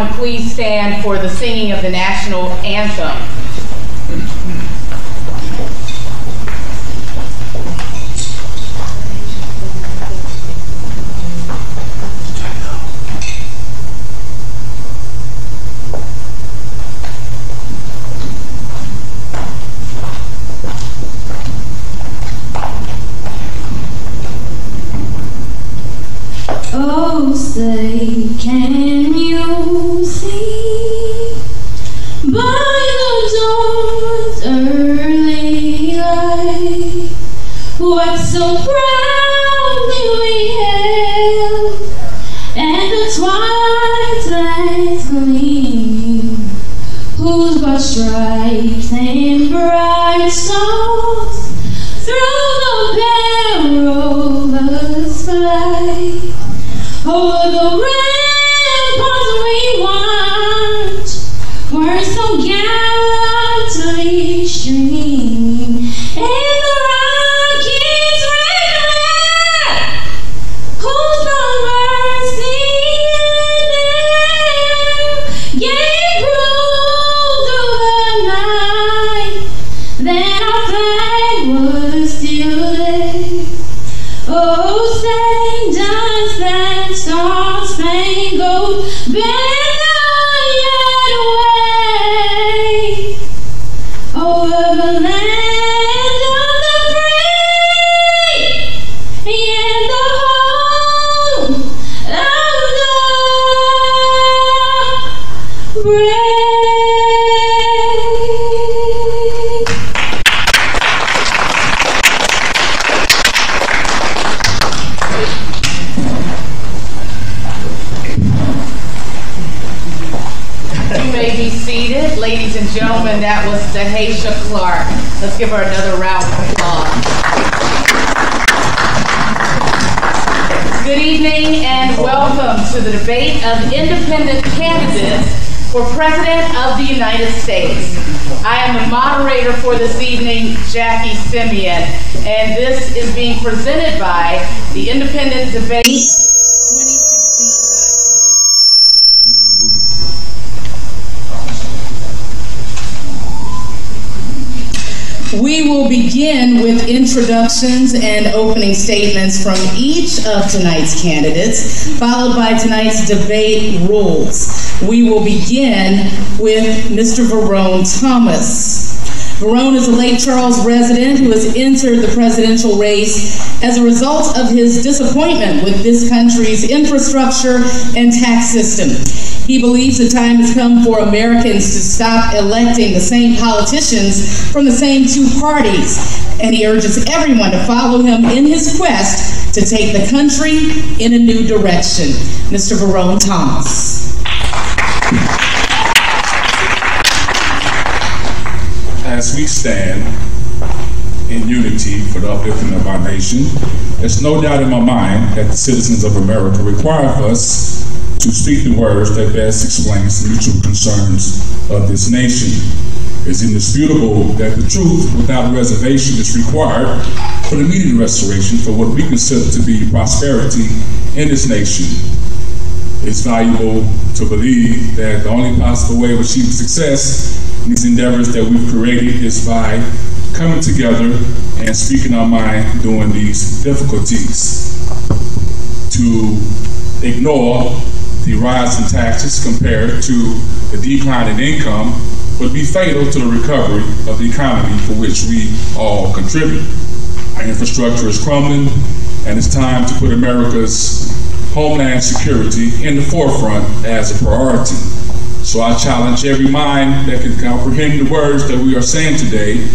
everyone please stand for the singing of the national anthem. Oh, say, can you see by the dawn's early light what so proudly we hailed, and the twilight's gleam, whose broad stripes and bright stars through the perilous flight over the ramparts we watch, were so gallantly streaming, and the rocket's red glare, whose mercy gave proof through the night that our flag was still there. Oh, say, does that star-spangled banner yet wave over the land of the free and the home of the brave? Seated. Ladies and gentlemen, that was Dahacia Clark. Let's give her another round of applause. Good evening and welcome to the debate of independent candidates for President of the United States. I am the moderator for this evening, Jackie Simeon, and this is being presented by the Independent Debate 2016.com. We will begin with introductions and opening statements from each of tonight's candidates, followed by tonight's debate rules. We will begin with Mr. Verone Thomas. Verone is a Lake Charles resident who has entered the presidential race as a result of his disappointment with this country's infrastructure and tax system. He believes the time has come for Americans to stop electing the same politicians from the same two parties, and he urges everyone to follow him in his quest to take the country in a new direction. Mr. Verone Thomas. As we stand in unity for the uplifting of our nation, there's no doubt in my mind that the citizens of America require of us to speak the words that best explains the mutual concerns of this nation. It's indisputable that the truth without reservation is required for the immediate restoration for what we consider to be prosperity in this nation. It's valuable to believe that the only possible way of achieving success in these endeavors that we've created is by coming together and speaking our mind during these difficulties. To ignore the rise in taxes compared to the decline in income would be fatal to the recovery of the economy for which we all contribute. Our infrastructure is crumbling, and it's time to put America's homeland security in the forefront as a priority. So I challenge every mind that can comprehend the words that we are saying today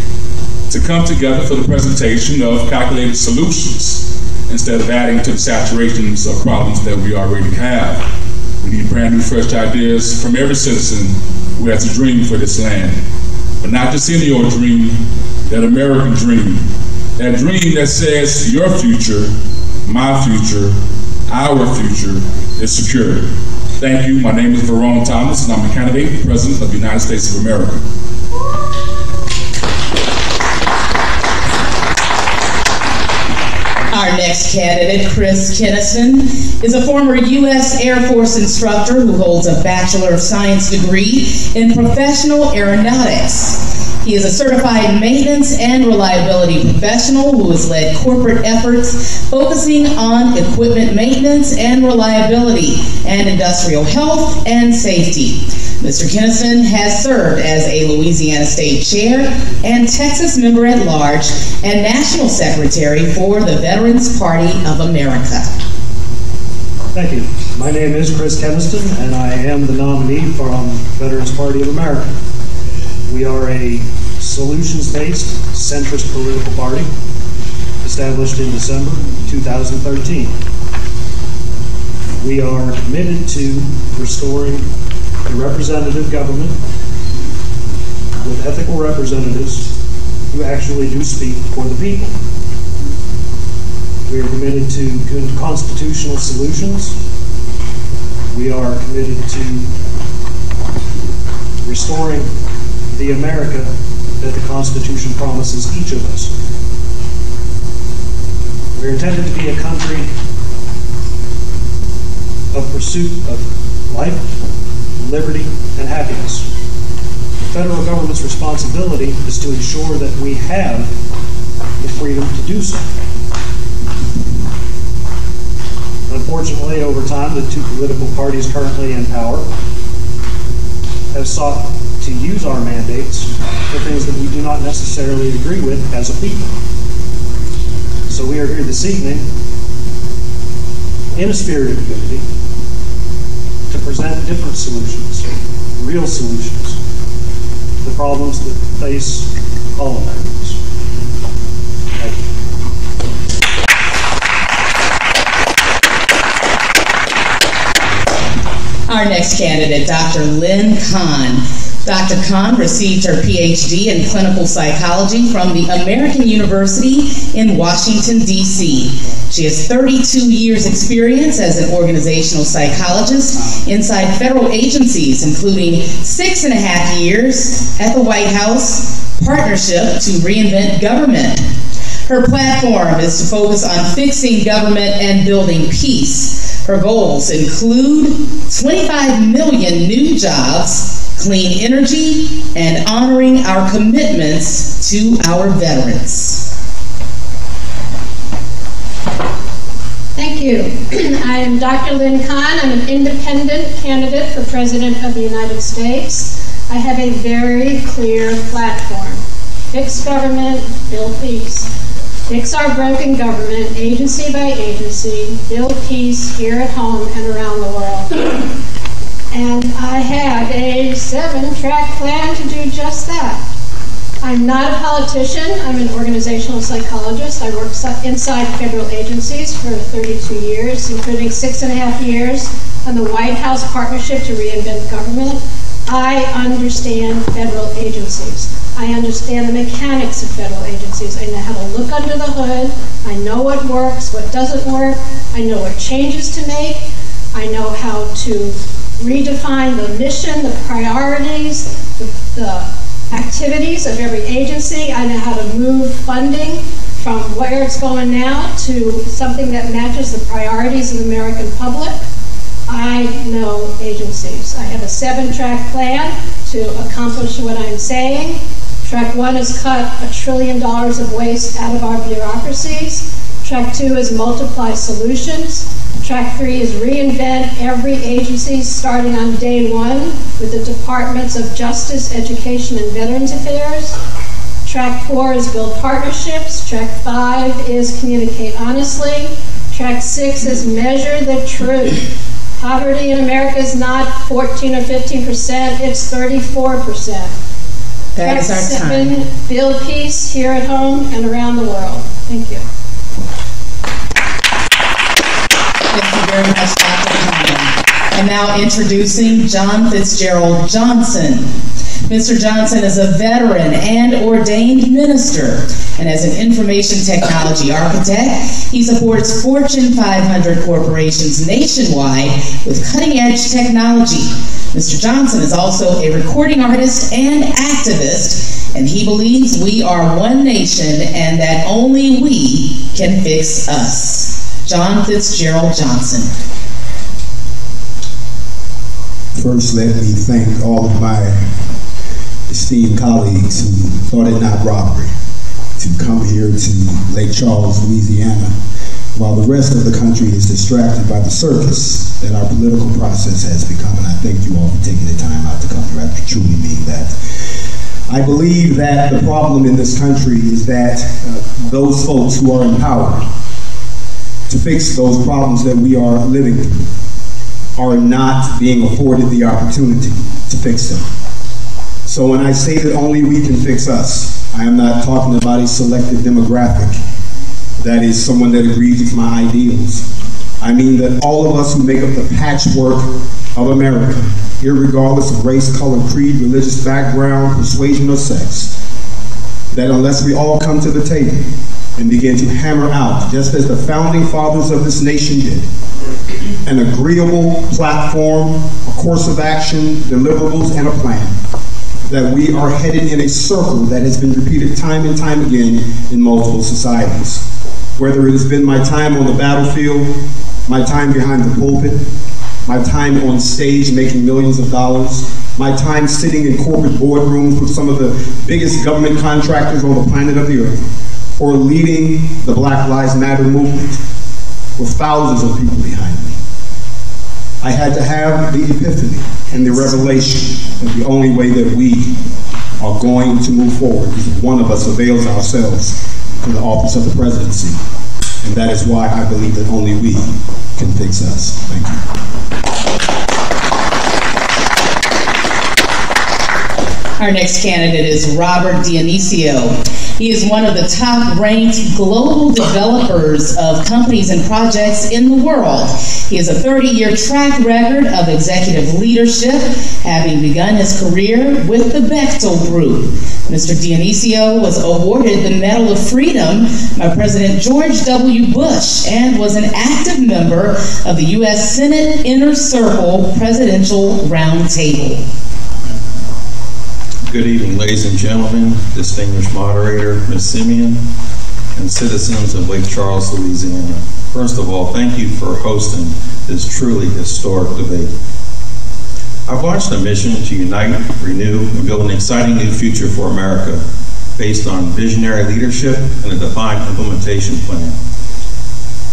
to come together for the presentation of calculated solutions instead of adding to the saturations of problems that we already have. We need brand new, fresh ideas from every citizen who has a dream for this land. But not just any old dream, that American dream. That dream that says your future, my future, our future is secure. Thank you. My name is Verone Thomas, and I'm a candidate for President of the United States of America. Our next candidate, Chris Kinnison, is a former U.S. Air Force instructor who holds a Bachelor of Science degree in professional aeronautics. He is a certified maintenance and reliability professional who has led corporate efforts focusing on equipment maintenance and reliability and industrial health and safety. Mr. Kinnison has served as a Louisiana State Chair and Texas Member at Large and National Secretary for the Veterans Party of America. Thank you. My name is Chris Kinnison, and I am the nominee from Veterans Party of America. We are a solutions-based, centrist political party established in December 2013. We are committed to restoring a representative government with ethical representatives who actually do speak for the people. We are committed to constitutional solutions. We are committed to restoring the America that the Constitution promises each of us. We're intended to be a country of pursuit of life, liberty, and happiness. The federal government's responsibility is to ensure that we have the freedom to do so. Unfortunately, over time, the two political parties currently in power have sought to use our mandates for things that we do not necessarily agree with as a people. So we are here this evening in a spirit of unity to present different solutions, real solutions, to the problems that face all Americans. Thank you. Our next candidate, Dr. Lynn Kahn. Dr. Kahn received her PhD in clinical psychology from the American University in Washington, D.C. She has 32 years experience as an organizational psychologist inside federal agencies, including 6.5 years at the White House Partnership to Reinvent Government. Her platform is to focus on fixing government and building peace. Her goals include 25 million new jobs, clean energy, and honoring our commitments to our veterans. Thank you. I am Dr. Lynn Kahn. I'm an independent candidate for President of the United States. I have a very clear platform. Fix government, build peace. Fix our broken government, agency by agency, build peace here at home and around the world. And I have a 7-track plan to do just that. I'm not a politician. I'm an organizational psychologist. I worked inside federal agencies for 32 years, including 6.5 years on the White House Partnership to Reinvent Government. I understand federal agencies. I understand the mechanics of federal agencies. I know how to look under the hood. I know what works, what doesn't work. I know what changes to make. I know how to redefine the mission, the priorities, the activities of every agency. I know how to move funding from where it's going now to something that matches the priorities of the American public. I know agencies. I have a 7-track plan to accomplish what I'm saying. Track 1 is cut $1 trillion of waste out of our bureaucracies. Track 2 is multiply solutions. Track 3 is reinvent every agency starting on day 1 with the Departments of Justice, Education, and Veterans Affairs. Track 4 is build partnerships. Track 5 is communicate honestly. Track 6 is measure the truth. Poverty in America is not 14 or 15%, it's 34%. That is our Track time. 7, build peace here at home and around the world. Thank you. Thank you very much, Dr. Kahn. And now introducing John Fitzgerald Johnson. Mr. Johnson is a veteran and ordained minister, and as an information technology architect, he supports Fortune 500 corporations nationwide with cutting-edge technology. Mr. Johnson is also a recording artist and activist and he believes we are one nation and that only we can fix us. John Fitzgerald Johnson. First, let me thank all of my esteemed colleagues who thought it not robbery to come here to Lake Charles, Louisiana, while the rest of the country is distracted by the circus that our political process has become. And I thank you all for taking the time out to come here. I truly mean that. I believe that the problem in this country is that those folks who are empowered to fix those problems that we are living through are not being afforded the opportunity to fix them. So when I say that only we can fix us, I am not talking about a selected demographic. That is someone that agrees with my ideals. I mean that all of us who make up the patchwork of America, irregardless of race, color, creed, religious background, persuasion, or sex, that unless we all come to the table and begin to hammer out, just as the founding fathers of this nation did, an agreeable platform, a course of action, deliverables, and a plan, that we are headed in a circle that has been repeated time and time again in multiple societies. Whether it has been my time on the battlefield, my time behind the pulpit, my time on stage making millions of dollars, my time sitting in corporate boardrooms with some of the biggest government contractors on the planet of the earth, or leading the Black Lives Matter movement with thousands of people behind me. I had to have the epiphany and the revelation that the only way that we are going to move forward is if one of us avails ourselves to the office of the presidency. And that is why I believe that only we can fix us. Thank you. Our next candidate is Robert Dionisio. He is one of the top-ranked global developers of companies and projects in the world. He has a 30-year track record of executive leadership, having begun his career with the Bechtel Group. Mr. Dionisio was awarded the Medal of Freedom by President George W. Bush and was an active member of the U.S. Senate Inner Circle Presidential Roundtable. Good evening, ladies and gentlemen, distinguished moderator, Ms. Simeon, and citizens of Lake Charles, Louisiana. First of all, thank you for hosting this truly historic debate. I've launched a mission to unite, renew, and build an exciting new future for America based on visionary leadership and a defined implementation plan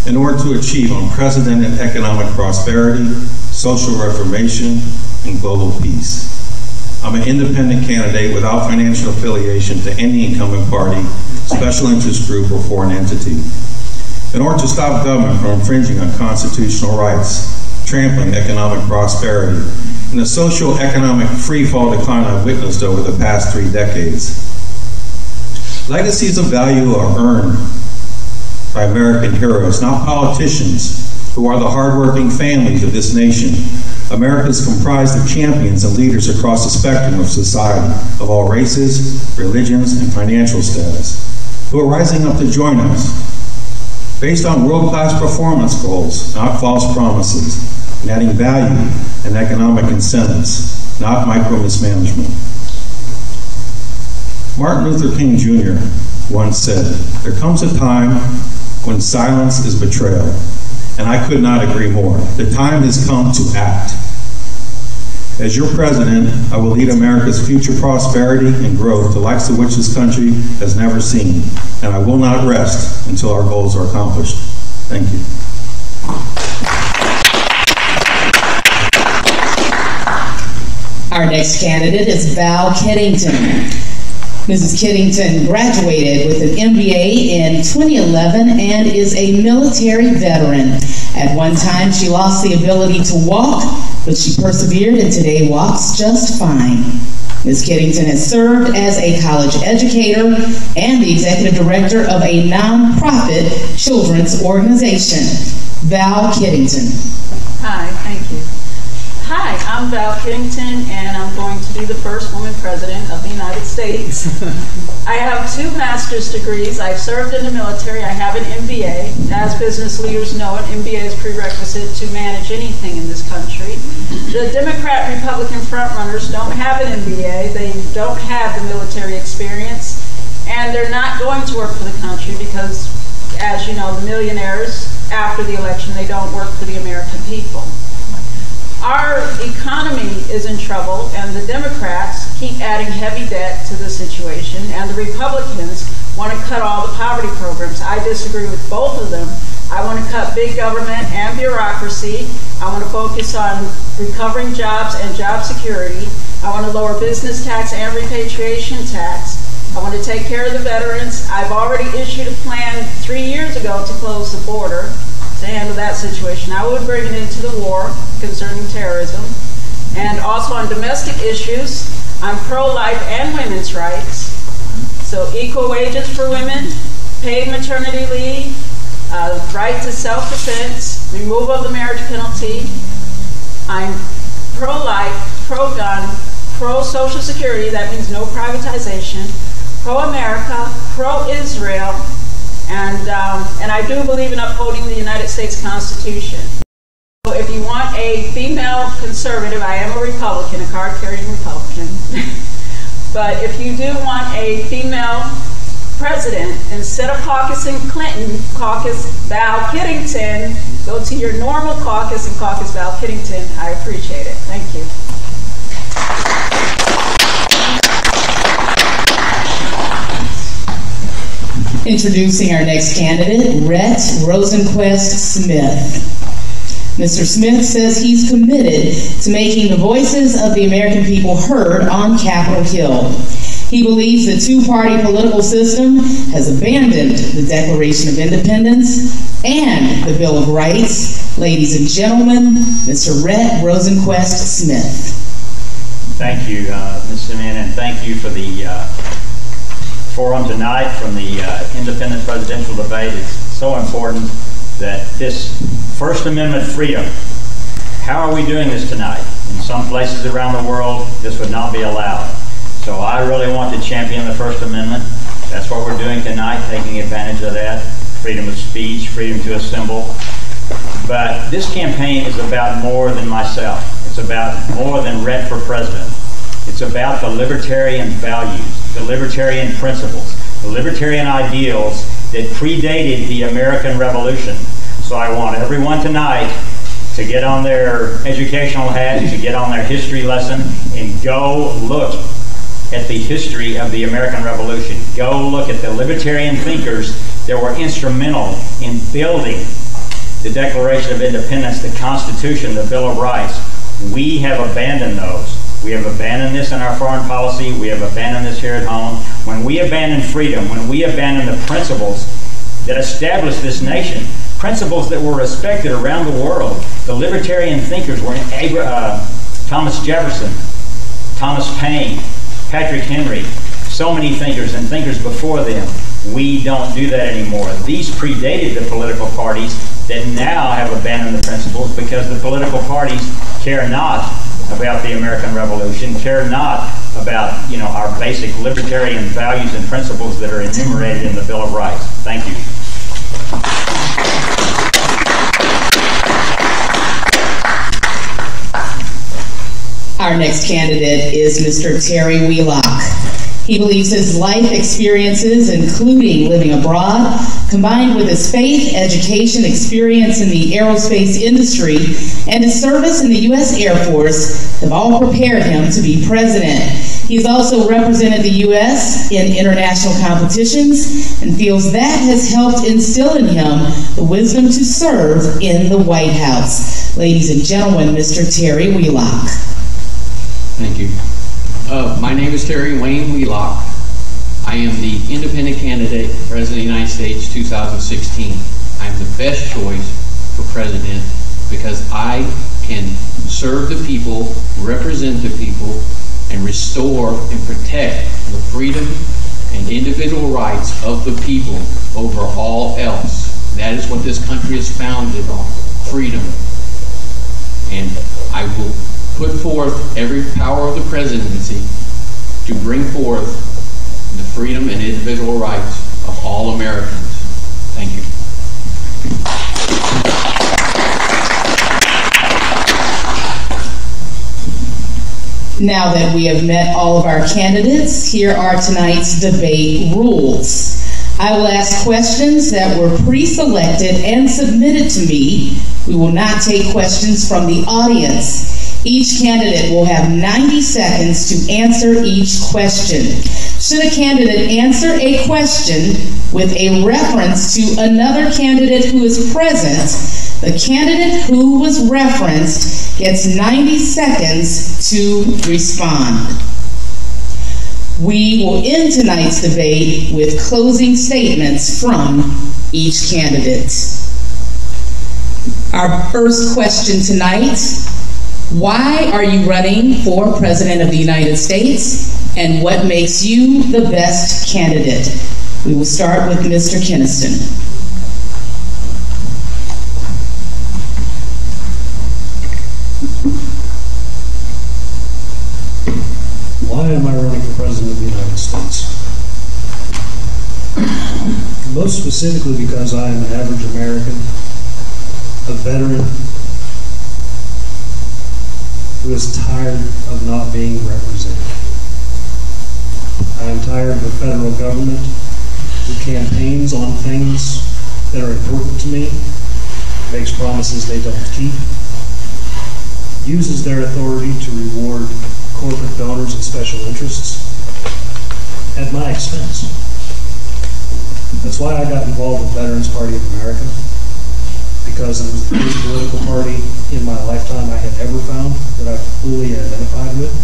in order to achieve unprecedented economic prosperity, social reformation, and global peace. I'm an independent candidate without financial affiliation to any incumbent party, special interest group, or foreign entity. In order to stop government from infringing on constitutional rights, trampling economic prosperity, and the socio-economic free-fall decline I've witnessed over the past 3 decades. Legacies of value are earned by American heroes, not politicians, who are the hardworking families of this nation. America is comprised of champions and leaders across the spectrum of society, of all races, religions, and financial status, who are rising up to join us, based on world-class performance goals, not false promises, and adding value and economic incentives, not micromismanagement. Martin Luther King Jr. once said, "There comes a time when silence is betrayal," and I could not agree more. The time has come to act. As your president, I will lead America's future prosperity and growth, the likes of which this country has never seen, and I will not rest until our goals are accomplished. Thank you. Our next candidate is Val Keddington. Mrs. Keddington graduated with an MBA in 2011 and is a military veteran. At one time, she lost the ability to walk, but she persevered and today walks just fine. Ms. Keddington has served as a college educator and the executive director of a nonprofit children's organization. Val Keddington. Hi, thank you. Hi, I'm Val Kiddington, and I'm going to be the first woman president of the United States. I have 2 master's degrees. I've served in the military. I have an MBA. As business leaders know, an MBA is prerequisite to manage anything in this country. The Democrat-Republican frontrunners don't have an MBA. They don't have the military experience, and they're not going to work for the country because, as you know, the millionaires, after the election, they don't work for the American people. Our economy is in trouble, and the Democrats keep adding heavy debt to the situation, and the Republicans want to cut all the poverty programs. I disagree with both of them. I want to cut big government and bureaucracy. I want to focus on recovering jobs and job security. I want to lower business tax and repatriation tax. I want to take care of the veterans. I've already issued a plan 3 years ago to close the border to handle that situation. I would bring it into the war concerning terrorism. And also on domestic issues, I'm pro-life and women's rights. So equal wages for women, paid maternity leave, right to self-defense, removal of the marriage penalty. I'm pro-life, pro-gun, pro-social security, that means no privatization, pro-America, pro-Israel, and I do believe in upholding the United States Constitution. So if you want a female conservative, I am a Republican, a card-carrying Republican. But if you do want a female president, instead of caucusing Clinton, caucus Val Kiddington, go to your normal caucus and caucus Val Kiddington. I appreciate it. Thank you. Introducing our next candidate, Rhett Rosenquist Smith. Mr. Smith says he's committed to making the voices of the American people heard on Capitol Hill. He believes the two-party political system has abandoned the Declaration of Independence and the Bill of Rights. Ladies and gentlemen, Mr. Rhett Rosenquist Smith. Thank you, Ms. Simeon, and thank you for the forum tonight from the independent presidential debate. It's so important that this First Amendment freedom, how are we doing this tonight? In some places around the world, this would not be allowed. So I really want to champion the First Amendment. That's what we're doing tonight, taking advantage of that. Freedom of speech, freedom to assemble. But this campaign is about more than myself. It's about more than Rhett for president. It's about the libertarian values, the libertarian principles, the libertarian ideals that predated the American Revolution. So I want everyone tonight to get on their educational hat, to get on their history lesson, and go look at the history of the American Revolution. Go look at the libertarian thinkers that were instrumental in building the Declaration of Independence, the Constitution, the Bill of Rights. We have abandoned those. We have abandoned this in our foreign policy. We have abandoned this here at home. When we abandon freedom, when we abandon the principles that established this nation, principles that were respected around the world, the libertarian thinkers were Thomas Jefferson, Thomas Paine, Patrick Henry, so many thinkers and thinkers before them. We don't do that anymore. These predated the political parties that now have abandoned the principles because the political parties care not about the American Revolution, care not about, our basic libertarian values and principles that are enumerated in the Bill of Rights. Thank you. Our next candidate is Mr. Terry Wheelock. He believes his life experiences, including living abroad, combined with his faith, education, experience in the aerospace industry, and his service in the U.S. Air Force have all prepared him to be president. He's also represented the U.S. in international competitions and feels that has helped instill in him the wisdom to serve in the White House. Ladies and gentlemen, Mr. Terry Wheelock. Thank you. My name is Terry Wayne Wheelock. I am the independent candidate for President of the United States 2016. I am the best choice for president because I can serve the people, represent the people, and restore and protect the freedom and individual rights of the people over all else. That is what this country is founded on, freedom. And I will put forth every power of the presidency to bring forth the freedom and individual rights of all Americans. Thank you. Now that we have met all of our candidates, here are tonight's debate rules. I will ask questions that were pre-selected and submitted to me. We will not take questions from the audience. Each candidate will have 90 seconds to answer each question. Should a candidate answer a question with a reference to another candidate who is present, the candidate who was referenced gets 90 seconds to respond. We will end tonight's debate with closing statements from each candidate. Our first question tonight: why are you running for President of the United States, and what makes you the best candidate? We will start with Mr. Keniston. Why am I running for President of the United States? Most specifically because I am an average American, a veteran, who is tired of not being represented. I am tired of a federal government who campaigns on things that are important to me, makes promises they don't keep, uses their authority to reward corporate donors and special interests at my expense. That's why I got involved with Veterans Party of America, because it was the first political party in my lifetime I had ever found that I fully identified with.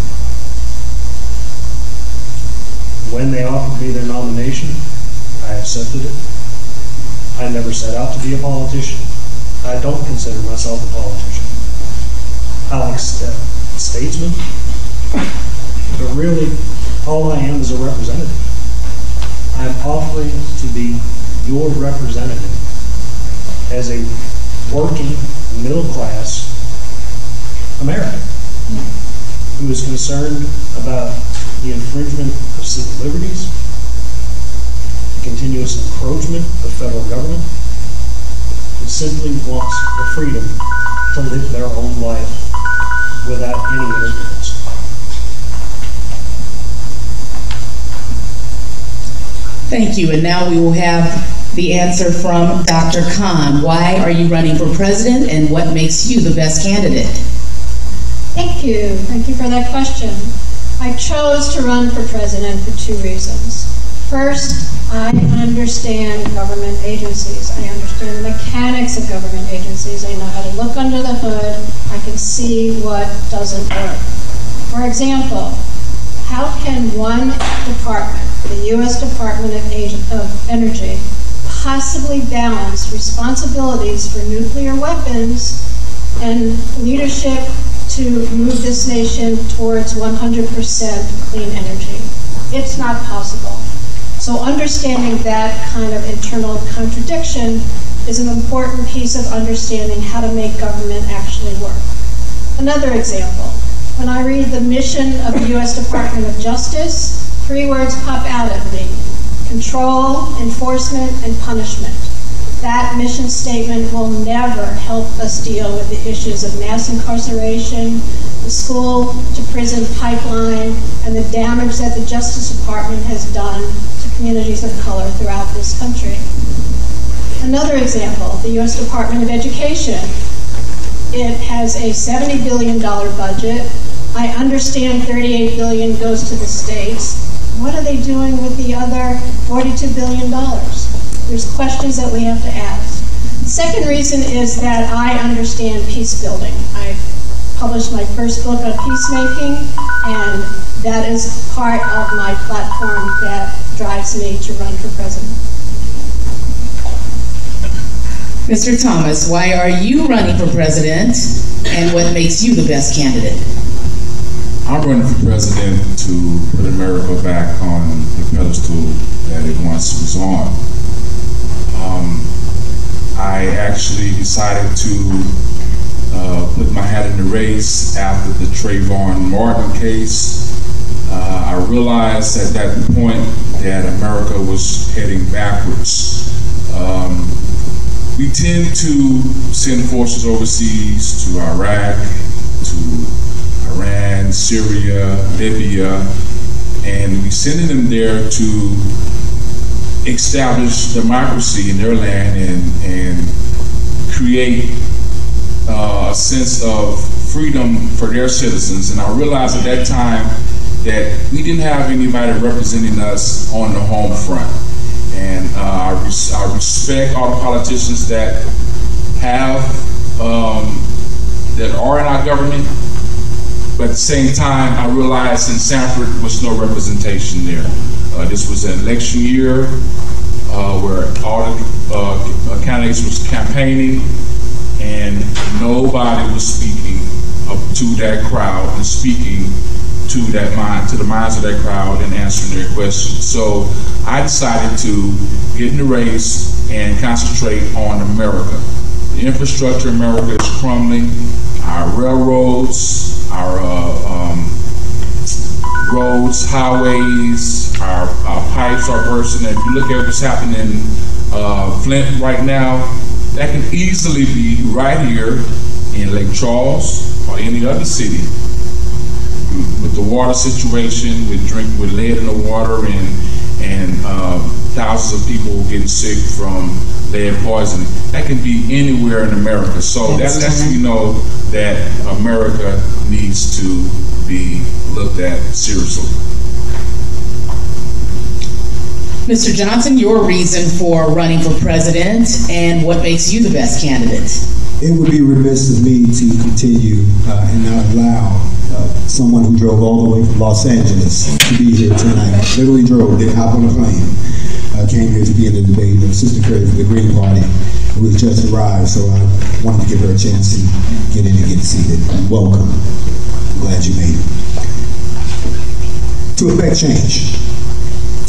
When they offered me their nomination, I accepted it. I never set out to be a politician. I don't consider myself a politician. I'll accept statesman, but really, all I am is a representative. I'm offering to be your representative as a working, middle-class American who is concerned about the infringement of civil liberties, the continuous encroachment of federal government, and simply wants the freedom to live their own life without any interference. Thank you, and now we will have the answer from Dr. Khan. Why are you running for president, and what makes you the best candidate? Thank you. Thank you for that question. I chose to run for president for two reasons. First, I understand government agencies. I understand the mechanics of government agencies. I know how to look under the hood. I can see what doesn't work. For example, how can one department, the U.S. Department of Energy, possibly balance responsibilities for nuclear weapons and leadership to move this nation towards 100% clean energy? It's not possible. So understanding that kind of internal contradiction is an important piece of understanding how to make government actually work. Another example, when I read the mission of the U.S. Department of Justice, three words pop out at me: control, enforcement, and punishment. That mission statement will never help us deal with the issues of mass incarceration, the school to prison pipeline, and the damage that the Justice Department has done to communities of color throughout this country. Another example, the U.S. Department of Education. It has a $70 billion budget. I understand $38 billion goes to the states. What are they doing with the other $42 billion? There's questions that we have to ask. The second reason is that I understand peace building. I published my first book on peacemaking, and that is part of my platform that drives me to run for president. Mr. Thomas, why are you running for president, and what makes you the best candidate? I'm running for president to put America back on the pedestal that it once was on. I actually decided to put my hat in the race after the Trayvon Martin case. I realized at that point that America was heading backwards. We tend to send forces overseas to Iraq, to Iran, Syria, Libya, and we sending them there to establish democracy in their land and create a sense of freedom for their citizens. And I realized at that time that we didn't have anybody representing us on the home front. And I respect all the politicians that have, that are in our government, but at the same time, I realized in Sanford was no representation there. This was an election year where all the candidates was campaigning, and nobody was speaking to that crowd and speaking to the minds of that crowd and answering their questions. So I decided to get in the race and concentrate on America. The infrastructure in America is crumbling. Our railroads, our roads, highways, our pipes are bursting. And if you look at what's happening in Flint right now, that can easily be right here in Lake Charles or any other city. With the water situation, with lead in the water, and thousands of people getting sick from lead poisoning, that can be anywhere in America. So that lets me know that America needs to be looked at seriously. Mr. Johnson, your reason for running for president and what makes you the best candidate? It would be remiss of me to continue and not allow someone who drove all the way from Los Angeles to be here tonight. Literally drove, didn't hop on a plane. Came here to be in the debate of Sister Curry from the Green Party, who has just arrived, so I wanted to give her a chance to get in and get seated. Welcome. I'm glad you made it. To effect change,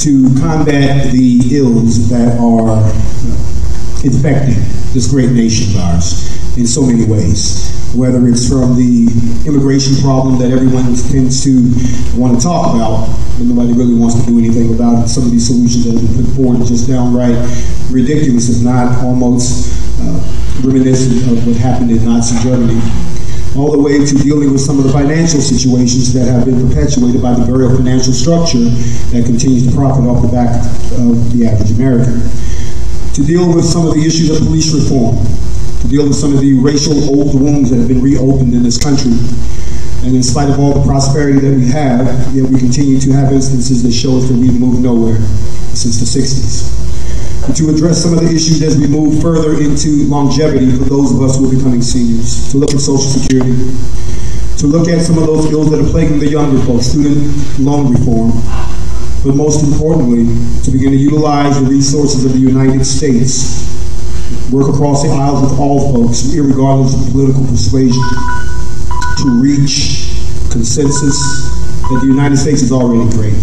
to combat the ills that are infecting this great nation of ours in so many ways, whether it's from the immigration problem that everyone tends to want to talk about, but nobody really wants to do anything about it. Some of these solutions that have been put forward are just downright ridiculous, if not almost reminiscent of what happened in Nazi Germany, all the way to dealing with some of the financial situations that have been perpetuated by the very financial structure that continues to profit off the back of the average American, to deal with some of the issues of police reform, to deal with some of the racial old wounds that have been reopened in this country. And in spite of all the prosperity that we have, yet we continue to have instances that show us that we've moved nowhere since the 60s. And to address some of the issues as we move further into longevity for those of us who are becoming seniors, to look at Social Security, to look at some of those ills that are plaguing the younger folks, student loan reform, but most importantly, to begin to utilize the resources of the United States, work across the aisles with all folks, irregardless of political persuasion, to reach consensus that the United States is already great,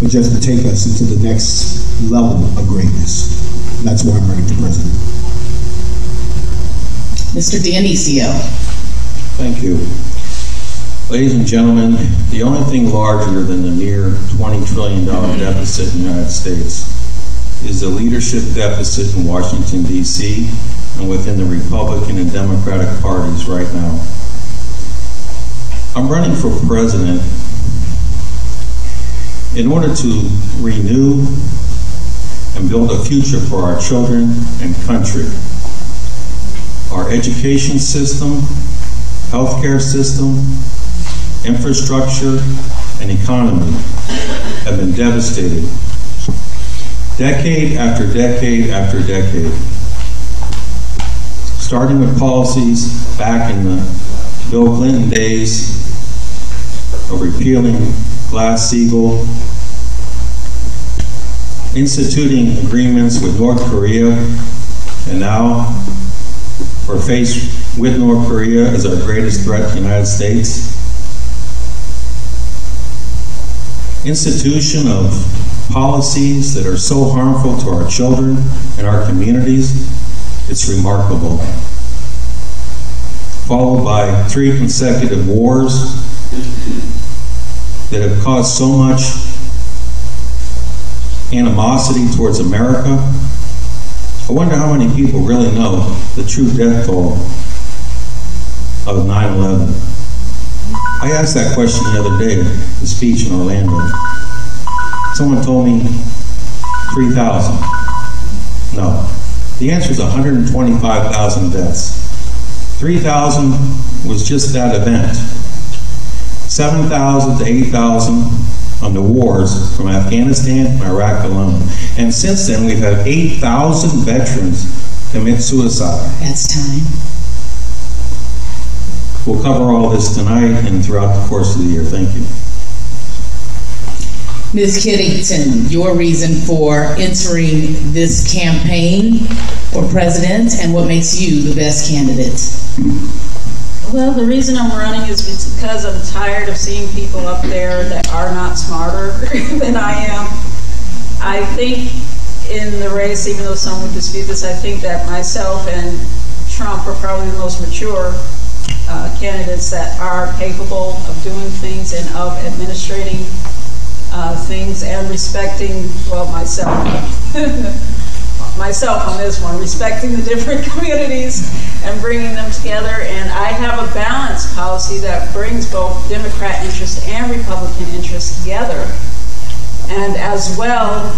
but just to take us into the next level of greatness. And that's why I'm running for president. Mr. Dionisio. Thank you. Ladies and gentlemen, the only thing larger than the mere $20 trillion deficit in the United States is the leadership deficit in Washington, D.C. and within the Republican and Democratic parties right now. I'm running for president in order to renew and build a future for our children and country. Our education system, healthcare system, infrastructure, and economy have been devastated. Decade after decade after decade. Starting with policies back in the Bill Clinton days of repealing Glass-Steagall, instituting agreements with North Korea, and now we're faced with North Korea as our greatest threat to the United States. Institution of policies that are so harmful to our children and our communities, it's remarkable. followed by 3 consecutive wars that have caused so much animosity towards America. I wonder how many people really know the true death toll of 9/11. I asked that question the other day at the speech in Orlando. Someone told me 3,000. No. The answer is 125,000 deaths. 3,000 was just that event. 7,000 to 8,000 on the wars from Afghanistan and Iraq alone. And since then, we've had 8,000 veterans commit suicide. That's time. We'll cover all this tonight and throughout the course of the year. Thank you. Ms. Kiddington, your reason for entering this campaign for president and what makes you the best candidate? Well, the reason I'm running is because I'm tired of seeing people up there that are not smarter than I am. I think in the race, even though some would dispute this, I think that myself and Trump are probably the most mature candidates that are capable of doing things and of administrating things and respecting, well, myself on this one, respecting the different communities and bringing them together. And I have a balanced policy that brings both Democrat interest and Republican interest together. And as well,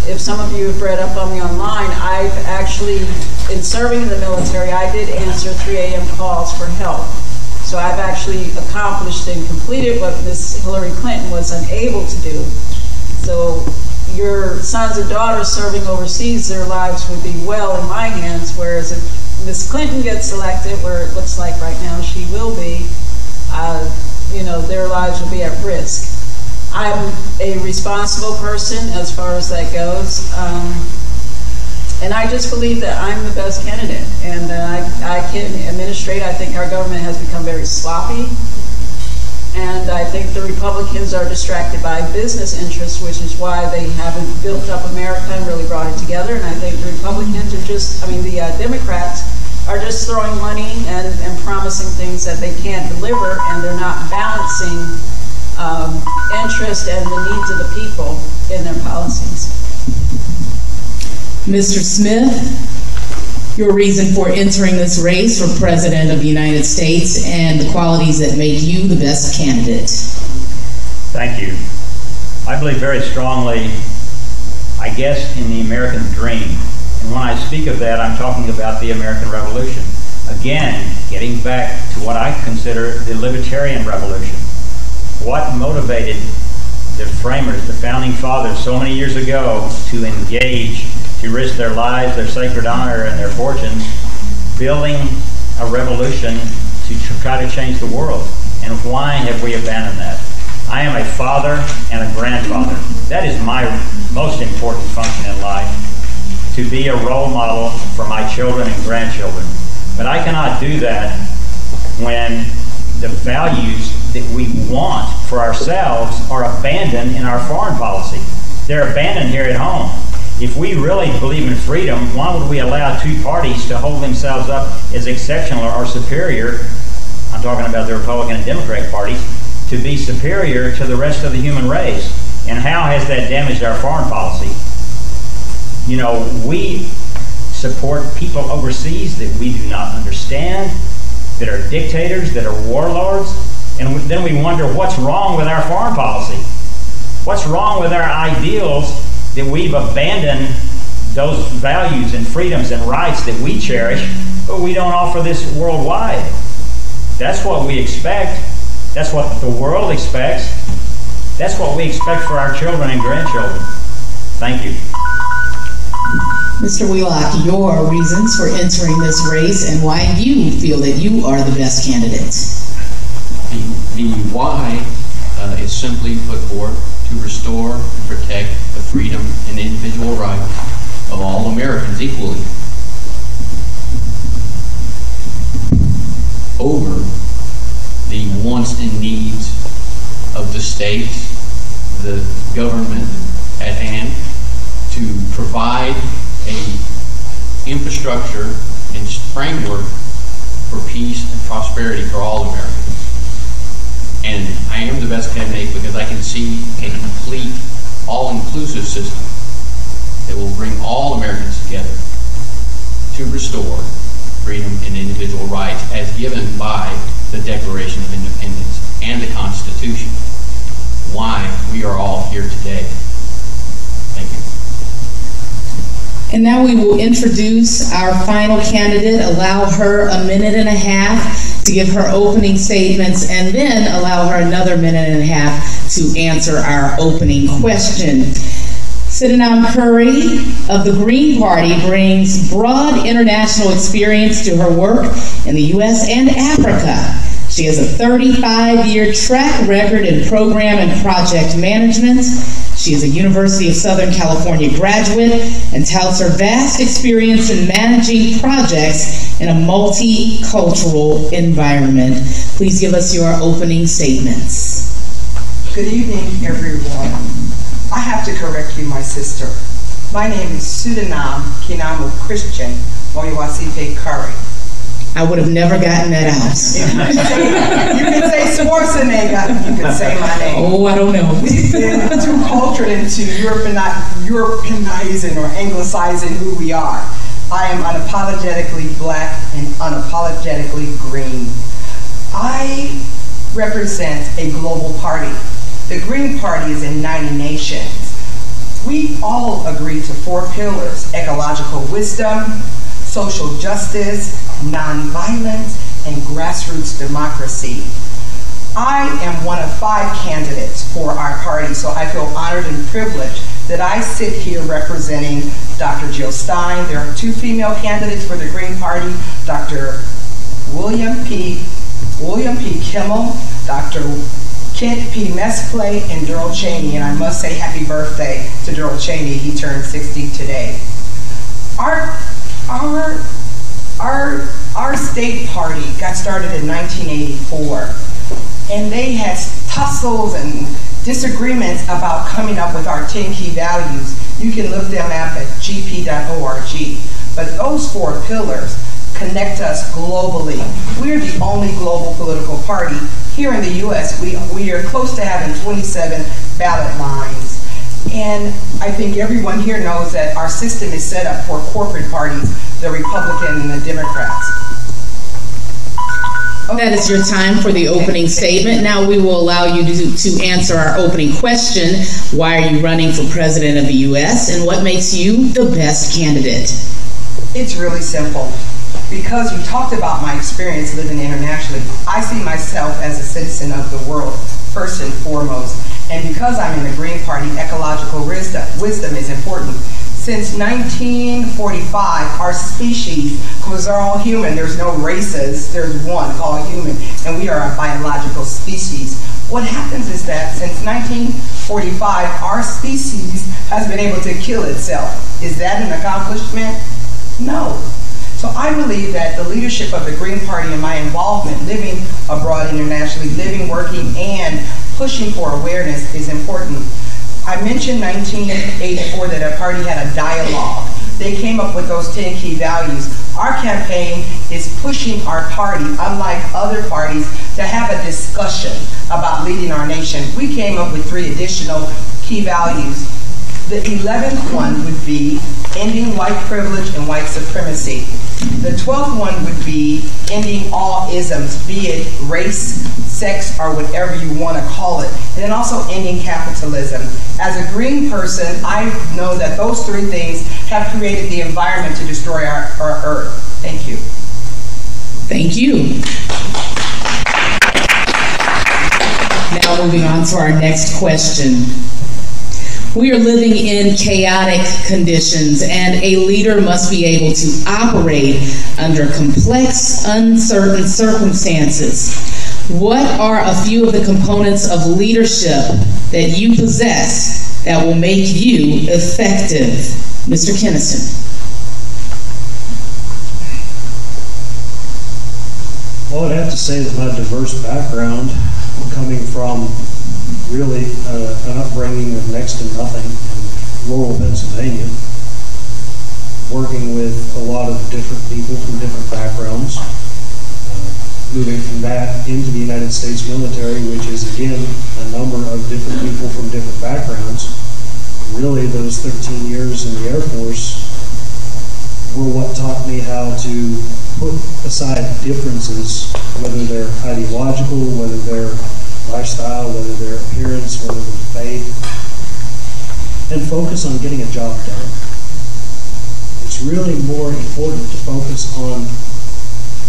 if some of you have read up on me online, I've actually, in serving in the military, I did answer 3 a.m. calls for help. So I've actually accomplished and completed what Miss Hillary Clinton was unable to do. So your sons and daughters serving overseas, their lives would be well in my hands, whereas if Miss Clinton gets elected, where it looks like right now she will be, their lives will be at risk. I'm a responsible person as far as that goes. And I just believe that I'm the best candidate and that I can administrate. I think our government has become very sloppy. And I think the Republicans are distracted by business interests, which is why they haven't built up America and really brought it together. And I think the Republicans are the Democrats are just throwing money and promising things that they can't deliver, and they're not balancing interest and the needs of the people in their policies. Mr. Smith, your reason for entering this race for President of the United States and the qualities that make you the best candidate. Thank you. I believe very strongly, I guess, in the American dream. And when I speak of that, I'm talking about the American Revolution. Again, getting back to what I consider the Libertarian Revolution. What motivated the framers, the founding fathers, so many years ago to engage, to risk their lives, their sacred honor, and their fortunes, building a revolution to try to change the world? And why have we abandoned that? I am a father and a grandfather. That is my most important function in life, to be a role model for my children and grandchildren. But I cannot do that when the values that we want for ourselves are abandoned in our foreign policy. They're abandoned here at home. If we really believe in freedom, why would we allow two parties to hold themselves up as exceptional or superior? I'm talking about the Republican and Democratic parties, to be superior to the rest of the human race. And how has that damaged our foreign policy? You know, we support people overseas that we do not understand, that are dictators, that are warlords, and then we wonder what's wrong with our foreign policy. What's wrong with our ideals that we've abandoned those values and freedoms and rights that we cherish, but we don't offer this worldwide? That's what we expect. That's what the world expects. That's what we expect for our children and grandchildren. Thank you. Mr. Wheelock, your reasons for entering this race and why you feel that you are the best candidate. The why is simply put forth to restore and protect the freedom and individual rights of all Americans equally over the wants and needs of the states, the government at hand, to provide a infrastructure and framework for peace and prosperity for all Americans. And I am the best candidate because I can see a complete, all-inclusive system that will bring all Americans together to restore freedom and individual rights as given by the Declaration of Independence and the Constitution. Why we are all here today. Thank you. And now we will introduce our final candidate, allow her a minute and a half to give her opening statements, and then allow her another minute and a half to answer our opening question. Sydenham Curry of the Green Party brings broad international experience to her work in the U.S. and Africa. She has a 35-year track record in program and project management. She is a University of Southern California graduate and touts her vast experience in managing projects in a multicultural environment. Please give us your opening statements. Good evening, everyone. I have to correct you, my sister. My name is Sydenham Kinamu Christian Moyawasipe Curry. I would have never gotten that out. You can say Schwarzenegger, you can say my name. Oh, I don't know. We've been too cultured into Europeanizing or Anglicizing who we are. I am unapologetically black and unapologetically green. I represent a global party. The Green Party is in 90 nations. We all agree to 4 pillars: ecological wisdom, social justice, nonviolence, and grassroots democracy. I am one of 5 candidates for our party, so I feel honored and privileged that I sit here representing Dr. Jill Stein. There are 2 female candidates for the Green Party, Dr. William P. Kimmel, Dr. Kent P. Mesplay, and Daryl Cheney. And I must say happy birthday to Daryl Cheney. He turned 60 today. Our state party got started in 1984, and they had tussles and disagreements about coming up with our 10 key values. You can look them up at gp.org. But those 4 pillars connect us globally. We're the only global political party. Here in the U.S., we are close to having 27 ballot lines. And I think everyone here knows that our system is set up for corporate parties, the Republican and the Democrats. That is your time for the opening statement. Now we will allow you to answer our opening question. Why are you running for President of the U.S. and what makes you the best candidate? It's really simple. Because you talked about my experience living internationally, I see myself as a citizen of the world, first and foremost. And because I'm in the Green Party, ecological wisdom is important. Since 1945, our species, because they're all human, there's no races, there's one called human, and we are a biological species. What happens is that since 1945, our species has been able to kill itself. Is that an accomplishment? No. So I believe that the leadership of the Green Party and my involvement, living abroad internationally, living, working, and pushing for awareness is important. I mentioned 1984 that our party had a dialogue. They came up with those 10 key values. Our campaign is pushing our party, unlike other parties, to have a discussion about leading our nation. We came up with 3 additional key values. The 11th one would be ending white privilege and white supremacy. The 12th one would be ending all isms, be it race, sex, or whatever you want to call it. And then also ending capitalism. As a green person, I know that those 3 things have created the environment to destroy our earth. Thank you. Thank you. Now moving on to our next question. We are living in chaotic conditions, and a leader must be able to operate under complex, uncertain circumstances. What are a few of the components of leadership that you possess that will make you effective? Mr. Kennison. Well, I'd have to say that my diverse background, coming from really an upbringing of next to nothing in rural Pennsylvania, working with a lot of different people from different backgrounds, moving from that into the United States military, which is, again, a number of different people from different backgrounds. Really, those 13 years in the Air Force were what taught me how to put aside differences, whether they're ideological, whether they're lifestyle, whether they're appearance, whether they're faith, and focus on getting a job done. It's really more important to focus on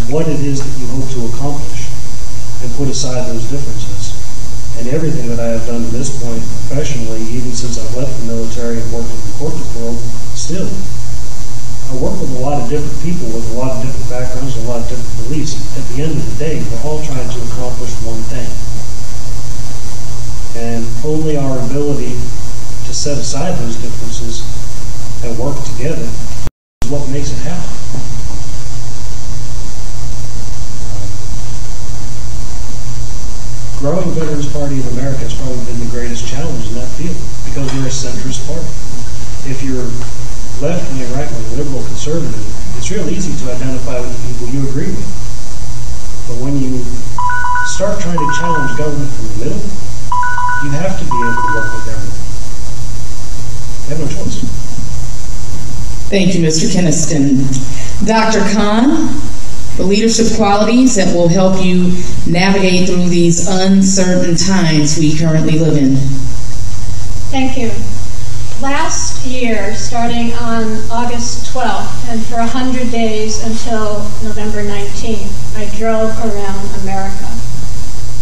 what it is that you hope to accomplish and put aside those differences. And everything that I have done to this point professionally, even since I've left the military and worked in the corporate world, still, I work with a lot of different people with a lot of different backgrounds and a lot of different beliefs. At the end of the day, we're all trying to accomplish one thing. And only our ability to set aside those differences and work together is what makes it happen. Growing Veterans Party of America has probably been the greatest challenge in that field because we're a centrist party. If you're left-wing, right-wing, liberal, conservative, it's real easy to identify with the people you agree with. But when you start trying to challenge government from the middle, you have to be able to work with everyone. You have no choice. Thank you, Mr. Keniston. Dr. Khan, the leadership qualities that will help you navigate through these uncertain times we currently live in. Thank you. Last year, starting on August 12th, and for 100 days until November 19th, I drove around America.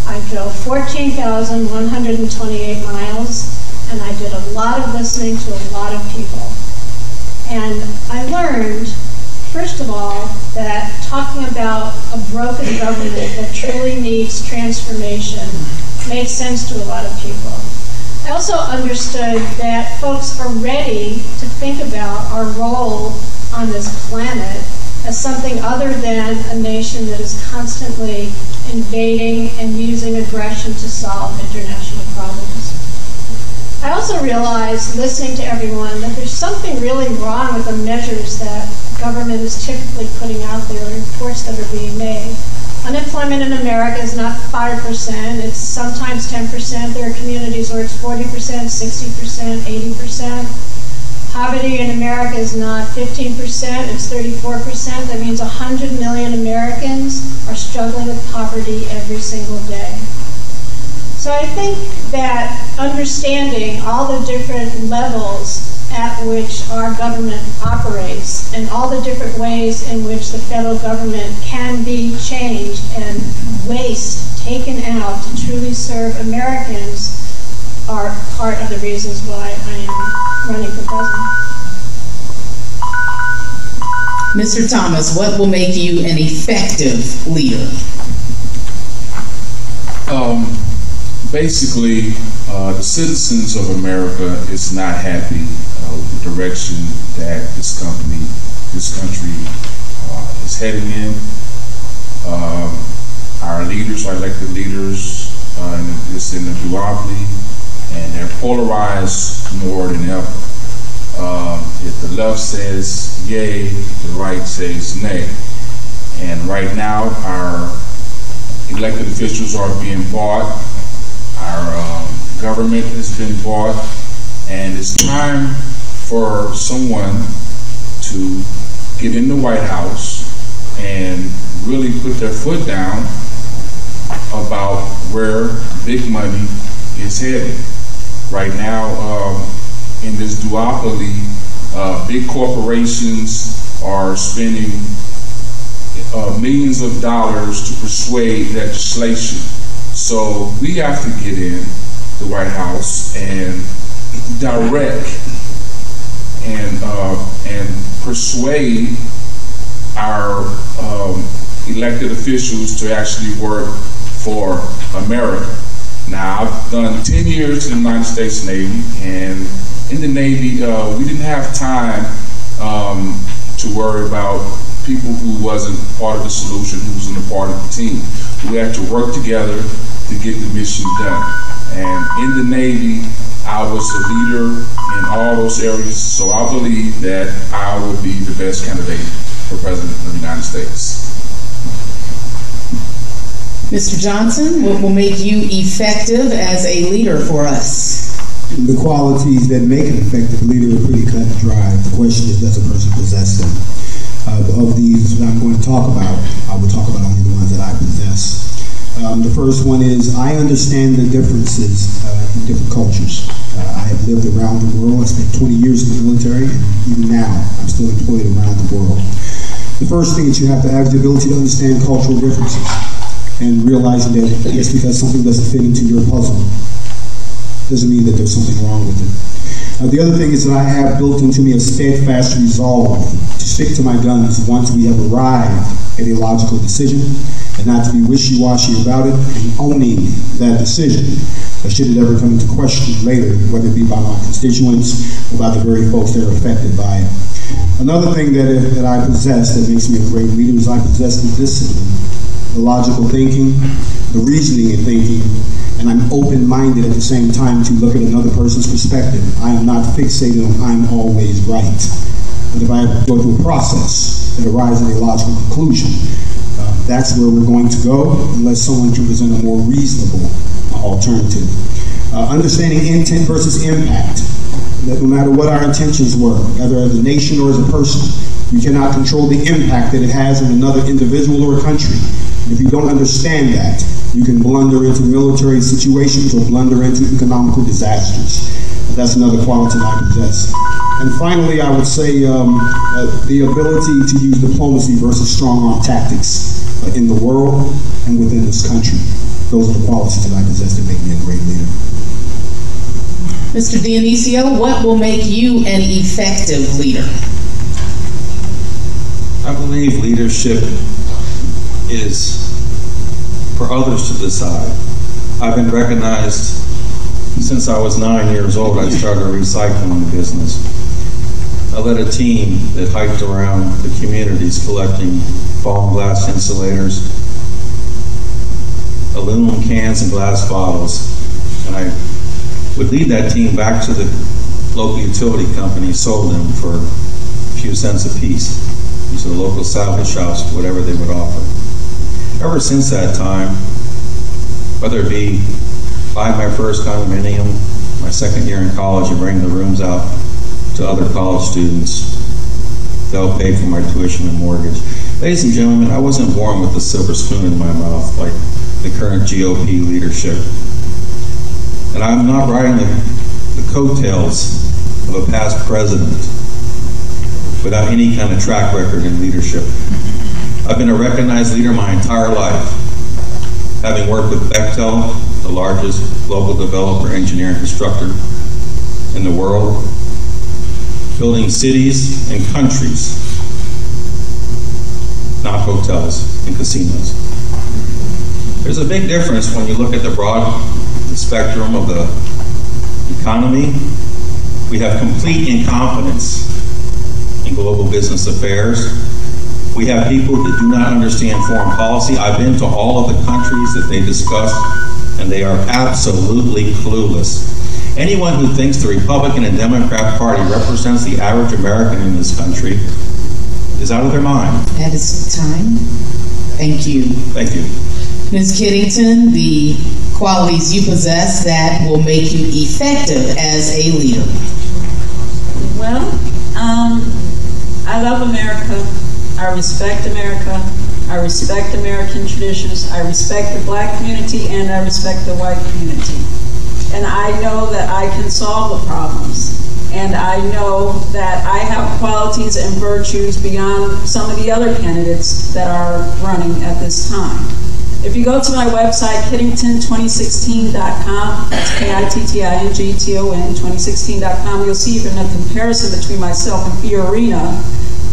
I drove 14,128 miles, and I did a lot of listening to a lot of people. And I learned, first of all, that talking about a broken government that truly needs transformation made sense to a lot of people. I also understood that folks are ready to think about our role on this planet as something other than a nation that is constantly invading and using aggression to solve international problems. I also realized, listening to everyone, that there's something really wrong with the measures that government is typically putting out there, reports that are being made. Unemployment in America is not 5%, it's sometimes 10%. There are communities where it's 40%, 60%, 80%. Poverty in America is not 15%, it's 34%. That means 100 million Americans are struggling with poverty every single day. So I think that understanding all the different levels at which our government operates and all the different ways in which the federal government can be changed and waste taken out to truly serve Americans are part of the reasons why I am running for president. Mr. Thomas, what will make you an effective leader? Basically, the citizens of America is not happy with the direction that this country is heading in. Our leaders, our elected leaders, it's in the duopoly, and they're polarized more than ever. If the left says yay, the right says nay. And right now, our elected officials are being bought. Our government has been bought, and it's time for someone to get in the White House and really put their foot down about where big money is headed. Right now, in this duopoly, big corporations are spending millions of dollars to persuade legislation. So we have to get in the White House and direct and persuade our elected officials to actually work for America. Now, I've done 10 years in the United States Navy, and in the Navy, we didn't have time to worry about people who wasn't part of the solution, who wasn't a part of the team. We had to work together to get the mission done. And in the Navy, I was a leader in all those areas, so I believe that I will be the best candidate for President of the United States. Mr. Johnson, what will make you effective as a leader for us? The qualities that make an effective leader are pretty cut and dry. The question is, does a person possess them? Of these that I'm going to talk about, I will talk about only the ones that I possess. The first one is, I understand the differences in different cultures. I have lived around the world. I spent 20 years in the military, and even now, I'm still employed around the world. The first thing that you have to have is the ability to understand cultural differences and realizing that just because something doesn't fit into your puzzle doesn't mean that there's something wrong with it. The other thing is that I have built into me a steadfast resolve to stick to my guns once we have arrived at a logical decision, and not to be wishy-washy about it, and owning that decision, should it ever come into question later, whether it be by my constituents or by the very folks that are affected by it. Another thing that I possess that makes me a great leader is I possess the discipline, the logical thinking, the reasoning and thinking, and I'm open-minded at the same time to look at another person's perspective. I am not fixated on I'm always right. But if I go through a process that arrives at a logical conclusion, that's where we're going to go unless someone can present a more reasonable alternative. Understanding intent versus impact. That no matter what our intentions were, whether as a nation or as a person, we cannot control the impact that it has on another individual or a country. And if you don't understand that, you can blunder into military situations or blunder into economical disasters. That's another quality that I possess. And finally, I would say the ability to use diplomacy versus strong-arm tactics in the world and within this country. Those are the qualities that I possess that make me a great leader. Mr. Dionisio, what will make you an effective leader? I believe leadership is for others to decide. I've been recognized since I was 9 years old. I started a recycling business. I led a team that hiked around the communities collecting fallen glass insulators, aluminum cans and glass bottles, and I would lead that team back to the local utility company, sold them for a few cents a piece to the local salvage shops, whatever they would offer. Ever since that time, whether it be buy my first condominium, my second year in college, and bring the rooms out to other college students, they'll pay for my tuition and mortgage. Ladies and gentlemen, I wasn't born with a silver spoon in my mouth like the current GOP leadership. And I'm not riding the coattails of a past president without any kind of track record in leadership. I've been a recognized leader my entire life, having worked with Bechtel, the largest global developer, engineer, and constructor in the world, building cities and countries, not hotels and casinos. There's a big difference when you look at the spectrum of the economy. We have complete incompetence in global business affairs. We have people that do not understand foreign policy. I've been to all of the countries that they discuss, and they are absolutely clueless. Anyone who thinks the Republican and Democrat Party represents the average American in this country is out of their mind. That is time. Thank you. Thank you. Ms. Kiddington, the qualities you possess that will make you effective as a leader. Well, I love America. I respect America. I respect American traditions. I respect the black community, and I respect the white community. And I know that I can solve the problems. And I know that I have qualities and virtues beyond some of the other candidates that are running at this time. If you go to my website, Kiddington2016.com, that's Kittington 2016.com, you'll see even a comparison between myself and Fiorina,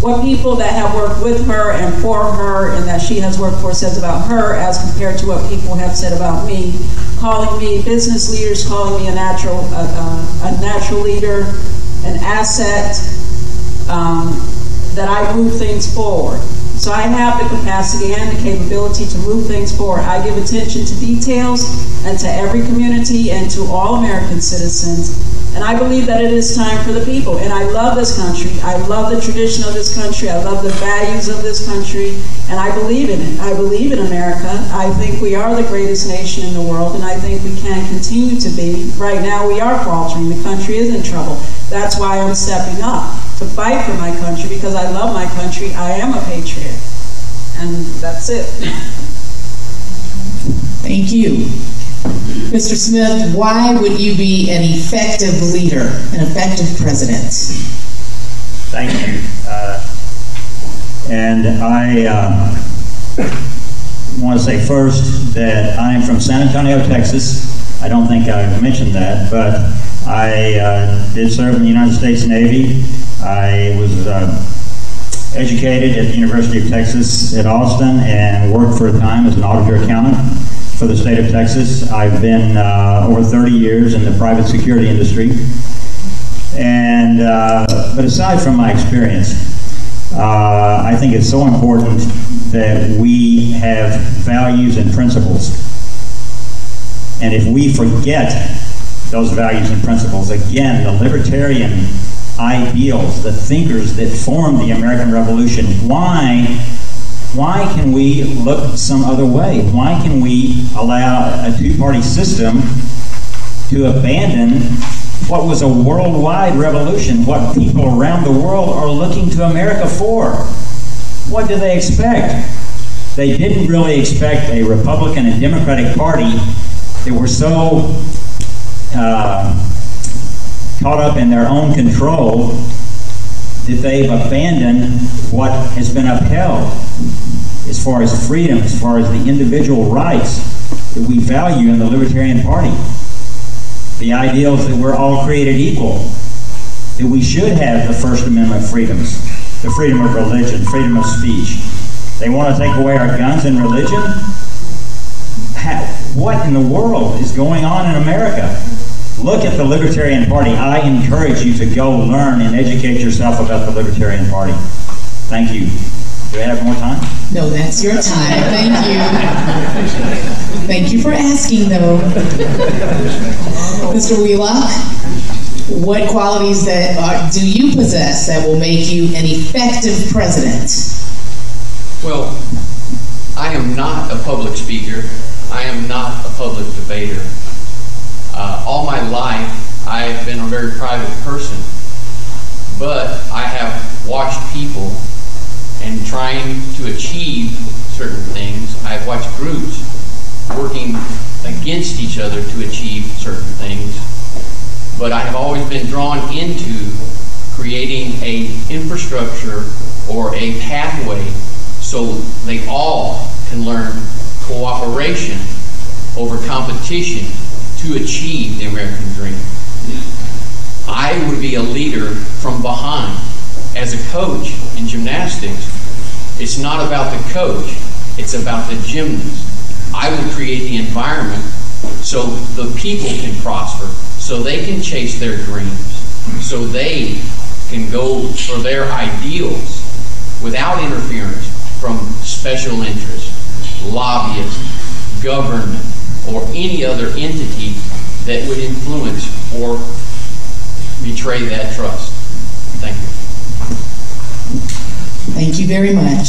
what people that have worked with her and for her and that she has worked for says about her as compared to what people have said about me, calling me business leaders, calling me a natural leader, an asset, that I move things forward. So I have the capacity and the capability to move things forward. I give attention to details and to every community and to all American citizens. And I believe that it is time for the people. And I love this country. I love the tradition of this country. I love the values of this country. And I believe in it. I believe in America. I think we are the greatest nation in the world, and I think we can continue to be. Right now we are faltering. The country is in trouble. That's why I'm stepping up to fight for my country, because I love my country. I am a patriot. And that's it. Thank you. Mr. Smith, why would you be an effective leader, an effective president? Thank you. And I want to say first that I am from San Antonio, Texas. I don't think I've mentioned that, but I did serve in the United States Navy. I was educated at the University of Texas at Austin and worked for a time as an auditor accountant for the state of Texas. I've been over 30 years in the private security industry. And, but aside from my experience, I think it's so important that we have values and principles. And if we forget those values and principles, again, the libertarian ideals, the thinkers that formed the American Revolution, why can we look some other way? Why can we allow a two-party system to abandon what was a worldwide revolution, what people around the world are looking to America for? What do they expect? They didn't really expect a Republican and Democratic Party that were so caught up in their own control that they've abandoned what has been upheld as far as freedom, as far as the individual rights that we value in the Libertarian Party. The ideals that we're all created equal, that we should have the First Amendment freedoms, the freedom of religion, freedom of speech. They want to take away our guns and religion? What in the world is going on in America? Look at the Libertarian Party. I encourage you to go learn and educate yourself about the Libertarian Party. Thank you. Do I have more time? No, that's your time. Thank you. Thank you for asking, though. Mr. Wheelock, what qualities do you possess that will make you an effective president? Well, I am not a public speaker. I am not a public debater. All my life, I've been a very private person, but I have watched people and trying to achieve certain things. I've watched groups working against each other to achieve certain things, but I have always been drawn into creating an infrastructure or a pathway so they all can learn cooperation over competition to achieve the American dream. I would be a leader from behind. As a coach in gymnastics, it's not about the coach, it's about the gymnast. I would create the environment so the people can prosper, so they can chase their dreams, so they can go for their ideals without interference from special interests, lobbyists, government, or any other entity that would influence or betray that trust. Thank you. Thank you very much.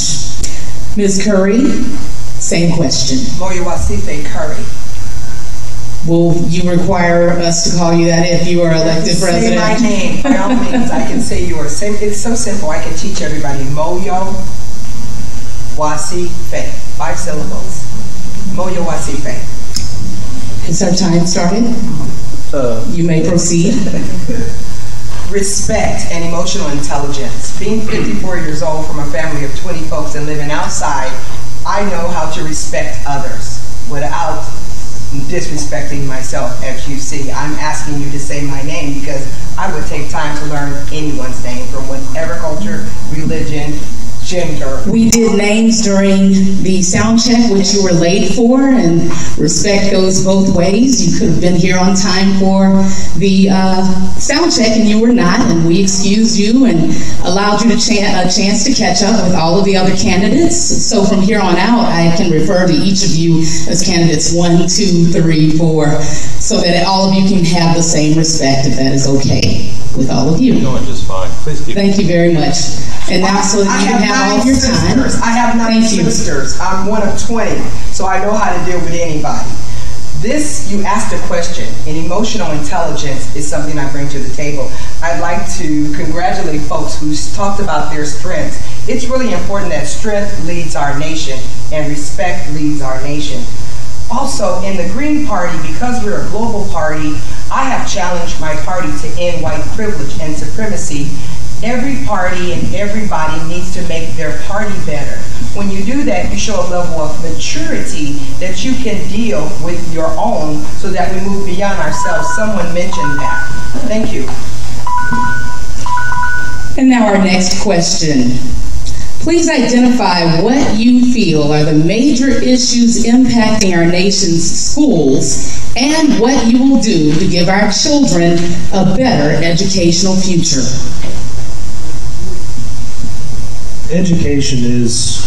Ms. Curry, same question. Moya Wasife Curry. Will you require us to call you that if you are elected president? Say my name, by all means. I can say yours. It's so simple. I can teach everybody. Moyo Wasife. 5 syllables. Moyo Wasife. Is our time started? You may proceed. Respect and emotional intelligence. Being 54 years old from a family of 20 folks and living outside, I know how to respect others without disrespecting myself, as you see. I'm asking you to say my name because I would take time to learn anyone's name from whatever culture, religion, gender. We did names during the sound check, which you were late for, and respect goes both ways. You could have been here on time for the sound check, and you were not, and we excused you and allowed you a chance to catch up with all of the other candidates. So from here on out, I can refer to each of you as candidates 1, 2, 3, 4, so that all of you can have the same respect, if that is okay with all of you. You're doing just fine. Please keep. Thank you very much. And now, so that you can have all of your time. I have 9 sisters. I'm one of 20, so I know how to deal with anybody. This, you asked a question, and emotional intelligence is something I bring to the table. I'd like to congratulate folks who talked about their strengths. It's really important that strength leads our nation and respect leads our nation. Also, in the Green Party, because we're a global party, I have challenged my party to end white privilege and supremacy. Every party and everybody needs to make their party better. When you do that, you show a level of maturity that you can deal with your own so that we move beyond ourselves. Someone mentioned that. Thank you. And now our next question. Please identify what you feel are the major issues impacting our nation's schools and what you will do to give our children a better educational future. Education is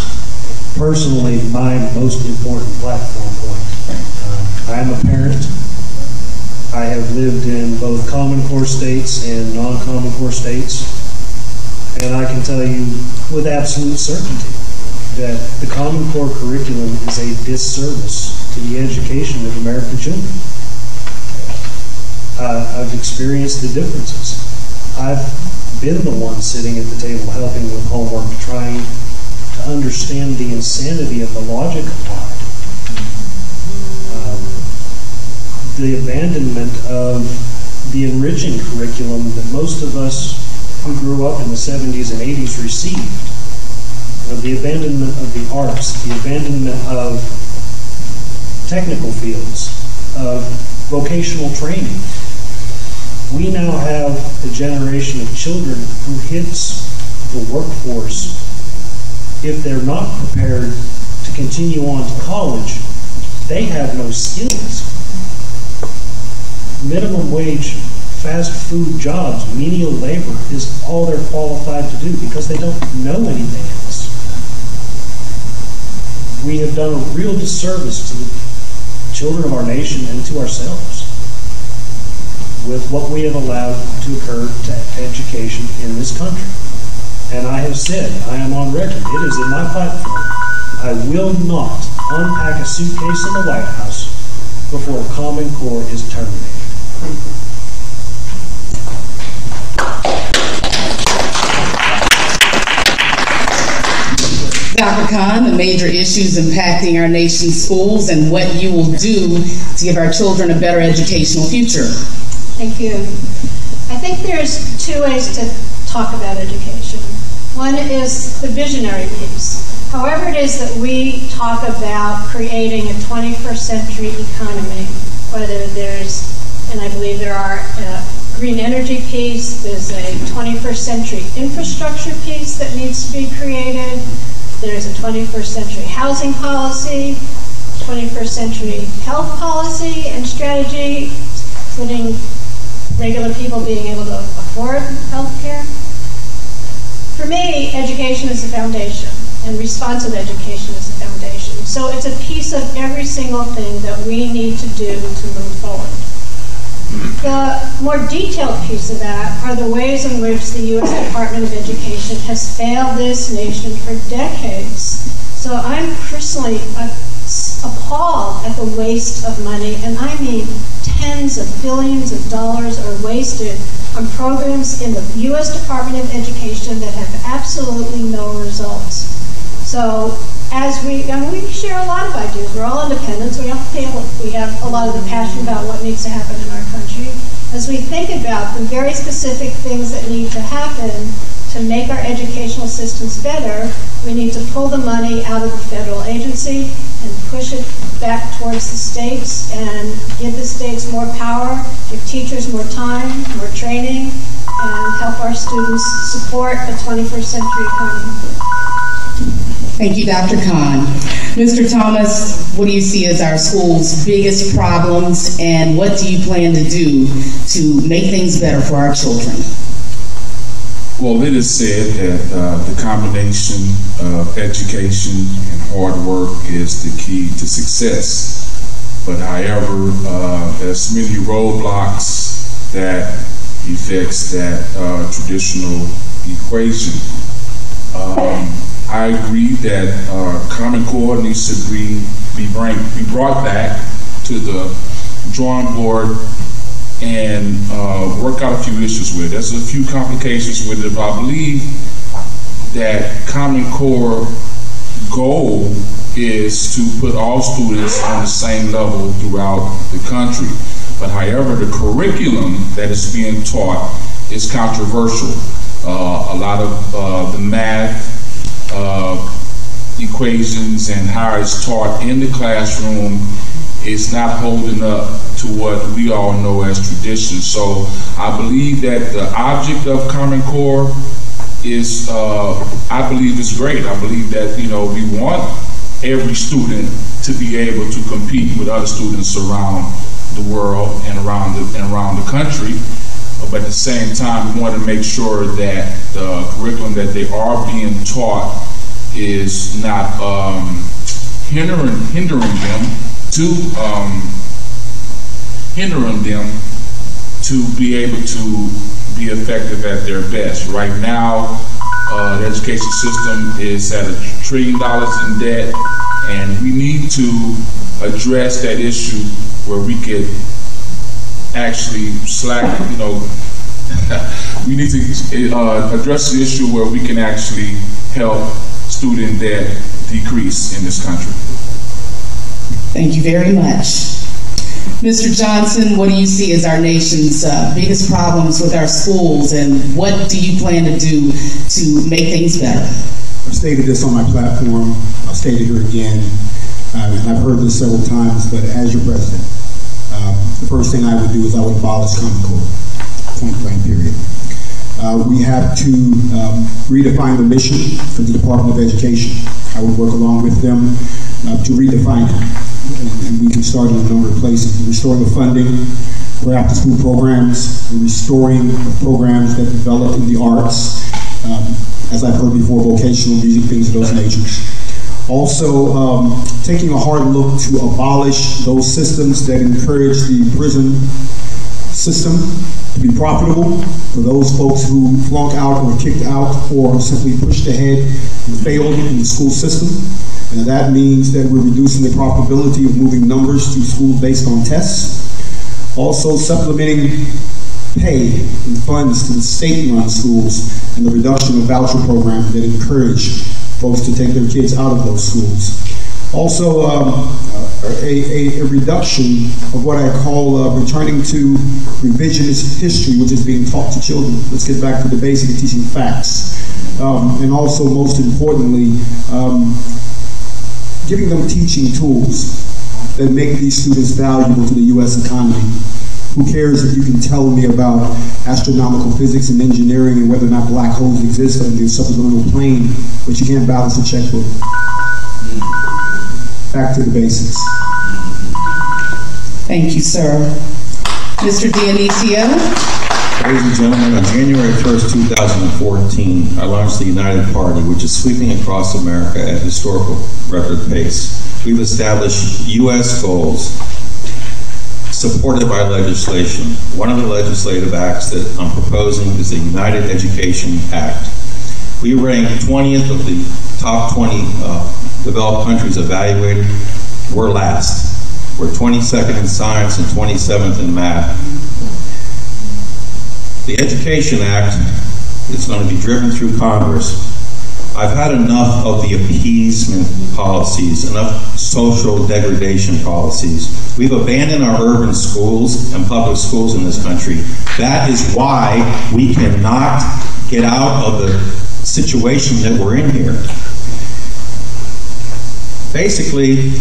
personally my most important platform point. I am a parent. I have lived in both Common Core states and non-Common Core states. And I can tell you with absolute certainty that the Common Core curriculum is a disservice to the education of American children. I've experienced the differences. I've been the one sitting at the table helping with homework, trying to understand the insanity of the logic applied. The abandonment of the enriching curriculum that most of us who grew up in the 70s and 80s received. The abandonment of the arts, the abandonment of technical fields, of vocational training. We now have a generation of children who hits the workforce if they're not prepared to continue on to college. They have no skills. Minimum wage, fast food jobs, menial labor is all they're qualified to do because they don't know anything else. We have done a real disservice to the children of our nation and to ourselves with what we have allowed to occur to education in this country. And I have said, I am on record, it is in my platform, I will not unpack a suitcase in the White House before Common Core is terminated. Dr. Khan, the major issues impacting our nation's schools and what you will do to give our children a better educational future. Thank you. I think there's 2 ways to talk about education. One is the visionary piece. However it is that we talk about creating a 21st century economy, whether there's, and I believe there are, a green energy piece, there's a 21st century infrastructure piece that needs to be created, there's a 21st century housing policy, 21st century health policy and strategy, including regular people being able to afford health care. For me, education is the foundation, and responsive education is the foundation. So it's a piece of every single thing that we need to do to move forward. The more detailed piece of that are the ways in which the U.S. Department of Education has failed this nation for decades. So I'm personally appalled at the waste of money, and I mean tens of billions of dollars are wasted on programs in the U.S. Department of Education that have absolutely no results. So as we share a lot of ideas. We're all independents. We have a lot of the passion about what needs to happen in our country. As we think about the very specific things that need to happen to make our educational systems better, we need to pull the money out of the federal agency and push it back towards the states and give the states more power, give teachers more time, more training, and help our students support a 21st century economy. Thank you, Dr. Khan. Mr. Thomas, what do you see as our school's biggest problems, and what do you plan to do to make things better for our children? Well, it is said that the combination of education and hard work is the key to success. But however, there's many roadblocks that affects that traditional equation. I agree that Common Core needs to be brought back to the drawing board and work out a few issues with it. There's a few complications with it, but I believe that Common Core goal is to put all students on the same level throughout the country. But however, the curriculum that is being taught is controversial. A lot of the math equations and how it's taught in the classroom is not holding up to what we all know as tradition. So I believe that the object of Common Core is, I believe is great. I believe that, we want every student to be able to compete with other students around the world and around the country. But at the same time, we want to make sure that the curriculum that they are being taught is not hindering them to be able to be effective at their best. Right now, the education system is at $1 trillion in debt, and we need to address that issue where we could actually we need to address the issue where we can actually help student debt decrease in this country. Thank you very much. Mr. Johnson, what do you see as our nation's biggest problems with our schools, and what do you plan to do to make things better? I've stated this on my platform. I'll state it here again, and I've heard this several times, but as your president, the first thing I would do is I would abolish Common Core, point blank period. We have to redefine the mission for the Department of Education. I would work along with them to redefine it. And we can start in a number of places. Restoring the funding for after-school programs, restoring the programs that develop in the arts, as I've heard before, vocational music, things of those natures. Also, taking a hard look to abolish those systems that encourage the prison system to be profitable for those folks who flunk out or kicked out or simply pushed ahead and failed in the school system. And that means that we're reducing the probability of moving numbers to schools based on tests. Also supplementing pay and funds to the state-run schools and the reduction of voucher programs that encourage folks to take their kids out of those schools. Also, a reduction of what I call returning to revisionist history, which is being taught to children. Let's get back to the basic of teaching facts. And also, most importantly, giving them teaching tools that make these students valuable to the U.S. economy. Who cares if you can tell me about astronomical physics and engineering and whether or not black holes exist on the subliminal plane, but you can't balance a checkbook. Back to the basics. Thank you, sir. Mr. Dionisio. Ladies and gentlemen, on January 1st, 2014, I launched the United Party, which is sweeping across America at historical record pace. We've established U.S. goals supported by legislation. One of the legislative acts that I'm proposing is the United Education Act. We rank 20th of the top 20 developed countries evaluated. We're last. We're 22nd in science and 27th in math. The Education Act is going to be driven through Congress. I've had enough of the appeasement policies, enough social degradation policies. We've abandoned our urban schools and public schools in this country. That is why we cannot get out of the situation that we're in here. Basically,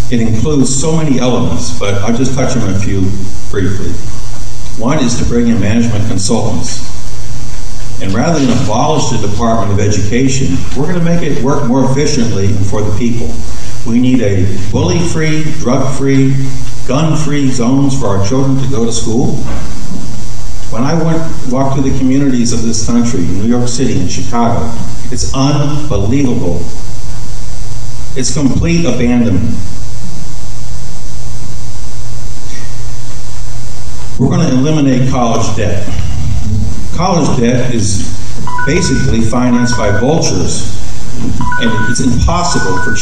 it includes so many elements, but I'll just touch on a few briefly. One is to bring in management consultants. And rather than abolish the Department of Education, we're going to make it work more efficiently and for the people. We need a bully-free, drug-free, gun-free zones for our children to go to school. When I walked through the communities of this country, New York City and Chicago, it's unbelievable. It's complete abandonment. We're going to eliminate college debt. College debt is basically financed by vultures, and it's impossible for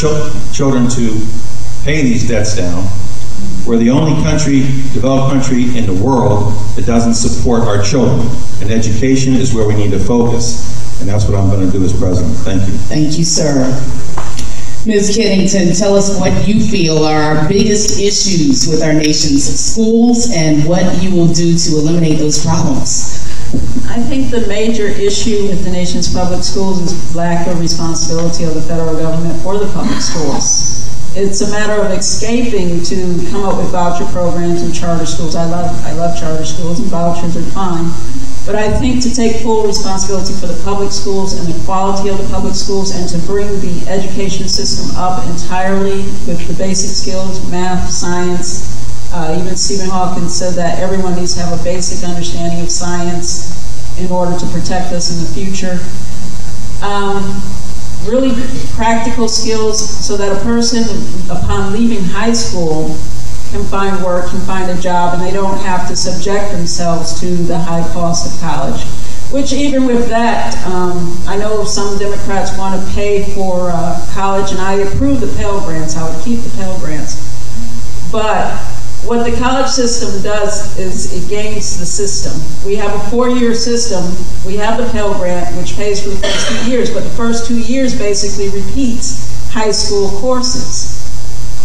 children to pay these debts down. We're the only developed country in the world that doesn't support our children, and education is where we need to focus, and that's what I'm going to do as president. Thank you. Thank you, sir. Ms. Kiddington, tell us what you feel are our biggest issues with our nation's schools and what you will do to eliminate those problems. I think the major issue with the nation's public schools is lack of responsibility of the federal government for the public schools. It's a matter of escaping to come up with voucher programs and charter schools. I love charter schools, and vouchers are fine. But I think to take full responsibility for the public schools and the quality of the public schools, and to bring the education system up entirely with the basic skills, math, science. Even Stephen Hawking said that everyone needs to have a basic understanding of science in order to protect us in the future. Really practical skills so that a person, upon leaving high school, can find work, can find a job, and they don't have to subject themselves to the high cost of college. Which even with that, I know some Democrats want to pay for college, and I approve the Pell Grants. I would keep the Pell Grants. But what the college system does is it games the system. We have a 4-year system. We have the Pell Grant, which pays for the first 2 years, but the first 2 years basically repeats high school courses.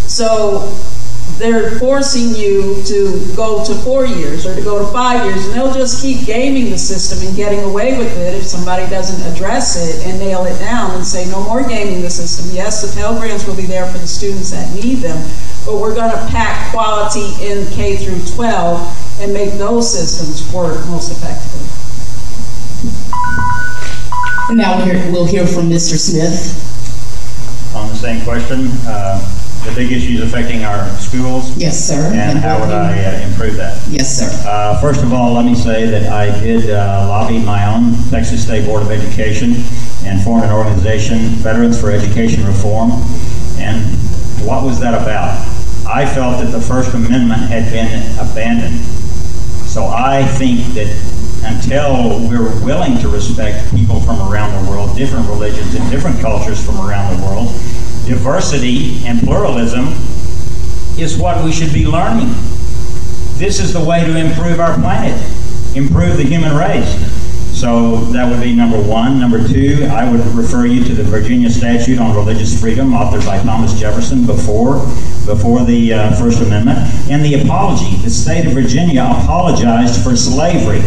So they're forcing you to go to 4 years or to go to 5 years, and they'll just keep gaming the system and getting away with it if somebody doesn't address it and nail it down and say, no more gaming the system. Yes, the Pell Grants will be there for the students that need them, but we're going to pack quality in K through 12 and make those systems work most effectively. And now we'll hear from Mr. Smith. On the same question, the big issues affecting our schools. Yes, sir. And how would I improve that? Yes, sir. First of all, let me say that I did lobby my own Texas State Board of Education and formed an organization, Veterans for Education Reform. And what was that about? I felt that the First Amendment had been abandoned. So I think that until we're willing to respect people from around the world, different religions and different cultures from around the world, diversity and pluralism is what we should be learning. This is the way to improve our planet, improve the human race. So that would be number one. Number two, I would refer you to the Virginia Statute on Religious Freedom, authored by Thomas Jefferson before the First Amendment. And the apology, the state of Virginia apologized for slavery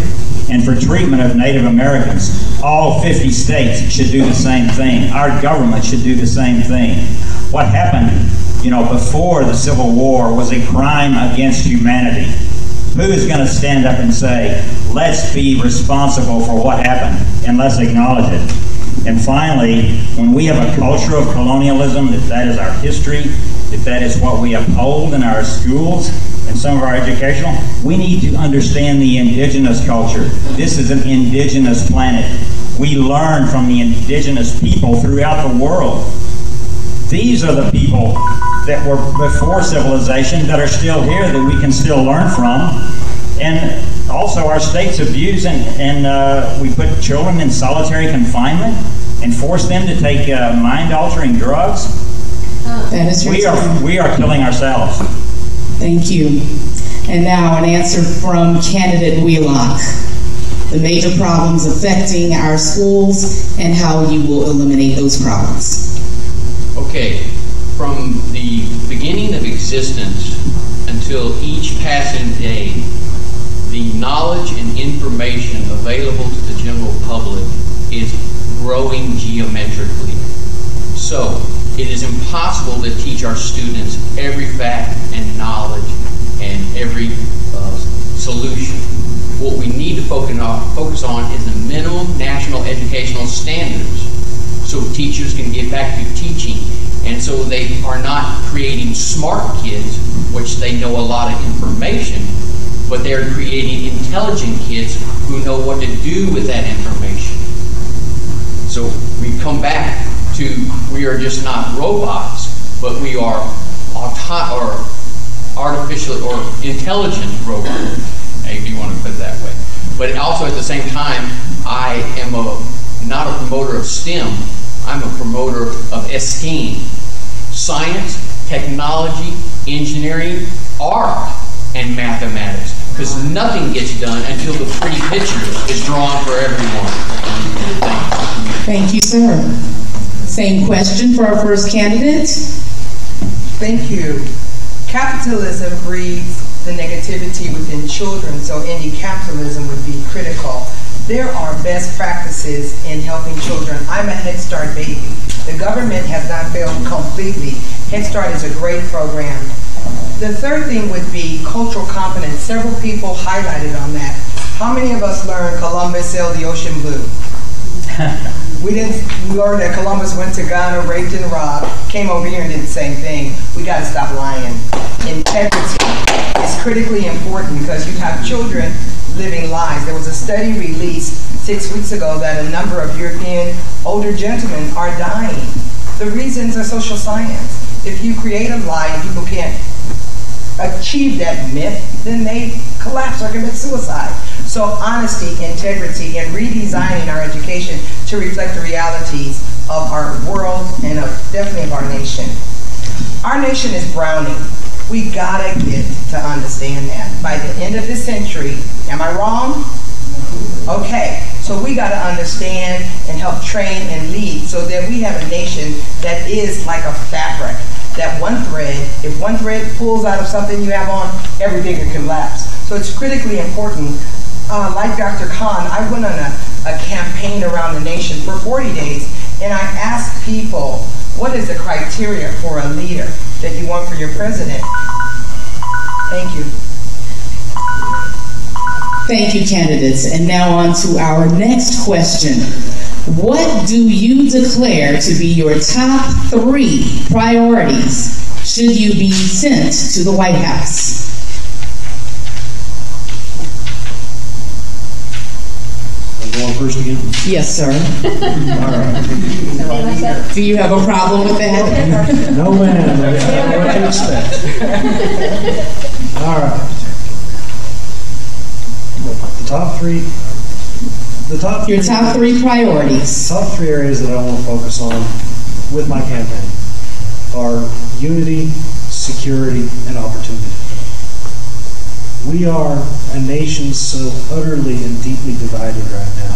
and for treatment of Native Americans. All 50 states should do the same thing. Our government should do the same thing. What happened, before the Civil War was a crime against humanity. Who is going to stand up and say, let's be responsible for what happened and let's acknowledge it? And finally, when we have a culture of colonialism, that is our history, that is what we uphold in our schools and some of our educational, we need to understand the indigenous culture. This is an indigenous planet. We learn from the indigenous people throughout the world. These are the people that were before civilization that are still here that we can still learn from. And also our state's abuse, and we put children in solitary confinement and force them to take mind-altering drugs. That is we are killing ourselves. Thank you. And now an answer from candidate Wheelock. The major problems affecting our schools and how you will eliminate those problems. Okay, from the beginning of existence until each passing day, the knowledge and information available to the general public is growing geometrically. So, it is impossible to teach our students every fact and knowledge and every solution. what we need to focus on is the minimum national educational standards, so teachers can get back to teaching. And so they are not creating smart kids, which they know a lot of information, but they're creating intelligent kids who know what to do with that information. So we come back to, we are just not robots, but we are artificial or intelligent robots, if you want to put it that way. But also at the same time, I am not a promoter of STEM, I'm a promoter of esteem. Science, technology, engineering, art, and mathematics. Because nothing gets done until the pretty picture is drawn for everyone. Thank you, sir. Same question for our first candidate. Thank you. Capitalism breeds the negativity within children, so ending capitalism would be critical. There are best practices in helping children. I'm a Head Start baby. The government has not failed completely. Head Start is a great program. The third thing would be cultural competence. Several people highlighted on that. How many of us learned Columbus sailed the ocean blue? We didn't learn that Columbus went to Ghana, raped and robbed, came over here and did the same thing. We got to stop lying. Integrity is critically important because you have children living lies. There was a study released 6 weeks ago that a number of European older gentlemen are dying. The reasons are social science. If you create a lie and people can't achieve that myth, then they collapse or commit suicide. So honesty, integrity, and redesigning our education to reflect the realities of our world and definitely of our nation. Our nation is browning. We gotta get to understand that. By the end of this century, am I wrong? Okay, so we gotta understand and help train and lead so that we have a nation that is like a fabric. That one thread, if one thread pulls out of something you have on, everything can collapse. So it's critically important. Like Dr. Khan, I went on a campaign around the nation for 40 days, and I asked people, what is the criteria for a leader that you want for your president? Thank you. Thank you, candidates. And now on to our next question. What do you declare to be your top 3 priorities should you be sent to the White House? Going first again? Yes, sir. All right. Do you have a problem with that? No, ma'am. What to expect. All right. Your top 3 priorities. Top 3 areas that I want to focus on with my campaign are unity, security, and opportunity. We are a nation so utterly and deeply divided right now.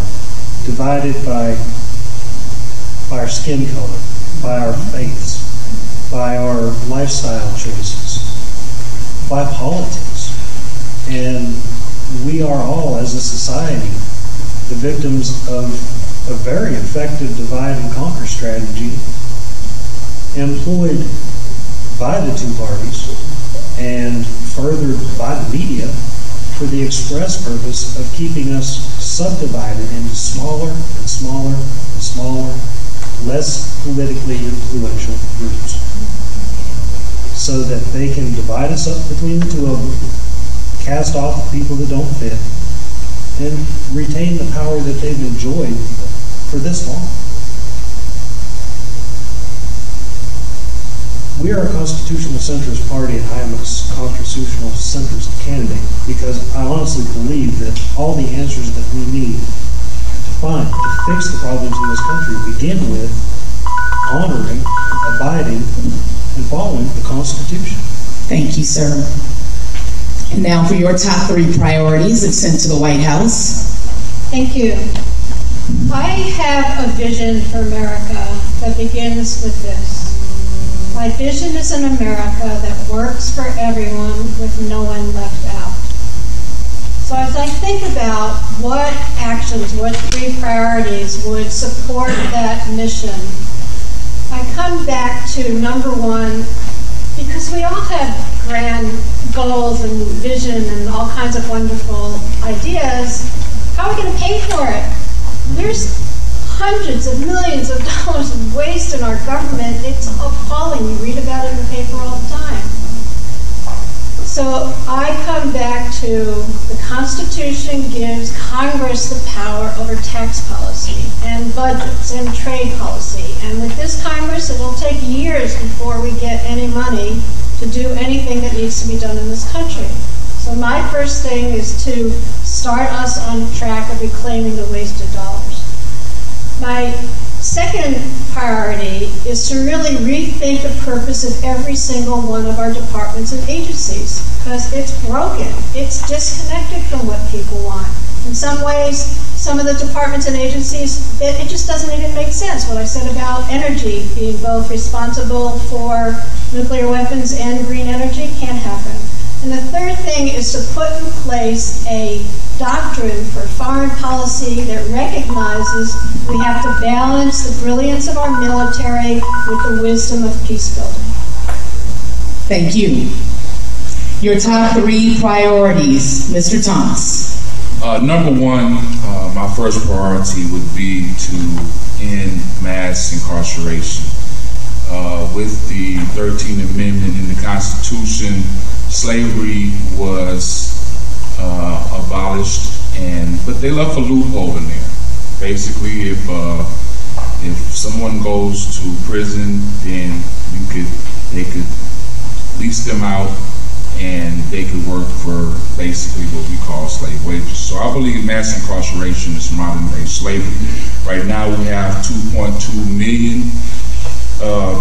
Divided by our skin color, by our faiths, by our lifestyle choices, by politics. And we are all, as a society, the victims of a very effective divide and conquer strategy employed by the 2 parties and furthered by the media for the express purpose of keeping us subdivided into smaller and smaller and smaller, less politically influential groups, so that they can divide us up between the 2 of them, cast off the people that don't fit, and retain the power that they've enjoyed for this long. We are a constitutional centrist party, and I am a constitutional centrist candidate because I honestly believe that all the answers that we need to find to fix the problems in this country begin with honoring, abiding, and following the Constitution. Thank you, sir. And now for your top 3 priorities if sent to the White House. Thank you. I have a vision for America that begins with this. My vision is an America that works for everyone with no one left out. So as I think about what actions, what 3 priorities would support that mission, I come back to number 1, because we all have grand goals and vision and all kinds of wonderful ideas, how are we going to pay for it? There's hundreds of millions of dollars of waste in our government. It's appalling. You read about it in the paper all the time. So I come back to the Constitution gives Congress the power over tax policy and budgets and trade policy. And with this Congress, it will take years before we get any money to do anything that needs to be done in this country. So my first thing is to start us on the track of reclaiming the wasted dollars. My second priority is to really rethink the purpose of every single one of our departments and agencies, because it's broken. It's disconnected from what people want. In some ways, some of the departments and agencies, it just doesn't even make sense. What I said about energy being both responsible for nuclear weapons and green energy can't happen. And the third thing is to put in place a doctrine for foreign policy that recognizes we have to balance the brilliance of our military with the wisdom of peace building. Thank you. Your top 3 priorities, Mr. Thomas. Number one, my first priority would be to end mass incarceration. With the 13th Amendment in the Constitution, slavery was abolished, but they left a loophole in there. Basically, if someone goes to prison, then they could lease them out, and they could work for basically what we call slave wages. So I believe mass incarceration is modern day slavery. Right now we have 2.2 million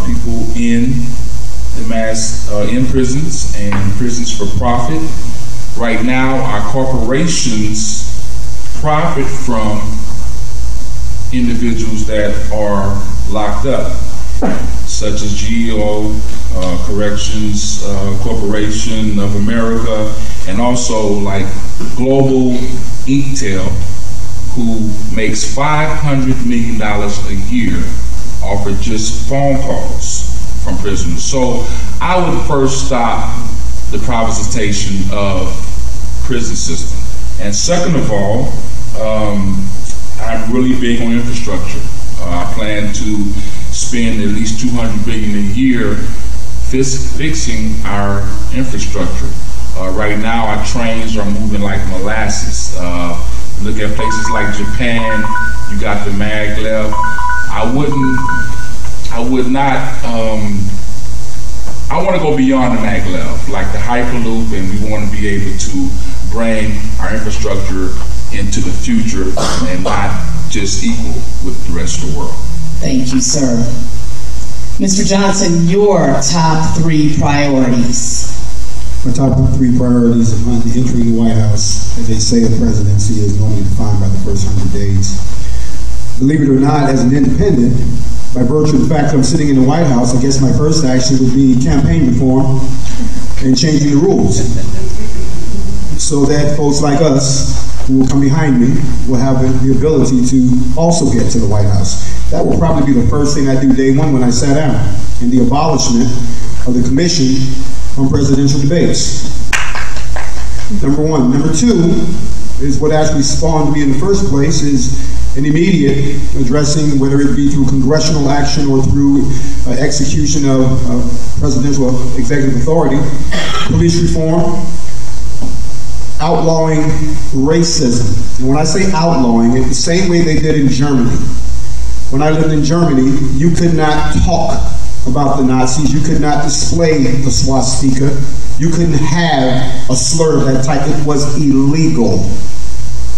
people in prisons and prisons for profit. Right now, our corporations profit from individuals that are locked up, such as GEO, Corrections Corporation of America, and also like Global Intel, who makes $500 million a year off of just phone calls from prisoners. So I would first stop the privatization of prison system. And second of all, I'm really big on infrastructure. I plan to spend at least $200 billion a year fixing our infrastructure. Right now, our trains are moving like molasses. Look at places like Japan. You got the maglev. I want to go beyond the maglev, like the Hyperloop, and we want to be able to bring our infrastructure into the future and not just equal with the rest of the world. Thank you, sir. Mr. Johnson, your top 3 priorities. My top 3 priorities upon entering the White House, as they say, a presidency is normally defined by the first 100 days. Believe it or not, as an independent, by virtue of the fact that I'm sitting in the White House, I guess my first action would be campaign reform and changing the rules, so that folks like us who will come behind me will have the ability to also get to the White House. That will probably be the first thing I do day one when I sat down, in the abolishment of the Commission on Presidential Debates. Number one. Number 2 is what actually spawned me in the first place, is an immediate addressing, whether it be through congressional action or through execution of presidential executive authority, police reform, outlawing racism. And when I say outlawing, it's the same way they did in Germany. When I lived in Germany, you could not talk about the Nazis. You could not display the swastika. You couldn't have a slur of that type. It was illegal.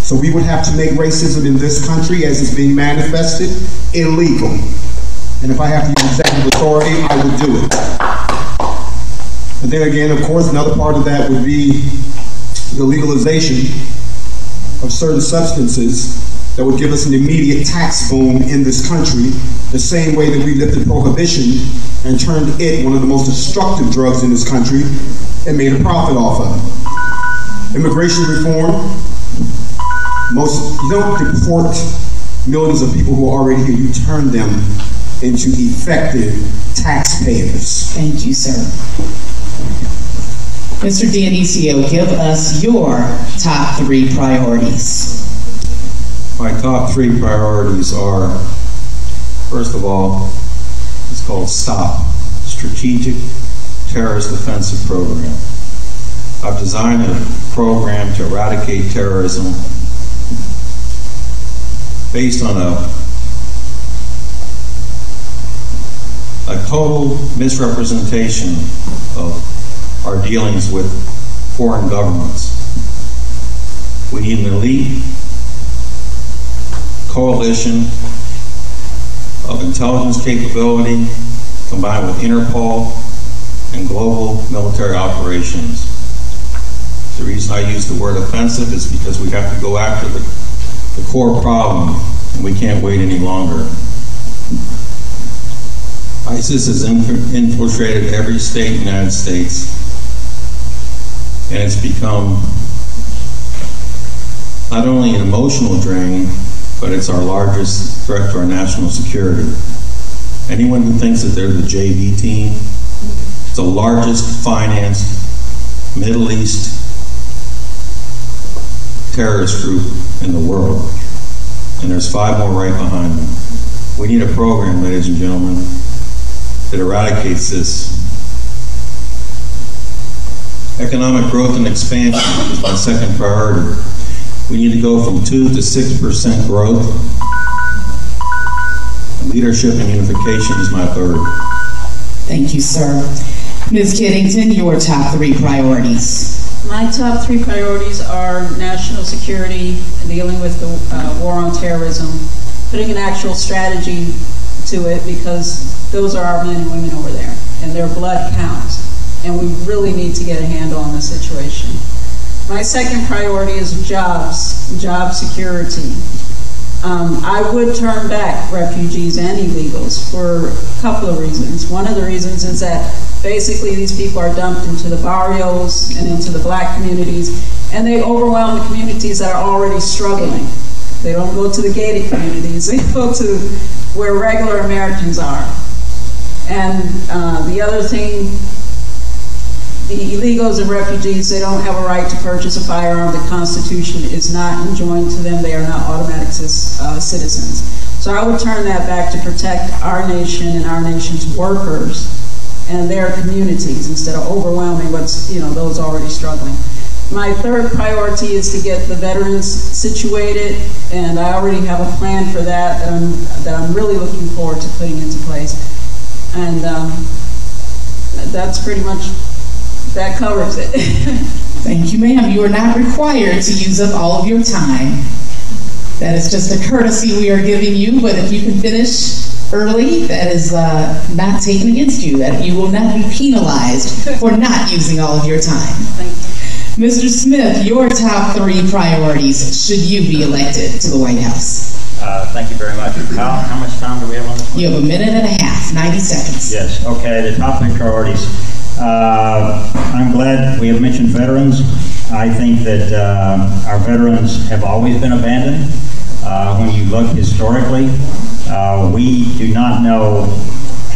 So we would have to make racism in this country, as it's being manifested, illegal. And if I have to use executive authority, I would do it. But then again, of course, another part of that would be the legalization of certain substances that would give us an immediate tax boom in this country, the same way that we lifted prohibition and turned it, one of the most destructive drugs in this country, and made a profit off of it. Immigration reform. You don't deport millions of people who are already here. You turn them into effective taxpayers. Thank you, sir. Mr. Dionisio, give us your top 3 priorities. My top 3 priorities are, first of all, it's called STOP, Strategic Terrorist Offensive Program. I've designed a program to eradicate terrorism based on a total misrepresentation of our dealings with foreign governments. We need an elite coalition of intelligence capability combined with Interpol and global military operations. The reason I use the word offensive is because we have to go after the core problem, and we can't wait any longer. ISIS has infiltrated every state in the United States, and it's become not only an emotional drain, but it's our largest threat to our national security. Anyone who thinks that they're the JV team, it's the largest financed Middle East terrorist group in the world, and there's 5 more right behind them. We need a program, ladies and gentlemen, that eradicates this. Economic growth and expansion is my second priority. We need to go from 2 to 6% growth. Leadership and unification is my third. Thank you, sir. Ms. Kiddington, your top 3 priorities. My top 3 priorities are national security, dealing with the war on terrorism, putting an actual strategy to it, because those are our men and women over there, and their blood counts, and we really need to get a handle on the situation. My second priority is job security. I would turn back refugees and illegals for a couple of reasons. One of the reasons is that basically these people are dumped into the barrios and into the black communities, and they overwhelm the communities that are already struggling. They don't go to the gated communities, they go to where regular Americans are. And the other thing, the illegals and refugees, they don't have a right to purchase a firearm. The Constitution is not enjoined to them. They are not automatic citizens. So I would turn that back to protect our nation and our nation's workers and their communities instead of overwhelming those already struggling. My third priority is to get the veterans situated, and I already have a plan for that I'm really looking forward to putting into place. And that's pretty much, that covers it. Thank you, ma'am. You are not required to use up all of your time. That is just a courtesy we are giving you, but if you can finish early, that is not taken against you. That you will not be penalized for not using all of your time. Thank you. Mr. Smith, your top 3 priorities should you be elected to the White House. Thank you very much. How much time do we have on this one? You have 1.5 minutes, 90 seconds. Yes, okay, the top 3 priorities. I'm glad we have mentioned veterans. I think that our veterans have always been abandoned. When you look historically, we do not know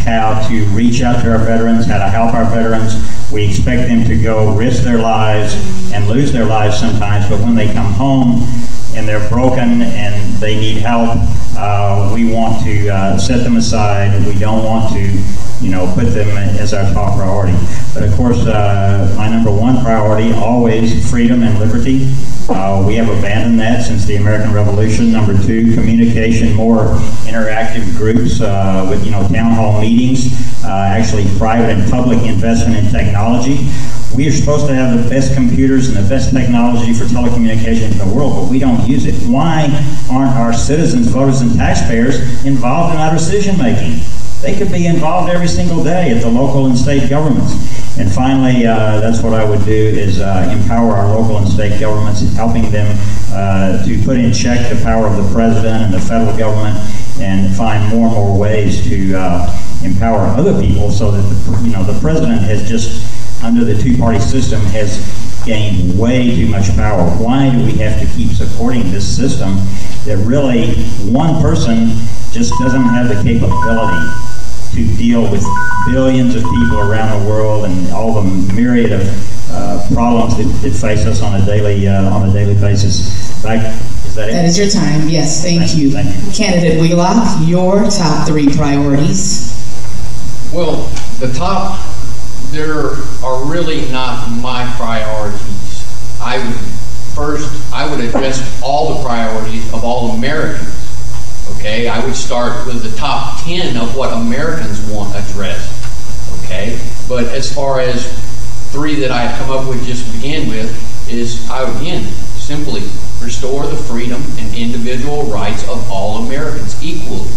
how to reach out to our veterans, how to help our veterans. We expect them to go risk their lives and lose their lives sometimes, but when they come home and they're broken and they need help, we want to set them aside. We don't want to, put them as our top priority. But of course, my number 1 priority, always freedom and liberty. We have abandoned that since the American Revolution. Number 2, communication, more interactive groups with, town hall meetings, actually private and public investment in technology. We are supposed to have the best computers and the best technology for telecommunications in the world, but we don't use it. Why aren't our citizens, voters, and taxpayers involved in our decision making? They could be involved every single day at the local and state governments. And finally, that's what I would do, is empower our local and state governments, helping them to put in check the power of the president and the federal government, and find more and more ways to empower other people, so that the president has just, under the 2-party system, has gained way too much power. Why do we have to keep supporting this system that really one person just doesn't have the capability to deal with billions of people around the world and all the myriad of problems that face us on a daily basis. Is that it? That is your time. Yes, thank you. Thank you. Candidate Wheelock, your top 3 priorities. Well, there are really not my priorities. I would address all the priorities of all Americans. Okay, I would start with the top 10 of what Americans want addressed. Okay, but as far as 3 that I have come up with just to begin with is, I would again simply restore the freedom and individual rights of all Americans equally.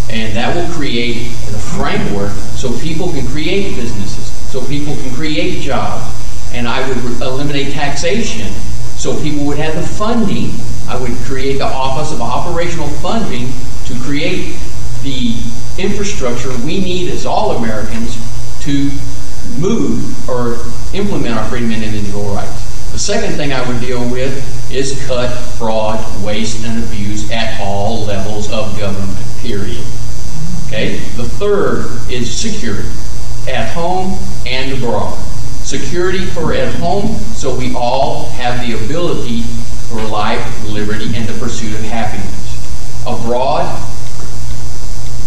And that will create the framework so people can create businesses, so people can create jobs. And I would eliminate taxation so people would have the funding. I would create the Office of Operational Funding to create the infrastructure we need as all Americans to move or implement our freedom and individual rights. The second thing I would deal with is cut fraud, waste, and abuse at all levels of government, period. Okay? The third is security, at home and abroad. Security for at home, so we all have the ability for life, liberty, and the pursuit of happiness. Abroad,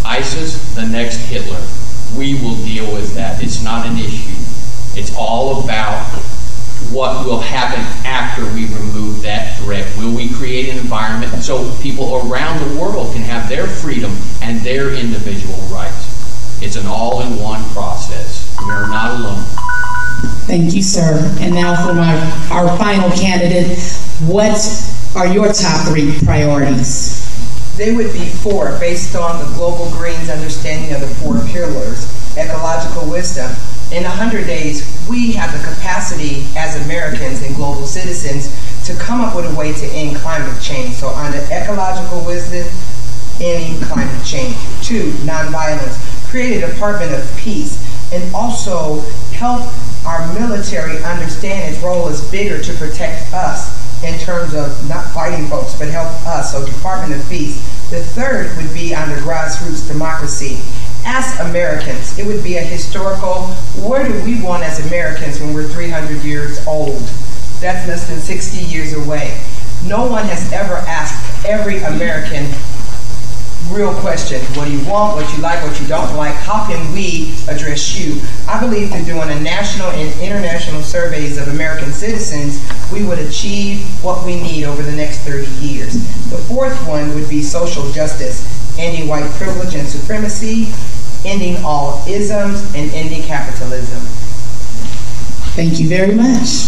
ISIS, the next Hitler. We will deal with that. It's not an issue. It's all about what will happen after we remove that threat. Will we create an environment so people around the world can have their freedom and their individual rights? It's an all-in-one process. We are not alone. Thank you, sir. And now for our final candidate, what are your top 3 priorities? They would be 4, based on the Global Green's understanding of the 4 pillars: ecological wisdom. In 100 days, we have the capacity as Americans and global citizens to come up with a way to end climate change. So under ecological wisdom, ending climate change. 2, nonviolence. Create a Department of Peace, and also help our military understand its role is bigger to protect us in terms of not fighting folks, but help us. So Department of Peace. The third would be under grassroots democracy. As Americans, it would be a historical, where do we want as Americans when we're 300 years old? That's less than 60 years away. No one has ever asked every American real question. What do you want? What you like? What you don't like? How can we address you? I believe that doing a national and international surveys of American citizens, we would achieve what we need over the next 30 years. The fourth one would be social justice, ending white privilege and supremacy, ending all isms, and ending capitalism. Thank you very much.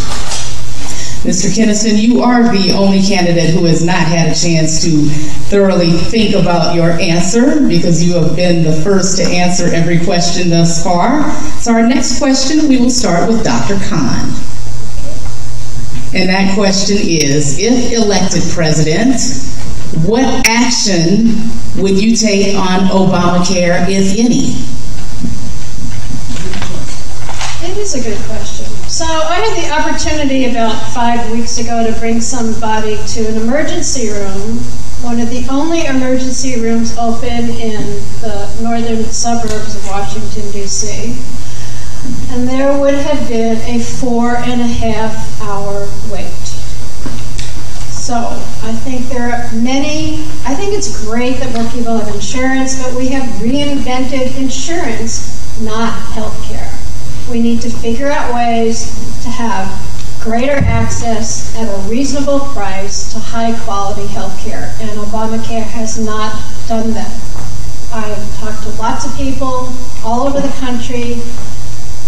Mr. Kennison, you are the only candidate who has not had a chance to thoroughly think about your answer, because you have been the first to answer every question thus far. So our next question, we will start with Dr. Khan. And that question is, if elected president, what action would you take on Obamacare, if any? It is a good question. So I had the opportunity about 5 weeks ago to bring somebody to an emergency room, one of the only emergency rooms open in the northern suburbs of Washington, D.C. And there would have been a 4.5-hour wait. So I think I think it's great that more people have insurance, but we have reinvented insurance, not health care. We need to figure out ways to have greater access at a reasonable price to high-quality health care, and Obamacare has not done that. I've talked to lots of people all over the country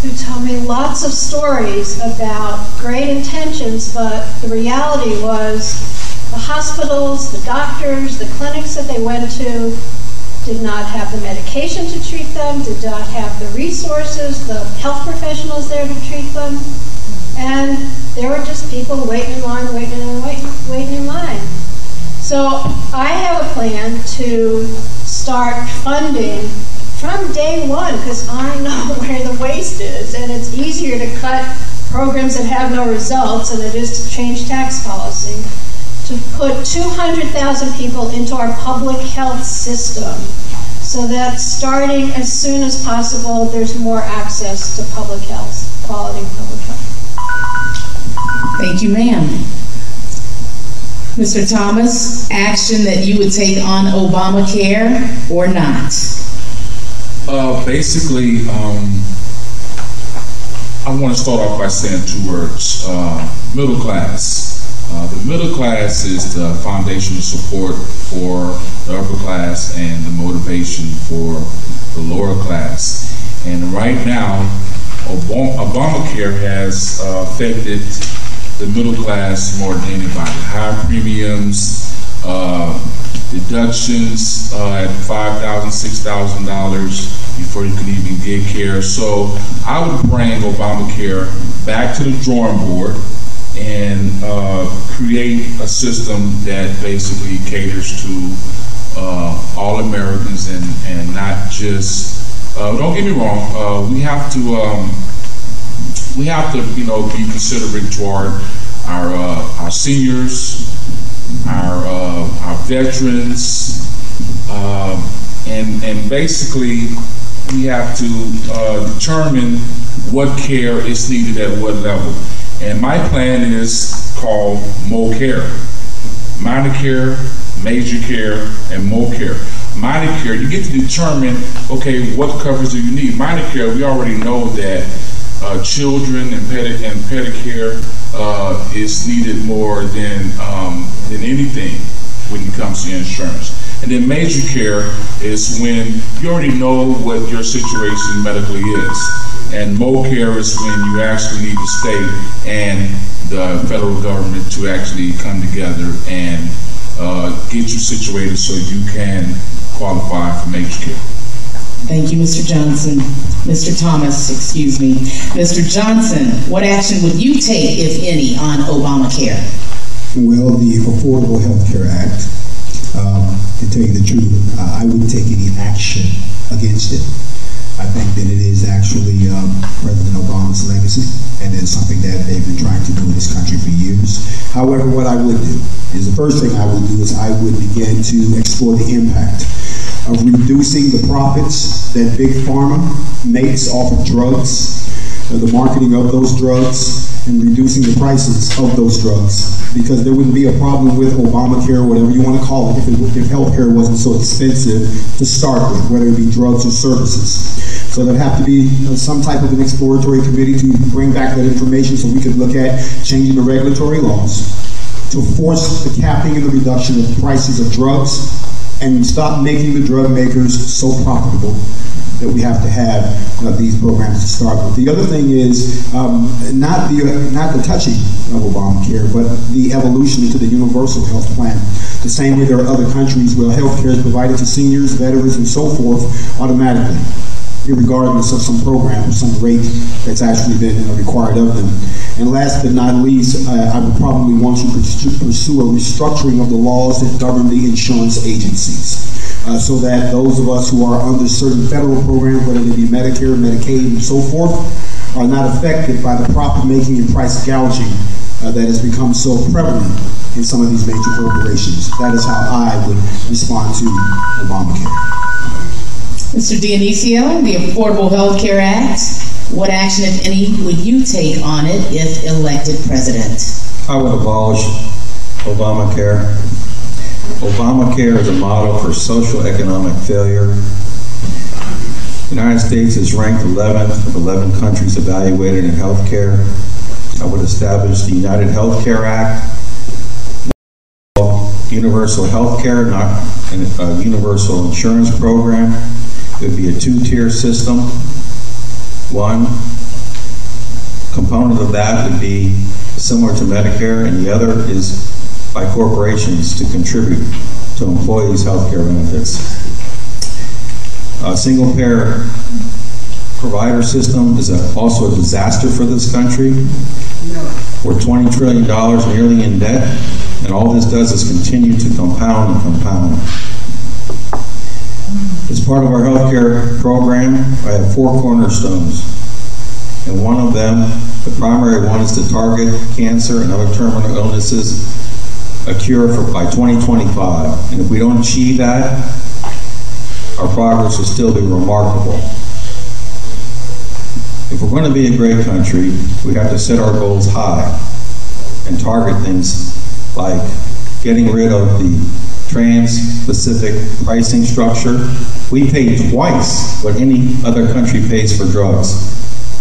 who tell me lots of stories about great intentions, but the reality was the hospitals, the doctors, the clinics that they went to did not have the medication to treat them, did not have the resources, the health professionals there to treat them, and there were just people waiting in line, waiting in line. So I have a plan to start funding from day one, because I know where the waste is, and it's easier to cut programs that have no results than it is to change tax policy, to put 200,000 people into our public health system so that starting as soon as possible, there's more access to public health, quality public health. Thank you, ma'am. Mr. Thomas, action that you would take on Obamacare or not? Basically, I want to start off by saying two words, middle class. The middle class is the foundational support for the upper class and the motivation for the lower class. And right now, Obamacare has affected the middle class more than anybody. High premiums, deductions at $5,000, $6,000 before you can even get care. So I would bring Obamacare back to the drawing board and create a system that basically caters to all Americans and not just, don't get me wrong, we have to be considerate toward our seniors, our veterans, and basically we have to determine what care is needed at what level. And my plan is called MoCare. Minor care, major care, and MoCare. Minor care, you get to determine, okay, what coverage do you need? Minor care, we already know that children and pedicare is needed more than anything when it comes to insurance. And then major care is when you already know what your situation medically is. And MoCare is when you actually need the state and the federal government to actually come together and get you situated so you can qualify for major care. Thank you, Mr. Johnson. Mr. Thomas, excuse me. Mr. Johnson, what action would you take, if any, on Obamacare? Well, the Affordable Health Care Act, to tell you the truth, I wouldn't take any action against it. I think that it is actually President Obama's legacy, and it's something that they've been trying to do in this country for years. However, what I would do is, the first thing I would do is I would begin to explore the impact of reducing the profits that Big Pharma makes off of drugs, the marketing of those drugs, and reducing the prices of those drugs. Because there wouldn't be a problem with Obamacare, or whatever you want to call it, if healthcare wasn't so expensive to start with, whether it be drugs or services. So there'd have to be some type of an exploratory committee to bring back that information so we could look at changing the regulatory laws to force the capping and the reduction of the prices of drugs and stop making the drug makers so profitable that we have to have these programs to start with. The other thing is not the touching of Obamacare, but the evolution into the universal health plan. The same way there are other countries where health care is provided to seniors, veterans, and so forth automatically, regardless of some program or some rate that's actually been required of them. And last but not least, I would probably want to pursue a restructuring of the laws that govern the insurance agencies. So that those of us who are under certain federal programs, whether they be Medicare, Medicaid, and so forth, are not affected by the profit making and price gouging that has become so prevalent in some of these major corporations. That is how I would respond to Obamacare. Mr. Dionisio, the Affordable Health Care Act, what action, if any, would you take on it if elected president? I would abolish Obamacare. Obamacare is a model for social economic failure. The United States is ranked 11th of 11 countries evaluated in health care. I would establish the United Health Care Act, universal health care, not a universal insurance program. It would be a two-tier system. One component of that would be similar to Medicare, and the other is by corporations to contribute to employees' health care benefits. A single-payer provider system is also a disaster for this country. We're $20 trillion nearly in debt, and all this does is continue to compound and compound. As part of our healthcare program, I have 4 cornerstones. And one of them, the primary one, is to target cancer and other terminal illnesses, a cure by 2025. And if we don't achieve that, our progress will still be remarkable. If we're going to be a great country, we have to set our goals high. and target things like getting rid of the trans-specific pricing structure. We pay twice what any other country pays for drugs.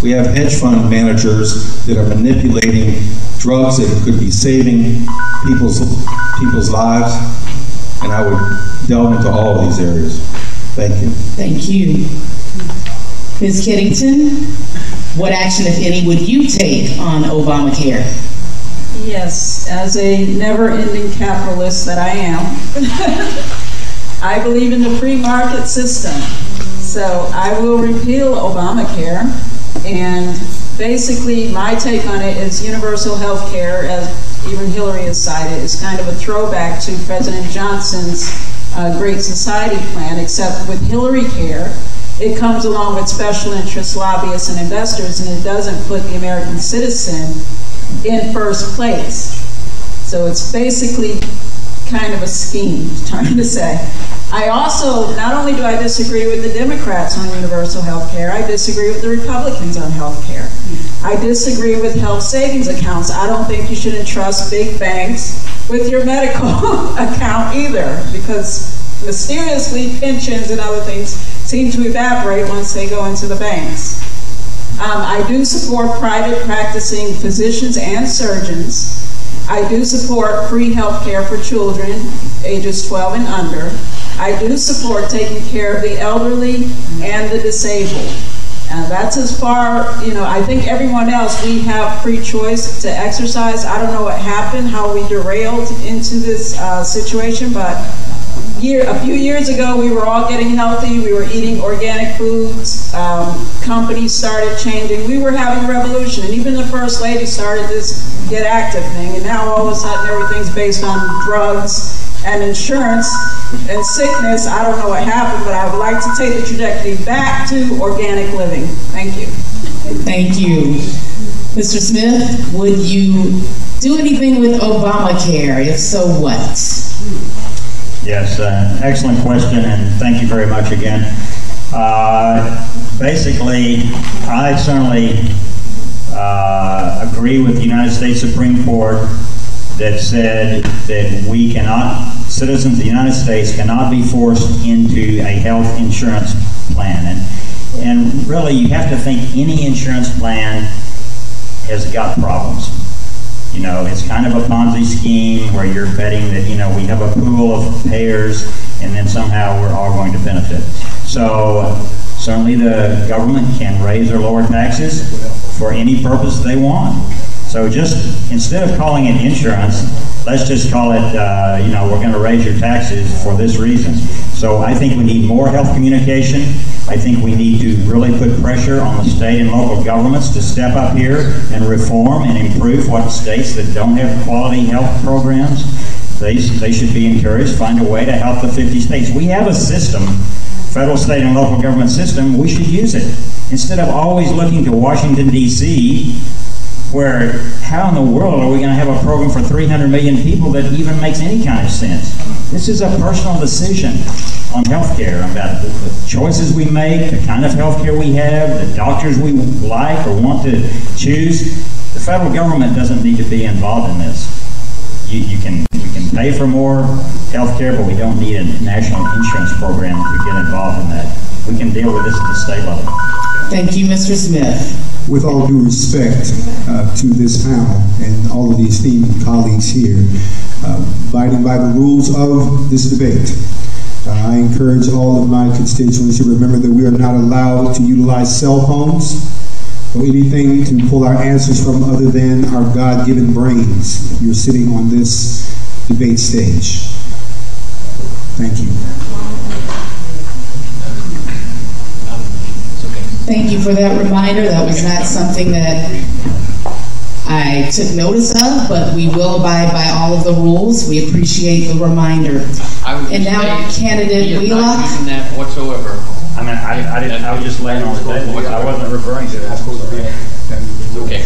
We have hedge fund managers that are manipulating drugs that could be saving people's lives, and I would delve into all of these areas. Thank you. Thank you. Ms. Kiddington, what action, if any, would you take on Obamacare? Yes, as a never-ending capitalist that I am, I believe in the free market system. So I will repeal Obamacare, and basically my take on it is universal health care, as even Hillary has cited, is kind of a throwback to President Johnson's Great Society plan, except with Hillary Care, it comes along with special interests, lobbyists, and investors, and it doesn't put the American citizen in first place. So it's basically kind of a scheme, trying to say. I also, not only do I disagree with the Democrats on universal health care, I disagree with the Republicans on health care. I disagree with health savings accounts. I don't think you should entrust big banks with your medical account either, because mysteriously pensions and other things seem to evaporate once they go into the banks. I do support private practicing physicians and surgeons. I do support free health care for children ages 12 and under. I do support taking care of the elderly and the disabled. That's as far, I think everyone else, we have free choice to exercise. I don't know what happened, how we derailed into this situation, but a few years ago, we were all getting healthy. We were eating organic foods. Companies started changing. We were having a revolution. And even the First Lady started this Get Active thing. And now all of a sudden, everything's based on drugs and insurance and sickness. I don't know what happened, but I would like to take the trajectory back to organic living. Thank you. Thank you. Mr. Smith, would you do anything with Obamacare? If so, what? Yes, excellent question, and thank you very much again. Basically, I certainly agree with the United States Supreme Court that said that we cannot, citizens of the United States cannot be forced into a health insurance plan. And really, you have to think any insurance plan has got problems. It's kind of a Ponzi scheme where you're betting that, we have a pool of payers and then somehow we're all going to benefit. So certainly the government can raise or lower taxes for any purpose they want. So just instead of calling it insurance, let's just call it, we're going to raise your taxes for this reason. So I think we need more health communication. I think we need to really put pressure on the state and local governments to step up here and reform and improve what states that don't have quality health programs. They should be encouraged, find a way to help the 50 states. We have a system, federal, state, and local government system. We should use it. Instead of always looking to Washington, D.C., where how in the world are we going to have a program for 300 million people that even makes any kind of sense? This is a personal decision on health care, about the choices we make, the kind of health care we have, the doctors we like or want to choose. The federal government doesn't need to be involved in this. We can pay for more health care, but we don't need a national insurance program to get involved in that. We can deal with this at the state level. Thank you, Mr. Smith. With all due respect to this panel and all of the esteemed colleagues here, abiding by the rules of this debate, I encourage all of my constituents to remember that we are not allowed to utilize cell phones or anything to pull our answers from other than our God-given brains. You're sitting on this debate stage. Thank you. Thank you for that reminder. That was not something that I took notice of, but we will abide by all of the rules. We appreciate the reminder. And now, candidate Wheelock. Not using that whatsoever. I mean, I was just laying on the table. I wasn't referring to it. Okay.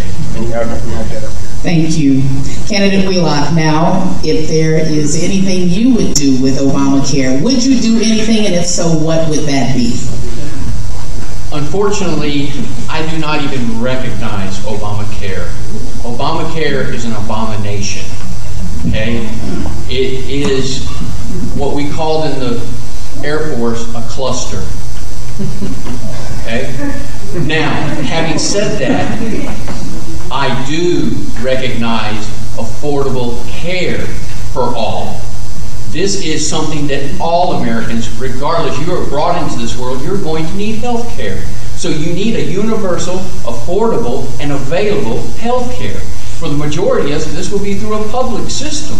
Thank you. Candidate Wheelock, now, if there is anything you would do with Obamacare, would you do anything, and if so, what would that be? Unfortunately, I do not even recognize Obamacare. Obamacare is an abomination, okay? It is what we called in the Air Force a cluster, okay? Now, having said that, I do recognize affordable care for all. This is something that all Americans, regardless, you are brought into this world, you're going to need health care. So you need a universal, affordable, and available health care. For the majority of us, this will be through a public system,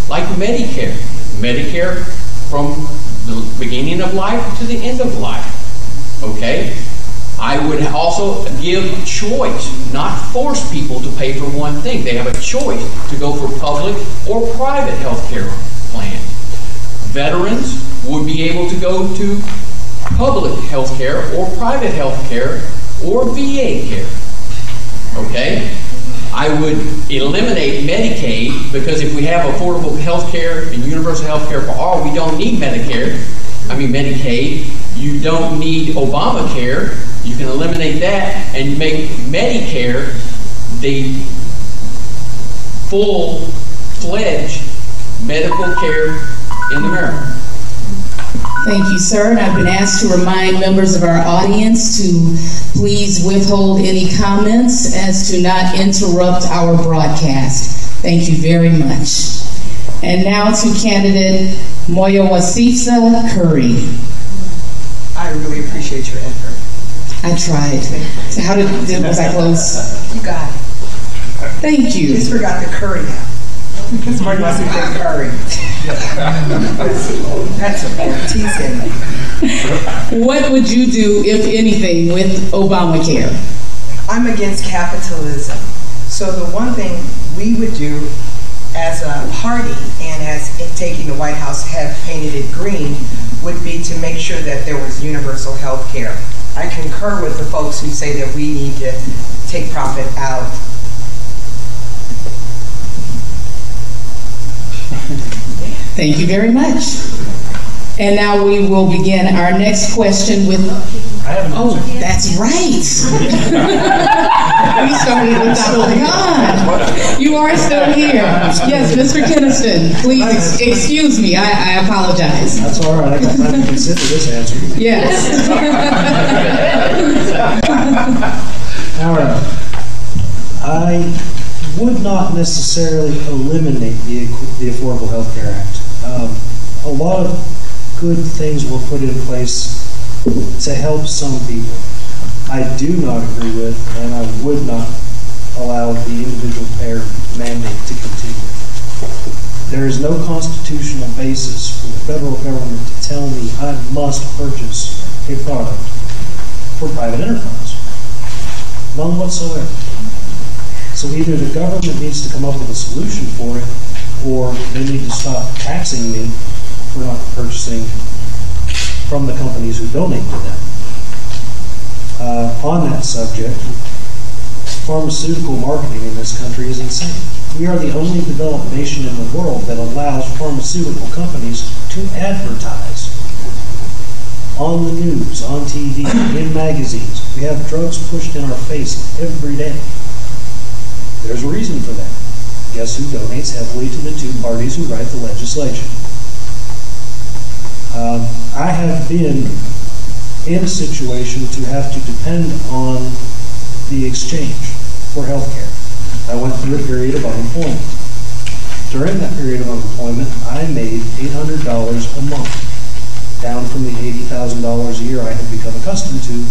like Medicare. Medicare from the beginning of life to the end of life, okay? I would also give choice, not force people to pay for one thing. They have a choice to go for public or private health care plan. Veterans would be able to go to public health care or private health care or VA care, okay? I would eliminate Medicaid, because if we have affordable health care and universal health care for all, we don't need Medicaid. You don't need Obamacare. You can eliminate that and make Medicare the full-fledged medical care in America. Thank you, sir. And I've been asked to remind members of our audience to please withhold any comments as to not interrupt our broadcast. Thank you very much. And now to candidate Moyowasisa Curry. I really appreciate your effort. I tried. So how was I close? You got it. Thank you. You just forgot the curry now. It's Moyowasisa Curry. That's a bad teasing. What would you do, if anything, with Obamacare? I'm against capitalism. So the one thing we would do as a party, and as taking the White House have painted it green, would be to make sure that there was universal health care. I concur with the folks who say that we need to take profit out. Thank you very much. And now we will begin our next question with... Oh, that's right. We started with Dr. Khan. You are still here. Yes, Mr. Keniston, please excuse me. I apologize. That's all right. I got time to consider this answer. Yes. All right. I would not necessarily eliminate the Affordable Health Care Act. A lot of good things were put in place to help some people. I do not agree with, and I would not allow the individual payer mandate to continue. There is no constitutional basis for the federal government to tell me I must purchase a product for private enterprise. None whatsoever. So either the government needs to come up with a solution for it, or they need to stop taxing me for not purchasing from the companies who donate to them. On that subject, pharmaceutical marketing in this country is insane. We are the only developed nation in the world that allows pharmaceutical companies to advertise on the news, on TV, in magazines. We have drugs pushed in our face every day. There's a reason for that. Guess who donates heavily to the two parties who write the legislation? I have been in a situation to have to depend on the exchange for health care. I went through a period of unemployment. During that period of unemployment, I made $800 a month, down from the $80,000 a year I had become accustomed to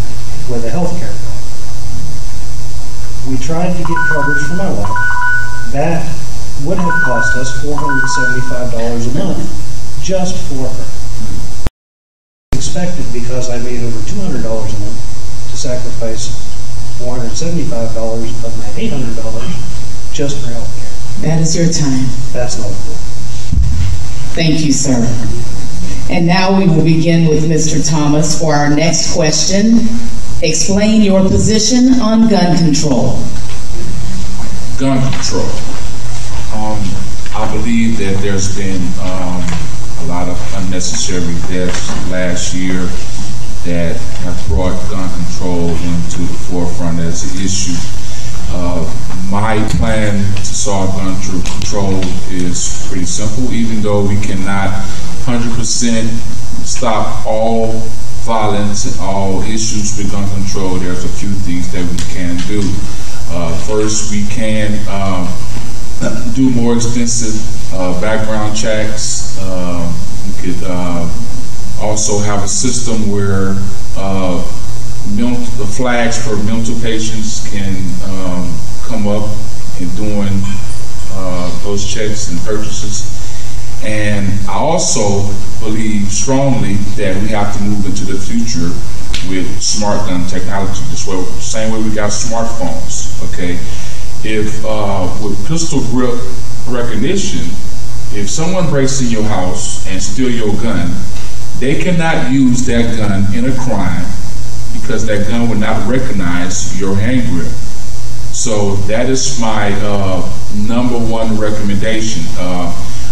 with a health care plan. We tried to get coverage for my wife. That would have cost us $475 a month just for her. Expected, because I made over $200 a month, to sacrifice $475 of my $800 just for health care. That is your time. That's not cool. Thank you, sir. And now we will begin with Mr. Thomas for our next question. Explain your position on gun control. Gun control. I believe that there's been a lot of unnecessary deaths last year that have brought gun control into the forefront as an issue. My plan to solve gun control is pretty simple, even though we cannot 100% stop all violence and all issues with gun control. There's a few things that we can do. First, we can do more extensive background checks. We could also have a system where the flags for mental patients can come up in doing those checks and purchases. And I also believe strongly that we have to move into the future with smart gun technology. Same way we got smartphones, okay? If with pistol grip recognition, if someone breaks in your house and steal your gun, they cannot use that gun in a crime because that gun will not recognize your hand grip. So that is my #1 recommendation.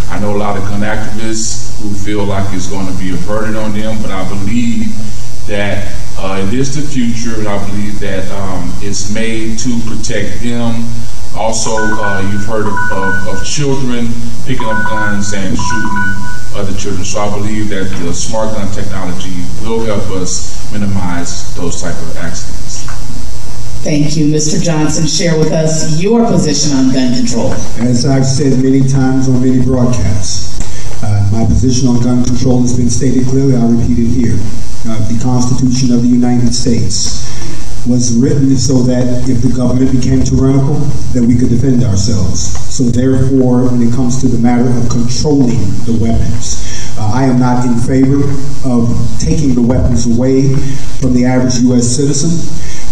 I know a lot of gun activists who feel like it's going to be a burden on them, but I believe that it is the future, and I believe that it's made to protect them. Also, you've heard of children picking up guns and shooting other children. So I believe that the smart gun technology will help us minimize those type of accidents. Thank you. Mr. Johnson, share with us your position on gun control. As I've said many times on many broadcasts, my position on gun control has been stated clearly. I'll repeat it here. The Constitution of the United States was written so that if the government became tyrannical, that we could defend ourselves. So therefore, when it comes to the matter of controlling the weapons, I am not in favor of taking the weapons away from the average U.S. citizen.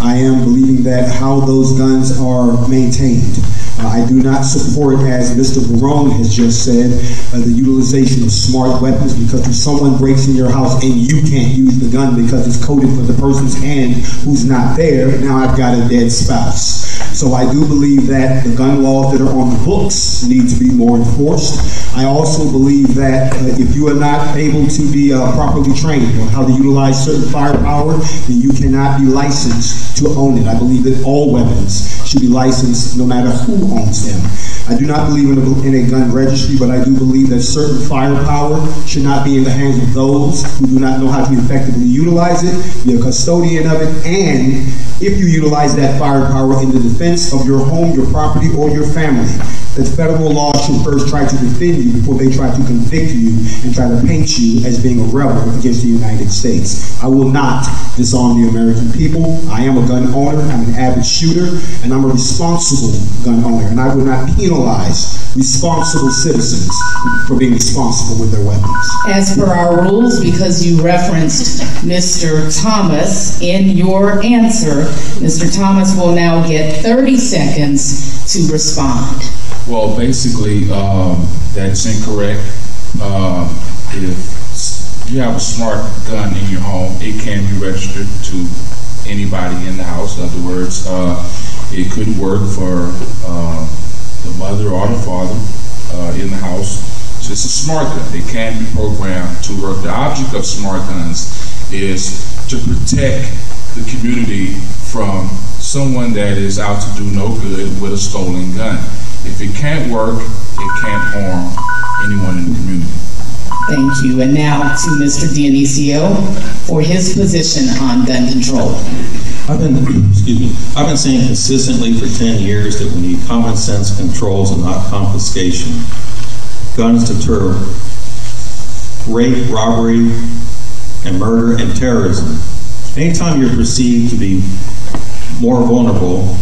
I am believing that how those guns are maintained. I do not support, as Mr. Barone has just said, the utilization of smart weapons, because if someone breaks in your house and you can't use the gun because it's coded for the person's hand who's not there, now I've got a dead spouse. So I do believe that the gun laws that are on the books need to be more enforced. I also believe that if you are not able to be properly trained on how to utilize certain firepower, then you cannot be licensed to own it. I believe that all weapons should be licensed no matter who owns them. I do not believe in a gun registry, but I do believe that certain firepower should not be in the hands of those who do not know how to effectively utilize it, be a custodian of it, and if you utilize that firepower in the defense of your home, your property, or your family, that federal law should first try to defend you before they try to convict you and try to paint you as being a rebel against the United States. I will not disarm the American people. I am a gun owner, I'm an avid shooter, and I'm a responsible gun owner, and I will not penalize responsible citizens for being responsible with their weapons. As per our rules, because you referenced Mr. Thomas in your answer, Mr. Thomas will now get 30 seconds to respond. Well, basically, that's incorrect. If you have a smart gun in your home, it can be registered to anybody in the house. In other words, it could work for the mother or the father in the house. So it's a smart gun. It can be programmed to work. The object of smart guns is to protect the community from someone that is out to do no good with a stolen gun. If it can't work, it can't harm anyone in the community. Thank you. And now to Mr. Dionisio for his position on gun control. I've been saying consistently for 10 years that we need common sense controls and not confiscation. Guns deter rape, robbery, and murder and terrorism. Anytime you're perceived to be more vulnerable,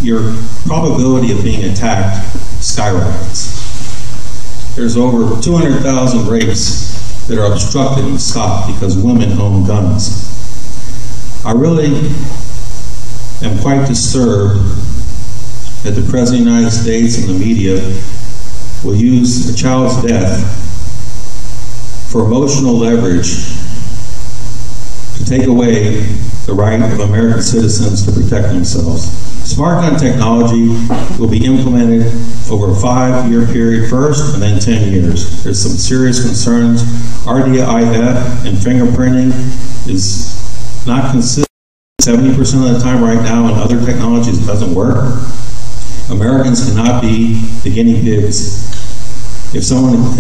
your probability of being attacked skyrockets. There's over 200,000 rapes that are obstructed and stopped because women own guns. I really am quite disturbed that the President of the United States and the media will use a child's death for emotional leverage to take away the right of American citizens to protect themselves. Smart gun technology will be implemented over a 5-year period first and then 10 years. There's some serious concerns. RDIF and fingerprinting is not consistent. 70% of the time right now in other technologies it doesn't work. Americans cannot be the guinea pigs. If someone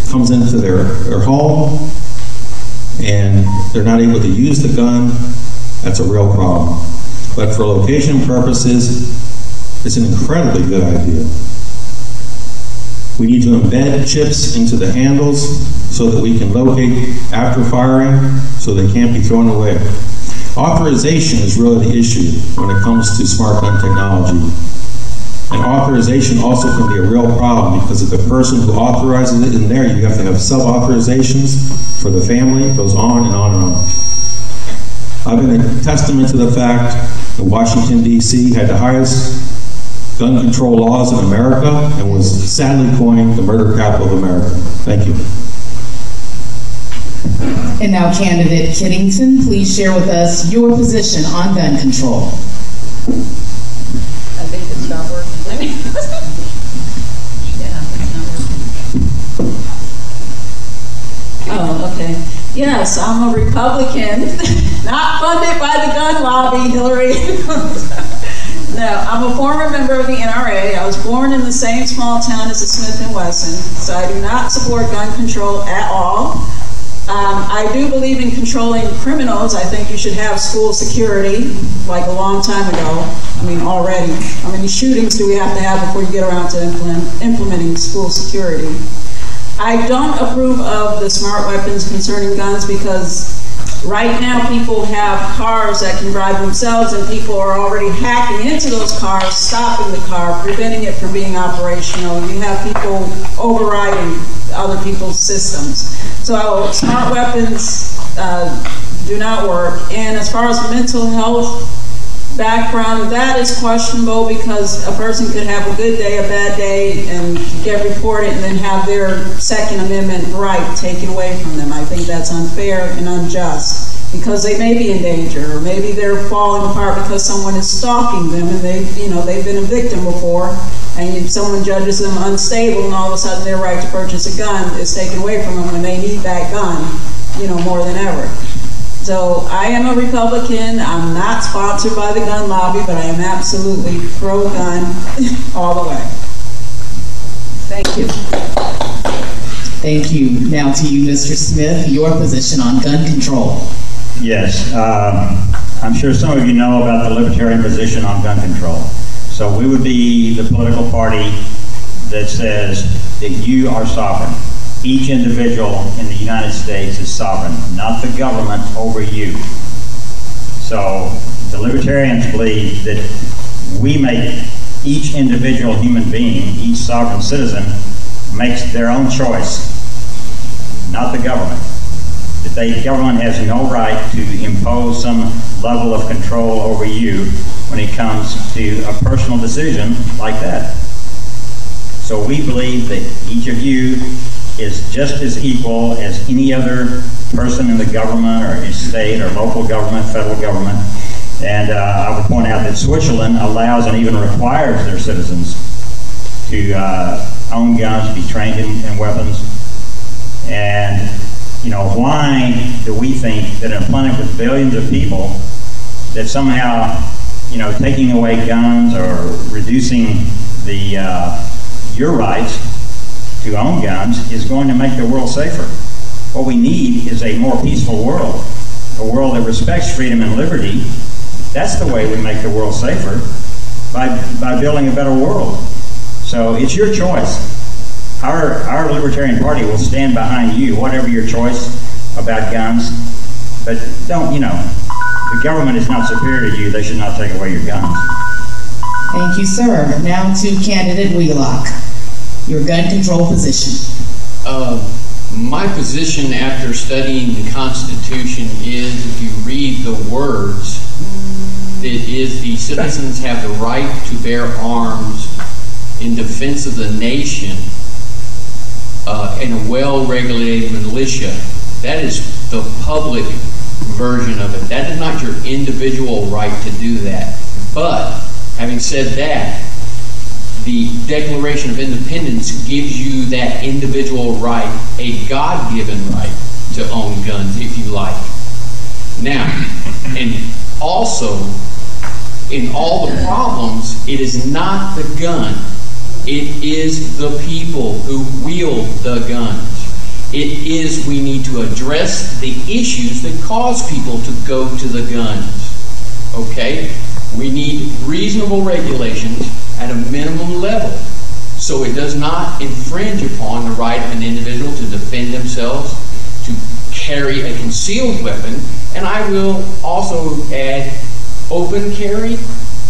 comes into their home and they're not able to use the gun, that's a real problem. But for location purposes, it's an incredibly good idea. We need to embed chips into the handles so that we can locate after firing so they can't be thrown away. Authorization is really the issue when it comes to smart gun technology. And authorization also can be a real problem because if the person who authorizes it in there, you have to have sub-authorizations for the family. It goes on and on and on. I've been a testament to the fact that Washington, D.C. had the highest gun control laws in America and was sadly coined the murder capital of America. Thank you. And now, candidate Kiddington, please share with us your position on gun control. I think it's not working. Yeah, it's not working. Oh, okay. Yes, I'm a Republican, not funded by the gun lobby, Hillary. No, I'm a former member of the NRA. I was born in the same small town as the Smith & Wesson, so I do not support gun control at all. I do believe in controlling criminals. I think you should have school security, like a long time ago. I mean, already. How many shootings do we have to have before you get around to implementing school security? I don't approve of the smart weapons concerning guns because right now people have cars that can drive themselves and people are already hacking into those cars, stopping the car, preventing it from being operational. You have people overriding other people's systems. So smart weapons do not work. And as far as mental health background, that is questionable because a person could have a good day, a bad day, and get reported and then have their Second Amendment right taken away from them. I think that's unfair and unjust because they may be in danger, or maybe they're falling apart because someone is stalking them and they've been a victim before, and someone judges them unstable, and all of a sudden their right to purchase a gun is taken away from them when they need that gun, more than ever. So I am a Republican. I'm not sponsored by the gun lobby, but I am absolutely pro-gun all the way. Thank you. Thank you. Now to you, Mr. Smith, your position on gun control. Yes, I'm sure some of you know about the libertarian position on gun control. So we would be the political party that says that you are sovereign. Each individual in the United States is sovereign, not the government over you. So the libertarians believe that we make each individual human being, each sovereign citizen, makes their own choice, not the government. That the government has no right to impose some level of control over you when it comes to a personal decision like that. So we believe that each of you is just as equal as any other person in the government or in state or local government, federal government. And I would point out that Switzerland allows and even requires their citizens to own guns, be trained in weapons. And why do we think that in a planet with billions of people that somehow, taking away guns or reducing your rights to own guns is going to make the world safer? What we need is a more peaceful world, a world that respects freedom and liberty. That's the way we make the world safer, by building a better world. So it's your choice. Our Libertarian Party will stand behind you, whatever your choice about guns. But the government is not superior to you. They should not take away your guns. Thank you, sir. Now to candidate Wheelock, your gun control position. My position after studying the Constitution is, if you read the words, it is the citizens have the right to bear arms in defense of the nation in a well-regulated militia. That is the public version of it. That is not your individual right to do that. But, having said that, the Declaration of Independence gives you that individual right, a God-given right to own guns if you like. Now, and also, in all the problems, it is not the gun. It is the people who wield the guns. It is, we need to address the issues that cause people to go to the guns. Okay? We need reasonable regulations at a minimum level so it does not infringe upon the right of an individual to defend themselves, to carry a concealed weapon. And I will also add, open carry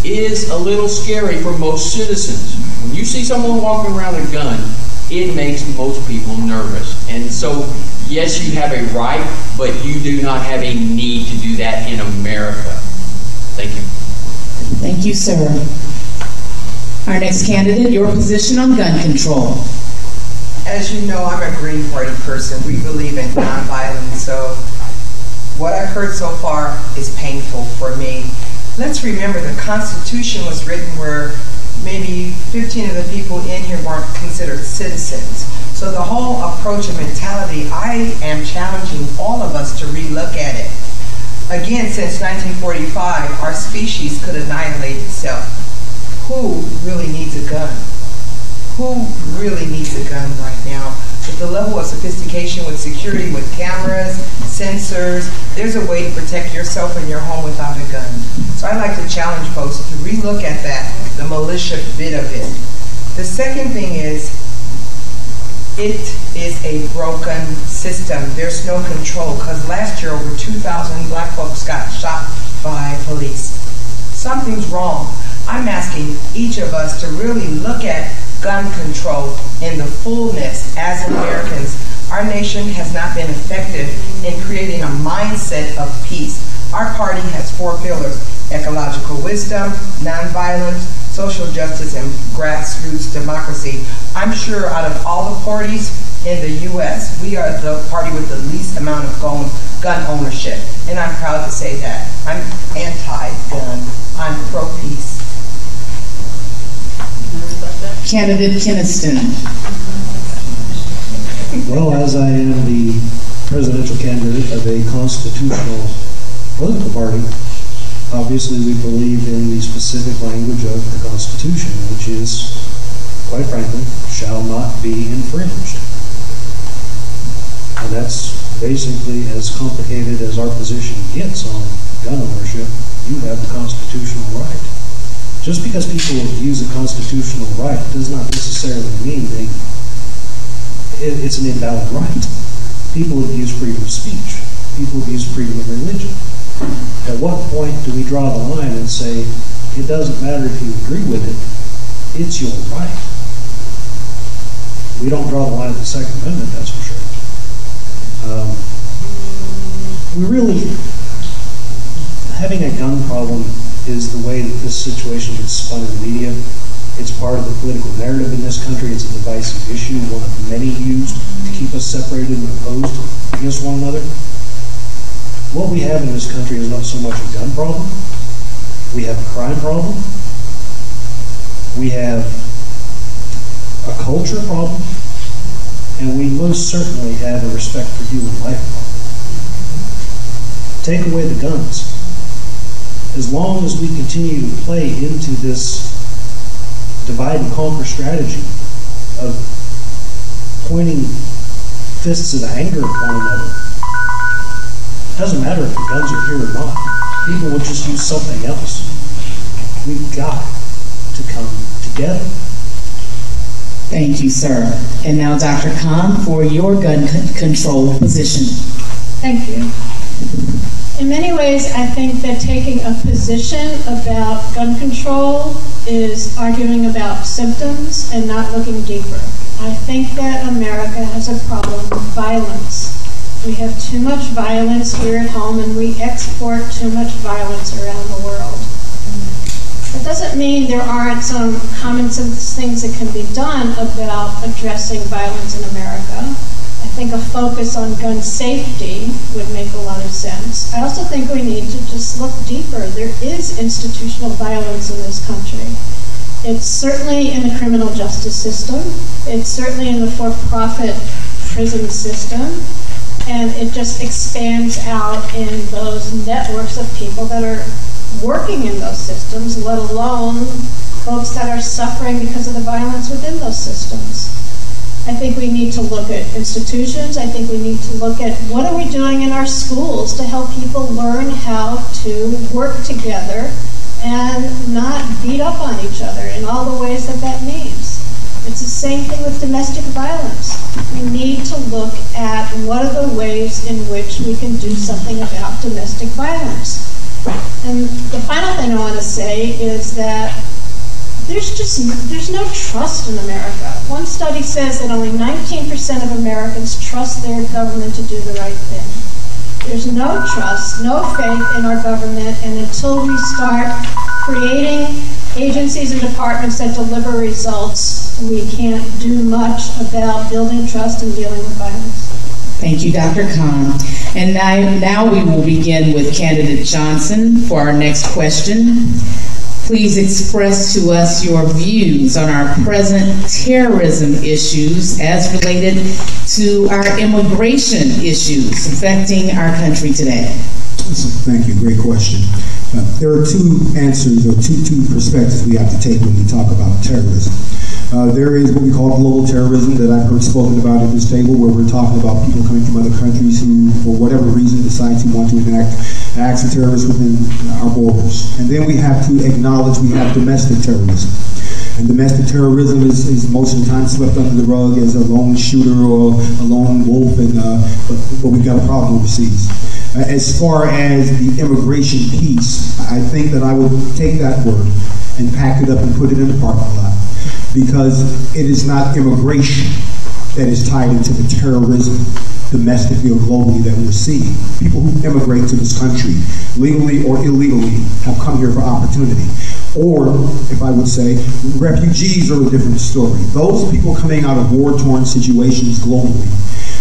is a little scary for most citizens. When you see someone walking around with a gun, it makes most people nervous. And so, yes, you have a right, but you do not have a need to do that in America. Thank you. Thank you, sir. Our next candidate, your position on gun control. As you know, I'm a Green Party person. We believe in nonviolence, so what I've heard so far is painful for me. Let's remember the Constitution was written where maybe 15 of the people in here weren't considered citizens. So the whole approach and mentality, I am challenging all of us to relook at it. Again, since 1945, our species could annihilate itself. Who really needs a gun? Who really needs a gun right now? With the level of sophistication with security, with cameras, sensors, there's a way to protect yourself and your home without a gun. So I'd like to challenge folks to relook at that, the militia bit of it. The second thing is, it is a broken system. There's no control, because last year over 2,000 black folks got shot by police. Something's wrong. I'm asking each of us to really look at gun control in the fullness as Americans. Our nation has not been effective in creating a mindset of peace. Our party has 4 pillars: ecological wisdom, nonviolence, social justice, and grassroots democracy. I'm sure out of all the parties in the U.S., we are the party with the least amount of gun ownership. And I'm proud to say that. I'm anti-gun. I'm pro-peace. Candidate Keniston. Well, as I am the presidential candidate of a constitutional political party, obviously we believe in the specific language of the Constitution, which is, quite frankly, shall not be infringed. And that's basically as complicated as our position gets on gun ownership. You have the constitutional right. Just because people use a constitutional right does not necessarily mean it's an invalid right. People abuse freedom of speech. People abuse freedom of religion. At what point do we draw the line and say, it doesn't matter if you agree with it, it's your right? We don't draw the line at the Second Amendment, that's for sure. Having a gun problem is the way that this situation gets spun in the media. It's part of the political narrative in this country. It's a divisive issue, one of many used to keep us separated and opposed against one another. What we have in this country is not so much a gun problem. We have a crime problem. We have a culture problem. And we most certainly have a respect for human life problem. Take away the guns. As long as we continue to play into this divide and conquer strategy of pointing fists of anger at one another, it doesn't matter if the guns are here or not. People will just use something else. We've got to come together. Thank you, sir. And now Dr. Khan for your gun control position. Thank you. In many ways, I think that taking a position about gun control is arguing about symptoms and not looking deeper. I think that America has a problem with violence. We have too much violence here at home, and we export too much violence around the world. That doesn't mean there aren't some common sense things that can be done about addressing violence in America. I think a focus on gun safety would make a lot of sense. I also think we need to just look deeper. There is institutional violence in this country. It's certainly in the criminal justice system. It's certainly in the for-profit prison system. And it just expands out in those networks of people that are working in those systems, let alone folks that are suffering because of the violence within those systems. I think we need to look at institutions. I think we need to look at what are we doing in our schools to help people learn how to work together and not beat up on each other in all the ways that that means. It's the same thing with domestic violence. We need to look at what are the ways in which we can do something about domestic violence. And the final thing I want to say is that there's no trust in America. One study says that only 19% of Americans trust their government to do the right thing. There's no trust, no faith in our government, and until we start creating agencies and departments that deliver results, we can't do much about building trust and dealing with violence. Thank you, Dr. Khan. And now we will begin with Candidate Johnson for our next question. Please express to us your views on our present terrorism issues as related to our immigration issues affecting our country today. Thank you. Great question. There are two answers or two perspectives we have to take when we talk about terrorism. There is what we call global terrorism that I've heard spoken about at this table, where we're talking about people coming from other countries who, for whatever reason, decide to want to enact acts of terrorism within our borders. And then we have to acknowledge we have domestic terrorism. And domestic terrorism is most of the time swept under the rug as a lone shooter or a lone wolf, but we've got a problem overseas. As far as the immigration piece, I think that I would take that word and pack it up and put it in the parking lot, because it is not immigration that is tied into the terrorism domestically or globally that we're seeing. People who immigrate to this country, legally or illegally, have come here for opportunity. Or, if I would say, refugees are a different story. Those people coming out of war-torn situations globally,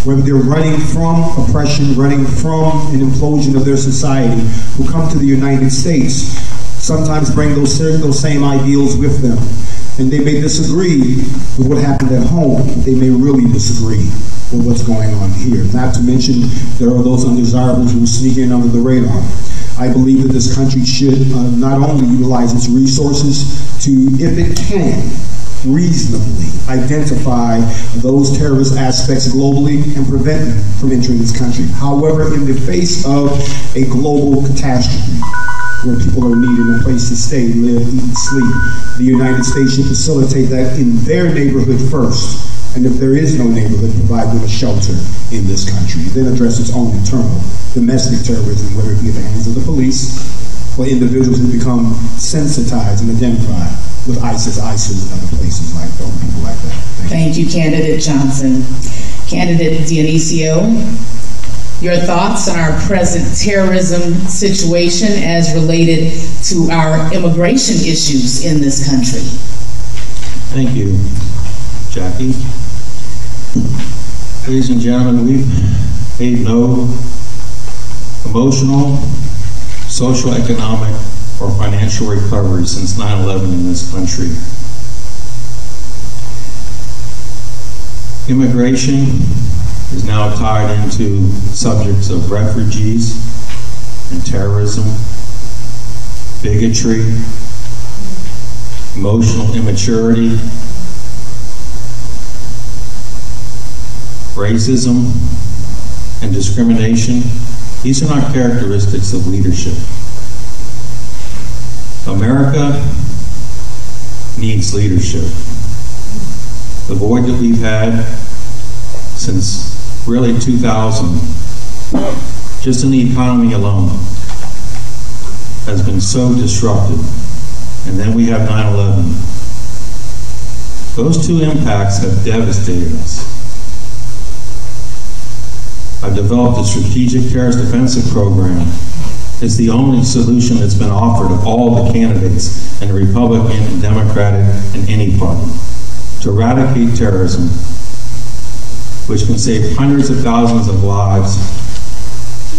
whether they're running from oppression, running from an implosion of their society, who come to the United States, sometimes bring those same ideals with them. And they may disagree with what happened at home. They may really disagree with what's going on here. Not to mention, there are those undesirables who sneak in under the radar. I believe that this country should not only utilize its resources to, if it can, reasonably identify those terrorist aspects globally and prevent them from entering this country. However, in the face of a global catastrophe, where people are needing a place to stay, live, eat, sleep, the United States should facilitate that in their neighborhood first. And if there is no neighborhood, provide them a shelter in this country. Then address its own internal domestic terrorism, whether it be at the hands of the police or individuals who become sensitized and identified with ISIS and other places like that, people like that. Thank you, Candidate Johnson. Candidate Dionisio, your thoughts on our present terrorism situation as related to our immigration issues in this country. Thank you, Jackie. Ladies and gentlemen, we've made no emotional, social, economic, or financial recovery since 9/11 in this country. Immigration is now tied into subjects of refugees and terrorism, bigotry, emotional immaturity, racism, and discrimination. These are not characteristics of leadership. America needs leadership. The void that we've had since really 2000, just in the economy alone, has been so disrupted. And then we have 9/11. Those two impacts have devastated us. I've developed a strategic terrorist defensive program. It's the only solution that's been offered of all the candidates in the Republican and Democratic and any party to eradicate terrorism, which can save hundreds of thousands of lives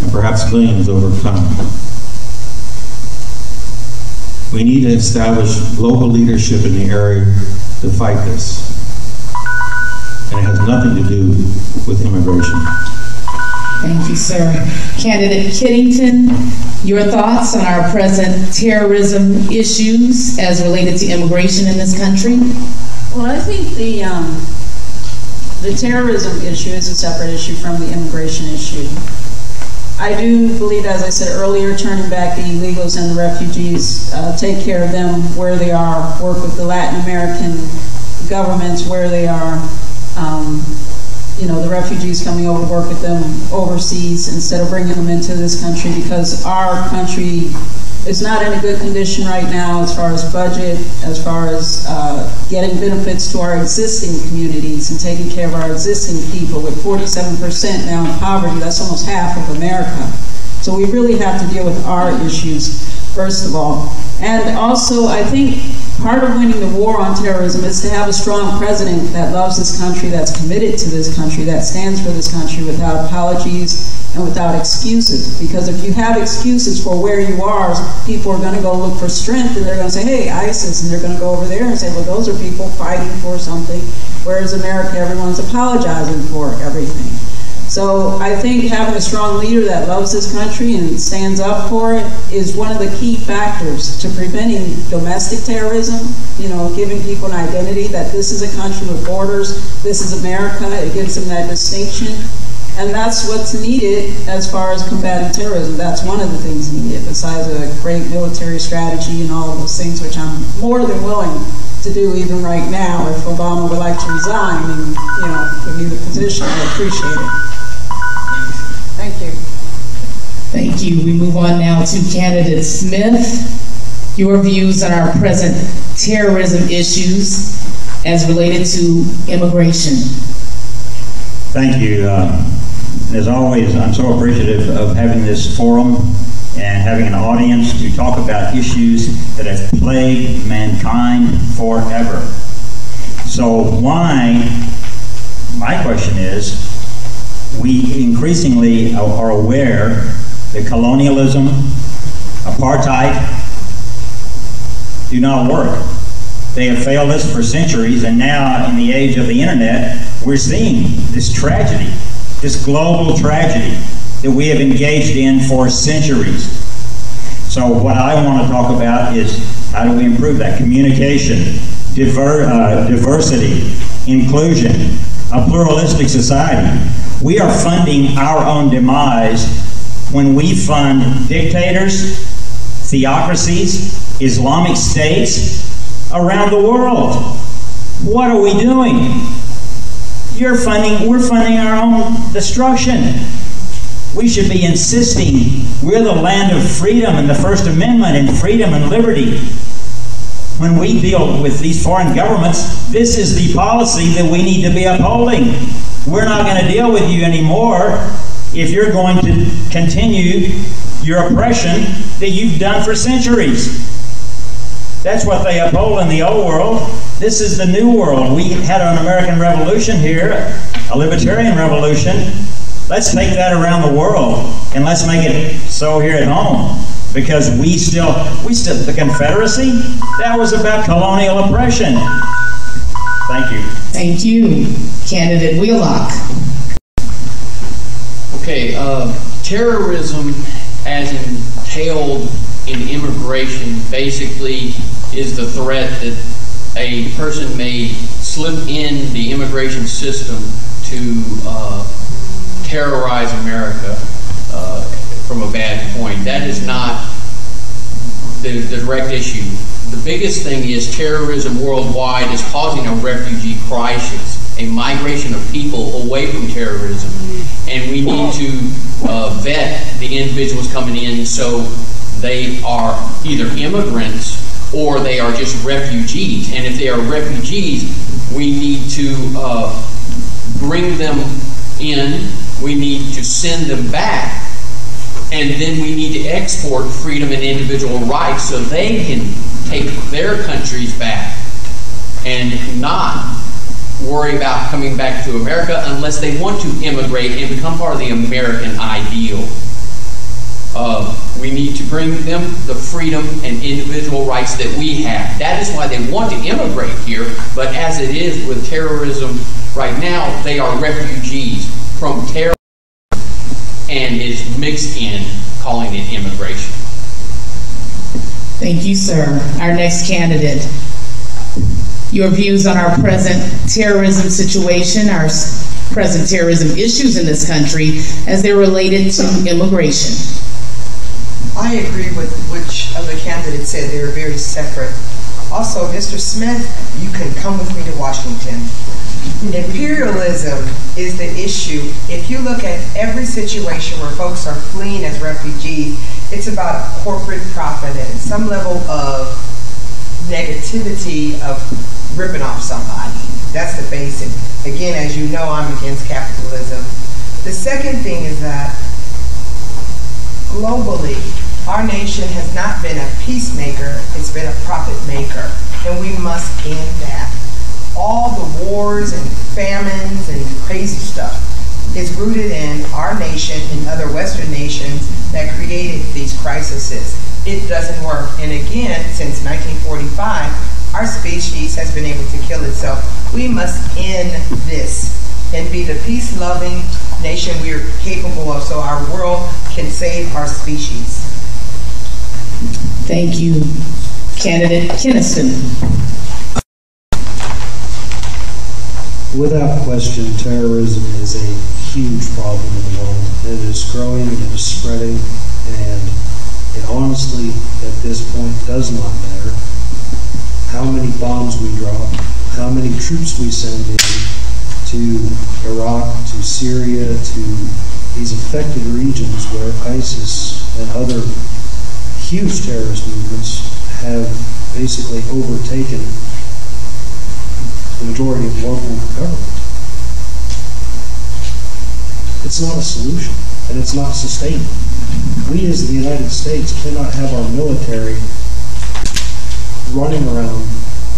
and perhaps millions over time. We need to establish global leadership in the area to fight this. And it has nothing to do with immigration. Thank you, sir. Candidate Kiddington, your thoughts on our present terrorism issues as related to immigration in this country? Well, I think the terrorism issue is a separate issue from the immigration issue. I do believe, as I said earlier, turning back the illegals and the refugees, take care of them where they are, work with the Latin American governments where they are, you know, the refugees coming over, work with them overseas instead of bringing them into this country, because our country is not in a good condition right now as far as budget, as far as getting benefits to our existing communities and taking care of our existing people. With 47% now in poverty, that's almost half of America. So we really have to deal with our issues, first of all. And also, I think part of winning the war on terrorism is to have a strong president that loves this country, that's committed to this country, that stands for this country without apologies and without excuses. Because if you have excuses for where you are, people are going to go look for strength, and they're going to say, hey, ISIS, and they're going to go over there and say, well, those are people fighting for something, whereas America, everyone's apologizing for everything. So I think having a strong leader that loves this country and stands up for it is one of the key factors to preventing domestic terrorism, you know, giving people an identity that this is a country with borders, this is America, it gives them that distinction. And that's what's needed as far as combating terrorism. That's one of the things needed, besides a great military strategy and all of those things, which I'm more than willing to do even right now. If Obama would like to resign and, you know, give me the position, I appreciate it. Thank you. Thank you. We move on now to candidate Smith. Your views on our present terrorism issues as related to immigration. Thank you. As always, I'm so appreciative of having this forum and having an audience to talk about issues that have plagued mankind forever. So why, my question is, we increasingly are aware that colonialism, apartheid, do not work. They have failed us for centuries, and now in the age of the internet, we're seeing this tragedy, this global tragedy that we have engaged in for centuries. So what I want to talk about is how do we improve that? Communication, diversity, inclusion, a pluralistic society. We are funding our own demise when we fund dictators, theocracies, Islamic states around the world. What are we doing? We're funding our own destruction. We should be insisting we're the land of freedom and the First Amendment and freedom and liberty. When we deal with these foreign governments, this is the policy that we need to be upholding. We're not going to deal with you anymore if you're going to continue your oppression that you've done for centuries. That's what they uphold in the old world. This is the new world. We had an American Revolution here, a libertarian revolution. Let's take that around the world, and let's make it so here at home. Because we still, the Confederacy, that was about colonial oppression. Thank you. Thank you. Candidate Wheelock. Okay, terrorism as entailed in immigration basically is the threat that a person may slip in the immigration system to terrorize America from a bad point. That is not the direct issue. The biggest thing is terrorism worldwide is causing a refugee crisis, a migration of people away from terrorism. And we need to vet the individuals coming in so they are either immigrants or they are just refugees. And if they are refugees, we need to bring them in, we need to send them back, and then we need to export freedom and individual rights so they can take their countries back and not worry about coming back to America unless they want to immigrate and become part of the American ideal. We need to bring them the freedom and individual rights that we have. That is why they want to immigrate here, but as it is with terrorism right now, they are refugees from terrorism. is mixed in calling it immigration. Thank you, sir. Our next candidate. Your views on our present terrorism situation, our present terrorism issues in this country as they're related to immigration. I agree with which of the candidates said they were very separate. Also, Mr. Smith, you can come with me to Washington. Imperialism is the issue. If you look at every situation where folks are fleeing as refugees, it's about corporate profit and some level of negativity of ripping off somebody. That's the basic. Again, as you know, I'm against capitalism. The second thing is that globally, our nation has not been a peacemaker, it's been a profit maker, and we must end that. All the wars and famines and crazy stuff is rooted in our nation and other Western nations that created these crises. It doesn't work. And again, since 1945, our species has been able to kill itself. We must end this and be the peace-loving nation we are capable of so our world can save our species. Thank you, Candidate Keniston. Without question, terrorism is a huge problem in the world. It is growing, it is spreading, and it honestly, at this point, does not matter how many bombs we drop, how many troops we send in to Iraq, to Syria, to these affected regions where ISIS and other huge terrorist movements have basically overtaken the majority of local government. It's not a solution, and it's not sustainable. We as the United States cannot have our military running around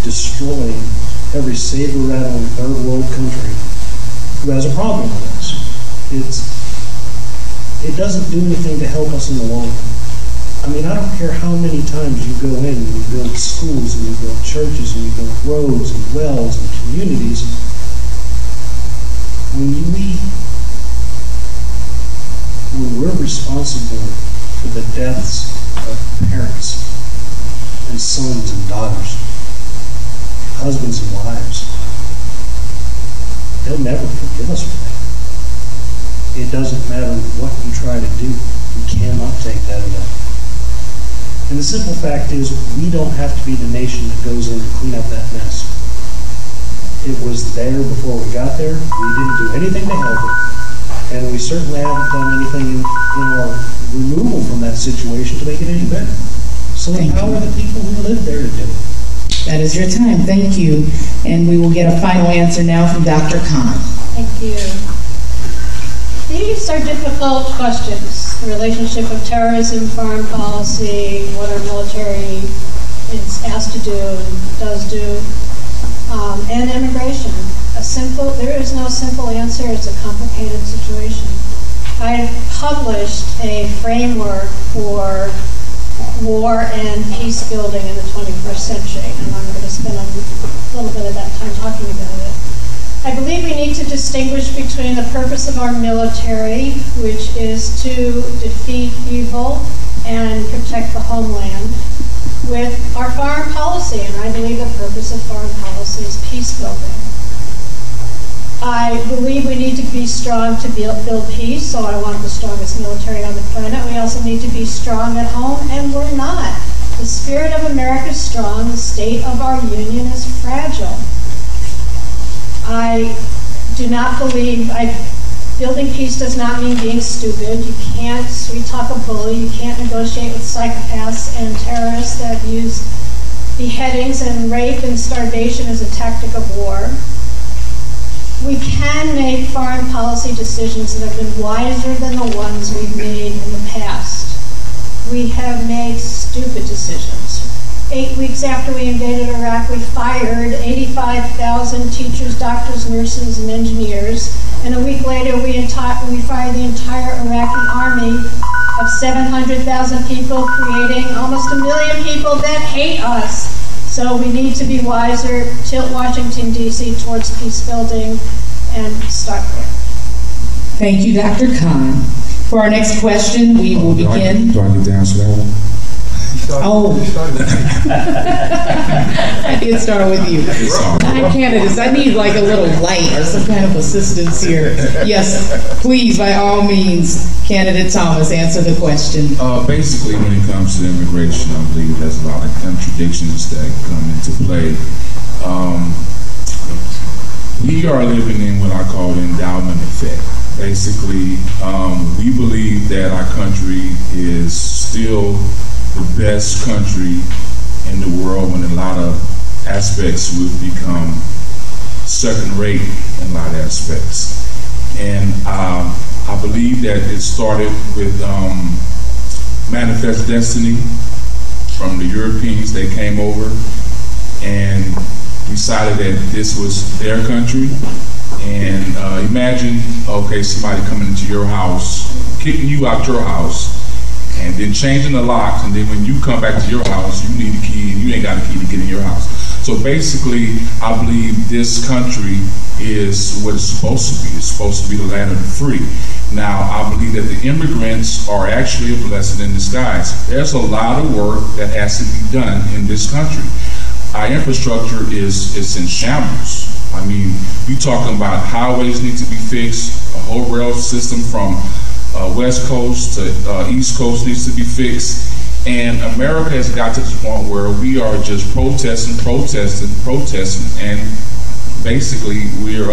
destroying every saber-rattling third world country who has a problem with us. It doesn't do anything to help us in the long run. I mean, I don't care how many times you go in and you build schools and you build churches and you build roads and wells and communities. When we're responsible for the deaths of parents and sons and daughters, husbands and wives, they'll never forgive us for that. It doesn't matter what you try to do, you cannot take that away. And the simple fact is, we don't have to be the nation that goes in to clean up that mess. It was there before we got there. We didn't do anything to help it. And we certainly haven't done anything in our removal from that situation to make it any better. So empower the people who live there to do it. That is your time. Thank you. And we will get a final answer now from Dr. Khan. Thank you. These are difficult questions. The relationship of terrorism, foreign policy, what our military is asked to do and does do, and immigration. There is no simple answer. It's a complicated situation. I published a framework for war and peace building in the 21st century, and I'm going to spend a little bit of that time talking about it. I believe we need to distinguish between the purpose of our military, which is to defeat evil and protect the homeland, with our foreign policy, and I believe the purpose of foreign policy is peace building. I believe we need to be strong to build peace, so I want the strongest military on the planet. We also need to be strong at home, and we're not. The spirit of America is strong. The state of our union is fragile. I do not believe, building peace does not mean being stupid. You can't sweet-talk a bully. You can't negotiate with psychopaths and terrorists that use beheadings and rape and starvation as a tactic of war. We can make foreign policy decisions that have been wiser than the ones we've made in the past. We have made stupid decisions. 8 weeks after we invaded Iraq, we fired 85,000 teachers, doctors, nurses, and engineers. And a week later, we fired the entire Iraqi army of 700,000 people, creating almost 1 million people that hate us. So we need to be wiser, tilt Washington, D.C. towards peace building, and start there. Thank you, Dr. Khan. For our next question, we will begin. Do I get to answer that one? I did start with you. Candidates, I need like a little light or some kind of assistance here. Yes, please, by all means, Candidate Thomas, answer the question. Basically, when it comes to immigration, I believe there's a lot of contradictions that come into play. We are living in what I call the endowment effect. Basically, we believe that our country is still the best country in the world when a lot of aspects would become second rate in a lot of aspects. And I believe that it started with Manifest Destiny from the Europeans. They came over and decided that this was their country. And imagine, okay, somebody coming into your house, kicking you out your house, and then changing the locks, and then when you come back to your house, you need a key, and you ain't got a key to get in your house. So basically, I believe this country is what it's supposed to be. It's supposed to be the land of the free. Now, I believe that the immigrants are actually a blessing in disguise. There's a lot of work that has to be done in this country. Our infrastructure is in shambles. I mean, we talking about highways need to be fixed, a whole rail system from West Coast to East Coast needs to be fixed, and America has got to the point where we are just protesting, and basically we're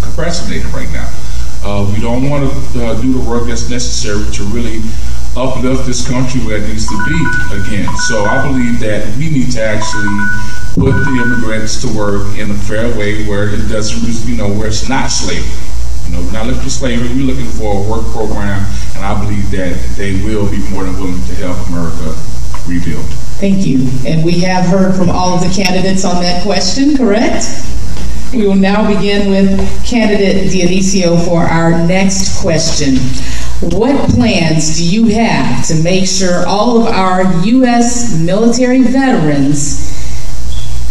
procrastinating right now. We don't want to do the work that's necessary to really uplift this country where it needs to be again. So I believe that we need to actually put the immigrants to work in a fair way where it doesn't, where it's not slavery. We're not looking for slavery, we're looking for a work program, and I believe that they will be more than willing to help America rebuild. Thank you. And we have heard from all of the candidates on that question, correct? We will now begin with candidate Dionisio for our next question. What plans do you have to make sure all of our U.S. military veterans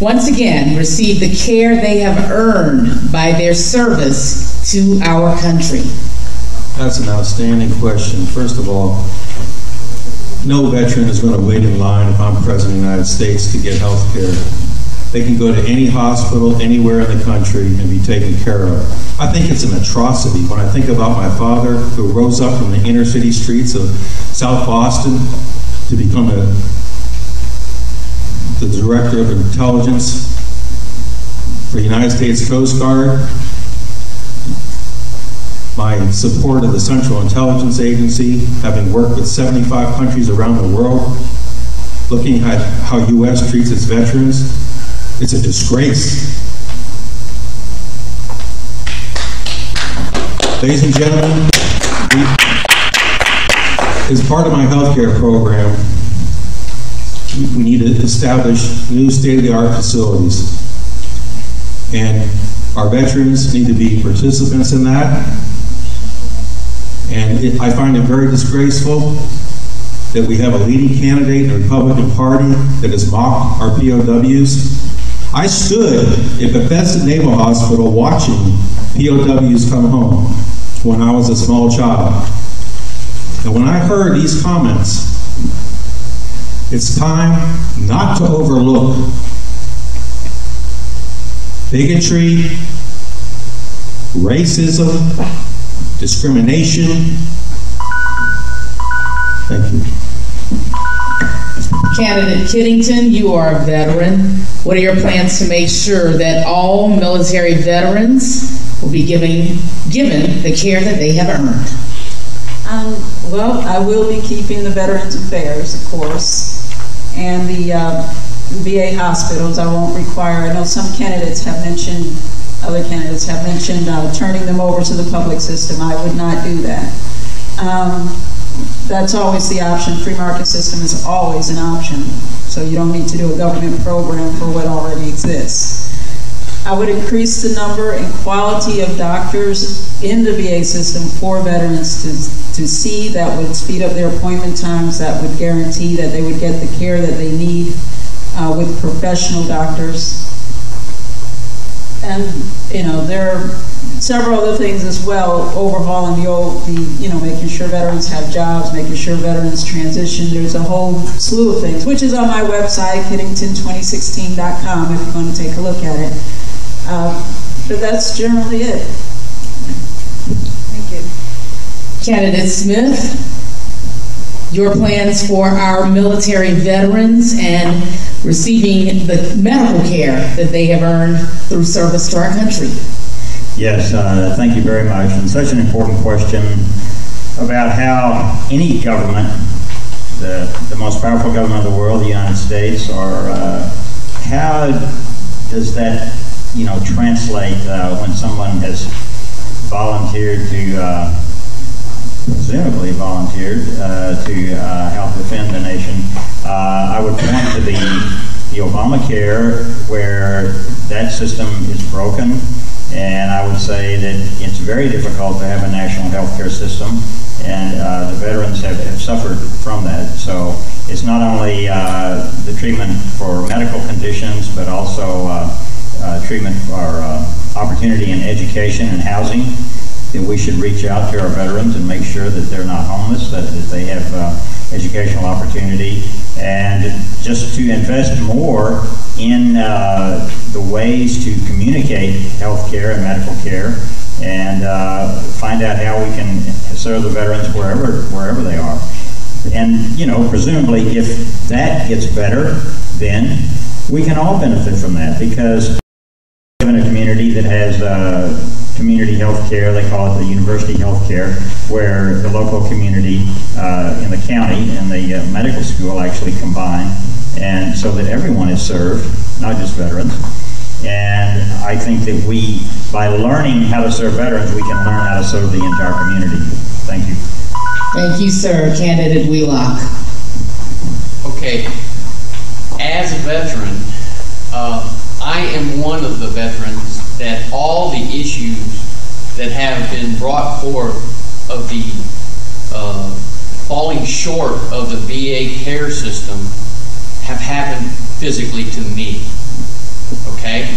once again receive the care they have earned by their service to our country? That's an outstanding question. First of all, no veteran is going to wait in line if I'm President of the United States to get health care. They can go to any hospital anywhere in the country and be taken care of. I think it's an atrocity when I think about my father who rose up from the inner city streets of South Boston to become the Director of Intelligence for the United States Coast Guard. My support of the Central Intelligence Agency, having worked with 75 countries around the world, looking at how U.S. treats its veterans, it's a disgrace. Ladies and gentlemen, as part of my healthcare program, we need to establish new state-of-the-art facilities. And our veterans need to be participants in that. And I find it very disgraceful that we have a leading candidate in the Republican Party that has mocked our POWs. I stood at Bethesda Naval Hospital watching POWs come home when I was a small child. And when I heard these comments, it's time not to overlook bigotry, racism, discrimination. Thank you. Candidate Kiddington, you are a veteran. What are your plans to make sure that all military veterans will be given the care that they have earned? Well, I will be keeping the Veterans Affairs, of course, and the VA hospitals. I won't require, I know some candidates have mentioned, other candidates have mentioned turning them over to the public system. I would not do that. That's always the option. Free market system is always an option. So you don't need to do a government program for what already exists. I would increase the number and quality of doctors in the VA system for veterans to see. That would speed up their appointment times. That would guarantee that they would get the care that they need with professional doctors. And, several other things as well, overhauling making sure veterans have jobs, making sure veterans transition. There's a whole slew of things, which is on my website, Kiddington2016.com, if you want to take a look at it. But that's generally it. Thank you. Candidate Smith, your plans for our military veterans and receiving the medical care that they have earned through service to our country. Yes, thank you very much. And such an important question about how any government, the most powerful government of the world, the United States, or how does that, translate when someone has volunteered to, presumably volunteered to help defend the nation. I would point to the Obamacare, where that system is broken. And I would say that it's very difficult to have a national health care system, and the veterans have suffered from that. So it's not only the treatment for medical conditions, but also treatment for opportunity in education and housing, that we should reach out to our veterans and make sure that they're not homeless, that they have educational opportunity, and just to invest more in the ways to communicate health care and medical care, and find out how we can serve the veterans wherever they are. And presumably, if that gets better, then we can all benefit from that, because we live in a community that has community health care. They call it the university health care, where the local community in the county and the medical school actually combine, and so that everyone is served, not just veterans. And I think that by learning how to serve veterans, we can learn how to serve the entire community. Thank you. Thank you, sir. Candidate Wheelock. Okay, as a veteran, I am one of the veterans that all the issues that have been brought forth of the falling short of the VA care system have happened physically to me, okay?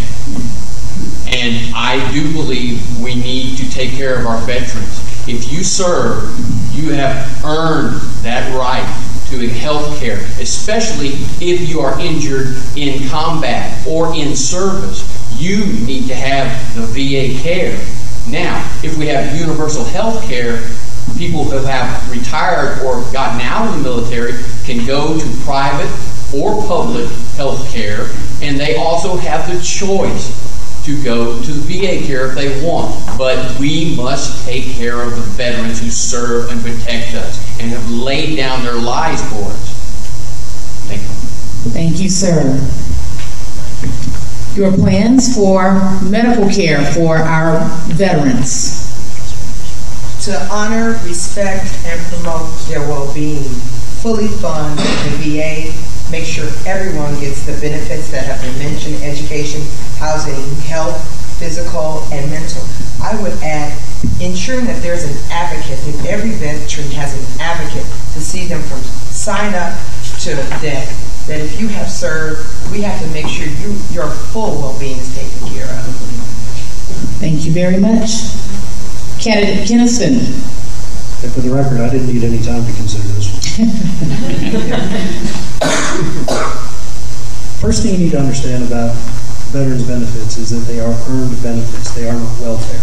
And I do believe we need to take care of our veterans. If you serve, you have earned that right to health care, especially if you are injured in combat or in service. You need to have the VA care. Now, if we have universal health care, people who have retired or gotten out of the military can go to private or public health care, and they also have the choice to go to the VA care if they want. But we must take care of the veterans who serve and protect us and have laid down their lives for us. Thank you. Thank you, sir. Your plans for medical care for our veterans. To honor, respect, and promote their well-being, fully fund the VA, make sure everyone gets the benefits that have been mentioned: education, housing, health, physical, and mental. I would add ensuring that there's an advocate, that every veteran has an advocate to see them from sign up to death. That if you have served, we have to make sure your full well-being is taken care of. Thank you very much. Candidate Kinnison. And for the record, I didn't need any time to consider this one. First thing you need to understand about veterans benefits is that they are earned benefits. They are not welfare.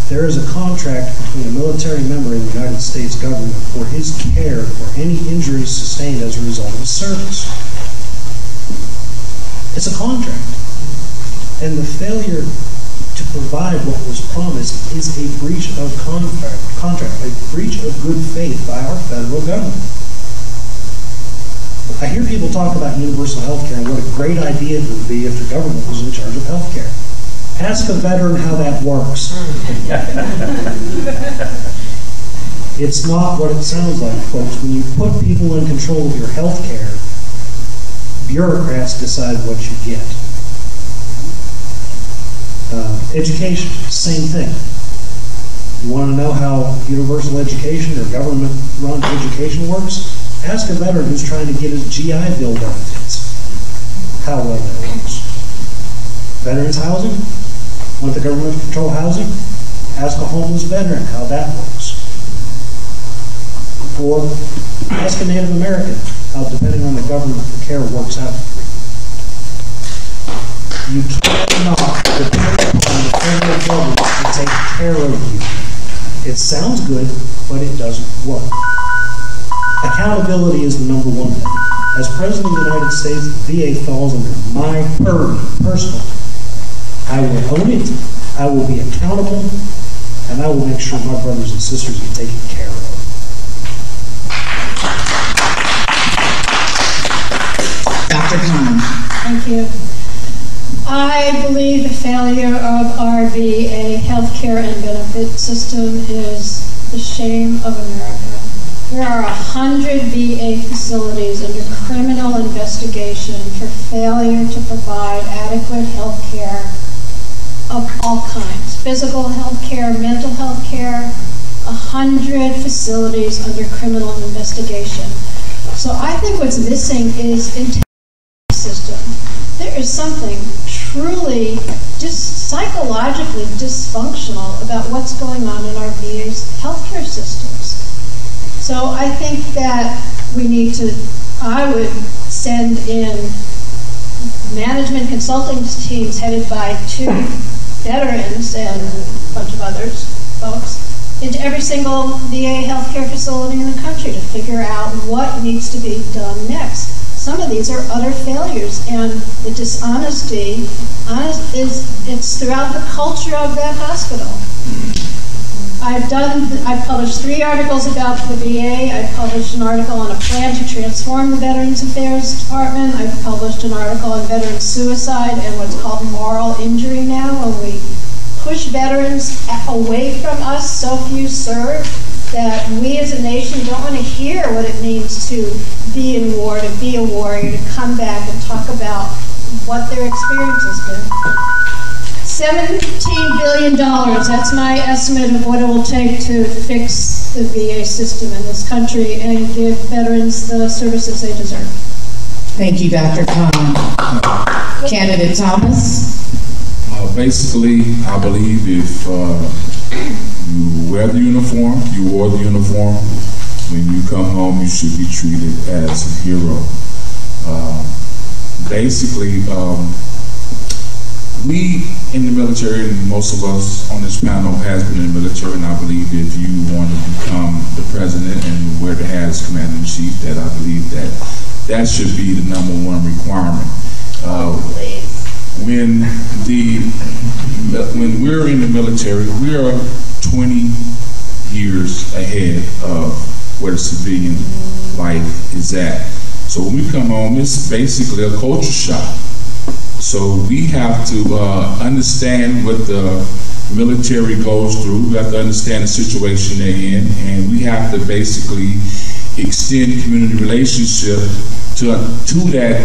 There is a contract between a military member in the United States government for his care for any injuries sustained as a result of his service. It's a contract. And the failure to provide what was promised is a breach of contract, a breach of good faith by our federal government. I hear people talk about universal health care and what a great idea it would be if the government was in charge of health care. Ask a veteran how that works. It's not what it sounds like, folks. When you put people in control of your health care, bureaucrats decide what you get. Education, same thing. You want to know how universal education or government-run education works? Ask a veteran who's trying to get his GI Bill benefits how well that works. Veterans housing? Want the government to control housing? Ask a homeless veteran how that works. Or ask a Native American how, depending on the government, the care works out. You cannot depend upon the federal government to take care of you. It sounds good, but it doesn't work. Accountability is the number one thing. As President of the United States, the VA falls under my purview personally. I will own it, I will be accountable, and I will make sure my brothers and sisters are taken care of. Dr. Khan. Thank you. I believe the failure of our VA healthcare and benefit system is the shame of America. There are 100 VA facilities under criminal investigation for failure to provide adequate health care of all kinds. Physical health care, mental health care, 100 facilities under criminal investigation. So I think what's missing is integrity system. There is something truly psychologically dysfunctional about what's going on in our VA's healthcare systems. So I think that I would send in management consulting teams headed by 2 veterans and a bunch of others, folks, into every single VA healthcare facility in the country to figure out what needs to be done next. Some of these are utter failures, and the dishonesty it's throughout the culture of that hospital. I've published 3 articles about the VA. I've published an article on a plan to transform the Veterans Affairs Department. I've published an article on veteran suicide and what's called moral injury now, when we push veterans away from us, so few serve, that we as a nation don't want to hear what it means to be in war, to be a warrior, to come back and talk about what their experience has been. $17 billion, that's my estimate of what it will take to fix the VA system in this country and give veterans the services they deserve. Thank you, Dr. Khan. Candidate Thomas. Basically, I believe if you wear the uniform, you wore the uniform, when you come home, you should be treated as a hero. Basically, we in the military, and most of us on this panel has been in the military, and I believe if you want to become the president and wear the hat as commander-in-chief, that I believe that should be the #1 requirement. When we're in the military, we are 20 years ahead of where the civilian life is at. So when we come home, it's basically a culture shock. So we have to understand what the military goes through. We have to understand the situation they're in, and we have to basically extend community relationship to that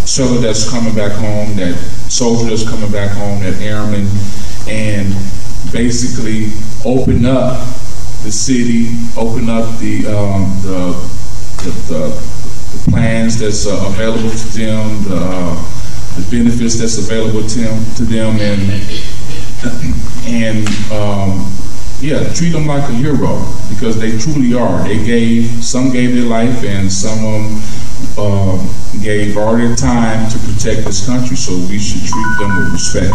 soldier that's coming back home, that soldier that's coming back home, that airman, and basically open up the city, open up the plans that's available to them, the benefits that's available to them, and treat them like a hero, because they truly are. Some gave their life, and some of them gave all their time to protect this country, so we should treat them with respect.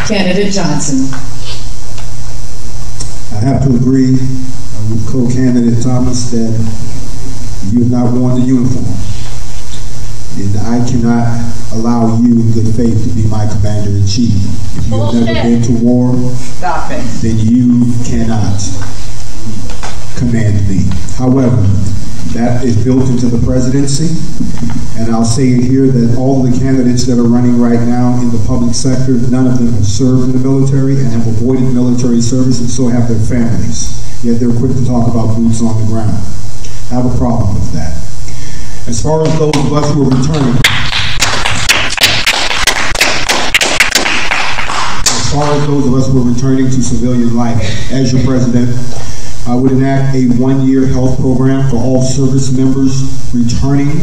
Candidate Johnson. I have to agree with co-candidate Thomas that you have not worn the uniform. And I cannot allow you in good faith to be my commander-in-chief. If you've never been to war, stop it, then you cannot command me. However, that is built into the presidency, and I'll say it here that all the candidates that are running right now in the public sector, none of them have served in the military and have avoided military service, and so have their families. Yet they're quick to talk about boots on the ground. I have a problem with that. As far as those of us who are returning, to civilian life, as your president, I would enact a one-year health program for all service members returning.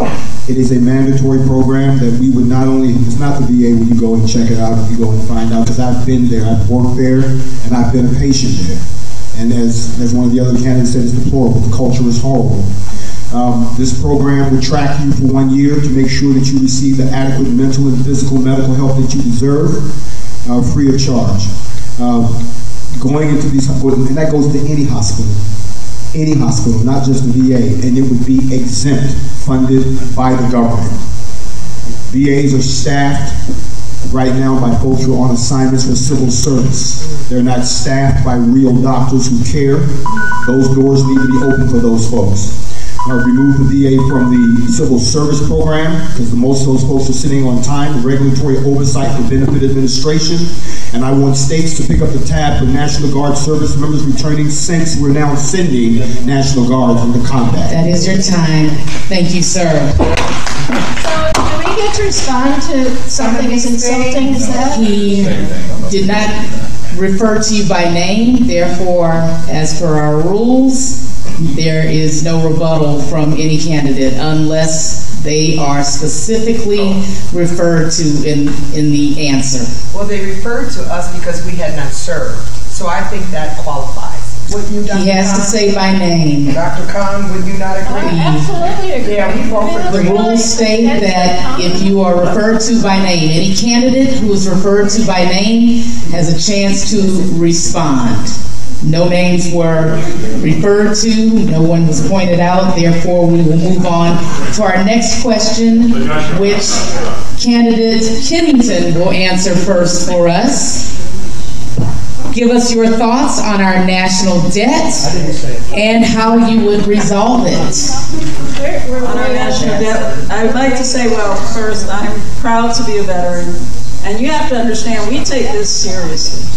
It is a mandatory program that we would not only, it's not the VA when you go and check it out, you go and find out, because I've been there, I've worked there, and I've been a patient there. And as one of the other candidates said, it's deplorable, the culture is horrible. This program would track you for 1 year to make sure that you receive the adequate mental and physical medical help that you deserve, free of charge. Going into these, and that goes to any hospital, not just the VA, and it would be exempt, funded by the government. VAs are staffed right now by folks who are on assignments for civil service. They're not staffed by real doctors who care. Those doors need to be open for those folks. Remove the VA from the civil service program, because most of those folks are sitting on time, regulatory oversight for benefit administration. And I want states to pick up the tab for National Guard service members returning, since we're now sending National Guards into combat. That is your time. Thank you, sir. So, do we get to respond to something as insulting as that? He did not refer to you by name, therefore, as per our rules, there is no rebuttal from any candidate unless they are specifically referred to in the answer. Well, they referred to us because we had not served, so I think that qualifies. Would you, Dr. He has Khan? to say by name. Dr. Khan, would you not agree? Absolutely agree. Yeah, we both agree. The rules state that if you are referred to by name, any candidate who is referred to by name has a chance to respond. No names were referred to, no one was pointed out, therefore we will move on to our next question, which candidate Kennington will answer first for us. Give us your thoughts on our national debt and how you would resolve it. On our national debt, I would like to say, well, first, I'm proud to be a veteran, and you have to understand, we take this seriously.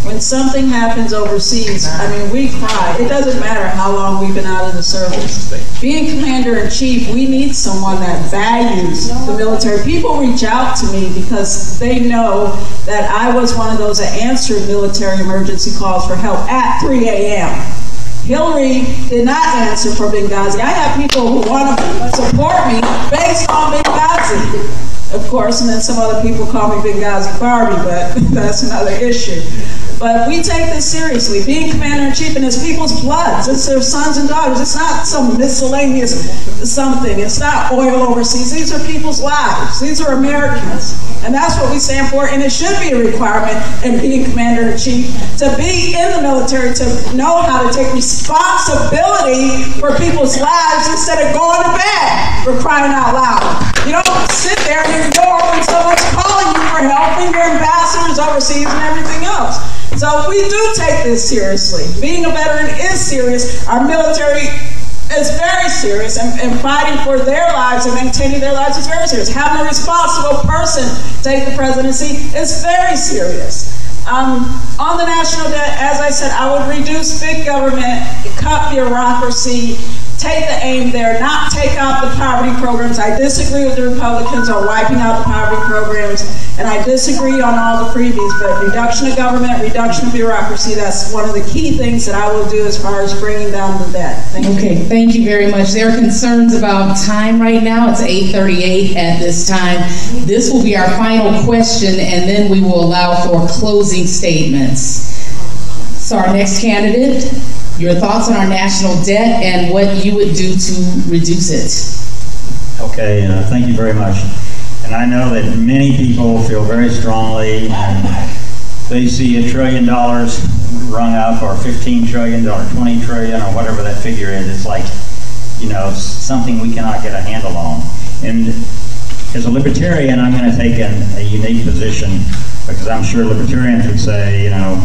When something happens overseas, I mean, we cry. It doesn't matter how long we've been out of the service. Being commander-in-chief, we need someone that values the military. People reach out to me because they know that I was one of those that answered military emergency calls for help at 3 a.m. Hillary did not answer for Benghazi. I have people who want to support me based on Benghazi, of course, and then some other people call me Benghazi Barbie, but that's another issue. But we take this seriously. Being commander-in-chief, and it's people's bloods. It's their sons and daughters. It's not some miscellaneous something. It's not oil overseas. These are people's lives. These are Americans. And that's what we stand for, and it should be a requirement in being commander-in-chief to be in the military, to know how to take responsibility for people's lives instead of going to bed for crying out loud. You don't sit there and ignore when someone's calling you for help and your ambassadors overseas and everything else. So we do take this seriously. Being a veteran is serious. Our military is very serious, and fighting for their lives and maintaining their lives is very serious. Having a responsible person take the presidency is very serious. On the national debt, as I said, I would reduce big government, cut bureaucracy, take the aim there, not take out the poverty programs. I disagree with the Republicans on wiping out the poverty programs, and I disagree on all the freebies, but reduction of government, reduction of bureaucracy, that's one of the key things that I will do as far as bringing down the debt. Thank you. Okay, thank you very much. There are concerns about time right now. It's 8:38 at this time. This will be our final question, and then we will allow for closing statements. So our next candidate, your thoughts on our national debt and what you would do to reduce it. Okay, thank you very much. And I know that many people feel very strongly, and they see $1 trillion rung up, or 15 trillion, or 20 trillion, or whatever that figure is. It's like, you know, something we cannot get a handle on. And as a libertarian, I'm going to take a unique position, because I'm sure libertarians would say, you know,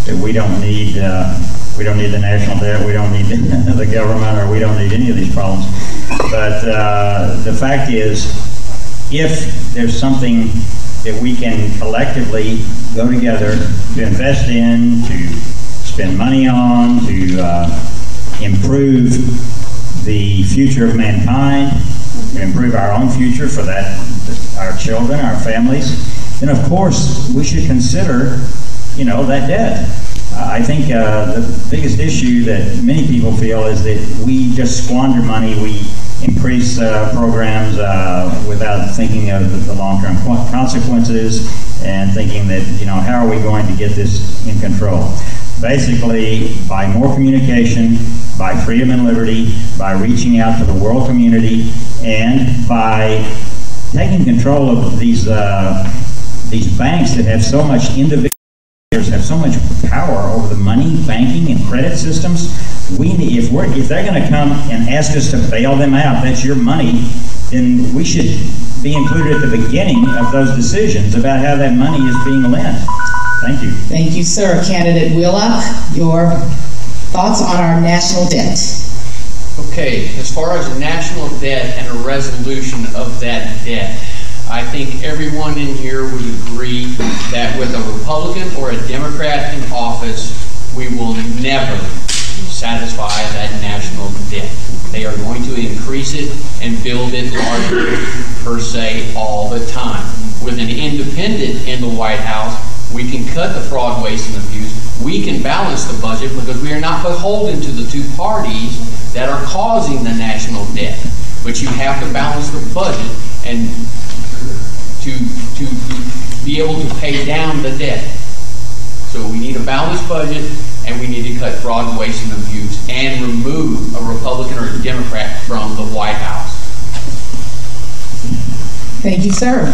that we don't need the national debt, we don't need the government, or we don't need any of these problems. But the fact is, if there's something that we can collectively go together to invest in, to spend money on, to improve the future of mankind, to improve our own future for that, our children, our families, then of course we should consider, you know, that debt. I think the biggest issue that many people feel is that we just squander money. We increase programs without thinking of the long-term consequences and thinking that, how are we going to get this in control? Basically, by more communication, by freedom and liberty, by reaching out to the world community, and by taking control of these banks that have so much have so much power over the money, banking, and credit systems. If they're going to come and ask us to bail them out, that's your money, then we should be included at the beginning of those decisions about how that money is being lent. Thank you. Thank you, sir. Candidate Wheelock, your thoughts on our national debt. Okay, as far as national debt and a resolution of that debt, I think everyone in here would agree that with a Republican or a Democrat in office, we will never satisfy that national debt. They are going to increase it and build it larger, per se, all the time. With an independent in the White House, we can cut the fraud, waste, and abuse. We can balance the budget because we are not beholden to the two parties that are causing the national debt. But you have to balance the budget and to be able to pay down the debt. So we need a balanced budget, and we need to cut fraud, waste, and abuse, and remove a Republican or a Democrat from the White House. Thank you, sir.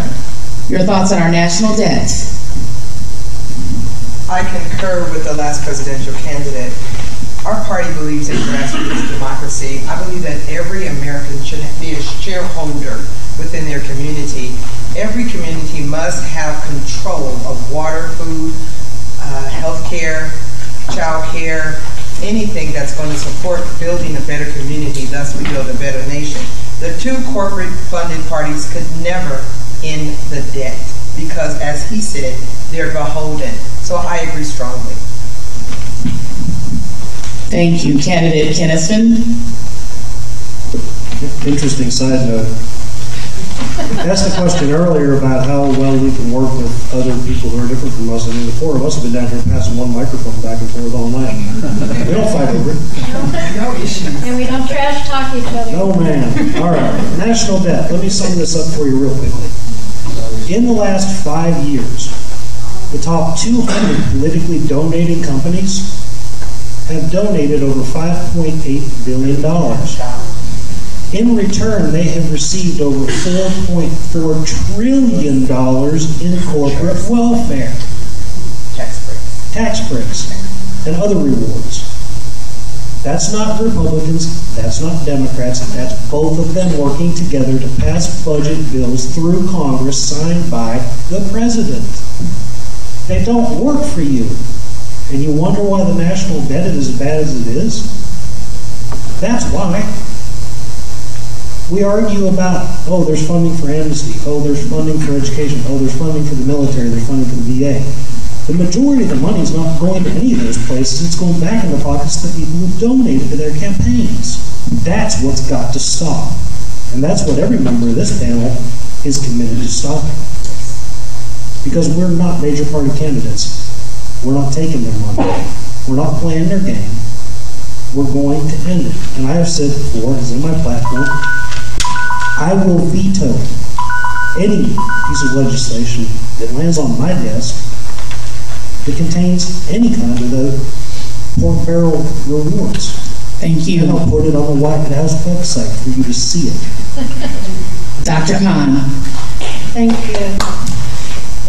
Your thoughts on our national debt? I concur with the last presidential candidate. Our party believes in grassroots democracy. I believe that every American should be a shareholder within their community. Every community must have control of water, food, health care, child care, anything that's going to support building a better community, thus we build a better nation. The two corporate funded parties could never end the debt because, as he said, they're beholden. So I agree strongly. Thank you. Candidate Kennison. Interesting side note. I asked the question earlier about how well we can work with other people who are different from us. I mean, the four of us have been down here passing one microphone back and forth all night. We don't fight over it. No issues. And we don't trash talk each other. No, ma'am. All right. National debt. Let me sum this up for you real quickly. In the last 5 years, the top 200 politically donating companies have donated over $5.8 billion. In return, they have received over $4.4 trillion in corporate welfare, tax breaks, and other rewards. That's not Republicans, that's not Democrats, that's both of them working together to pass budget bills through Congress signed by the president. They don't work for you. And you wonder why the national debt is as bad as it is? That's why. We argue about, oh, there's funding for amnesty, oh, there's funding for education, oh, there's funding for the military, there's funding for the VA. The majority of the money is not going to any of those places. It's going back in the pockets of the people who donated to their campaigns. That's what's got to stop. And that's what every member of this panel is committed to stopping. Because we're not major party candidates. We're not taking their money. We're not playing their game. We're going to end it. And I have said before, it's in my platform, I will veto any piece of legislation that lands on my desk that contains any kind of the pork barrel rewards. Thank you. And I'll put it on the White House website for you to see it. Dr. Khan. Thank you.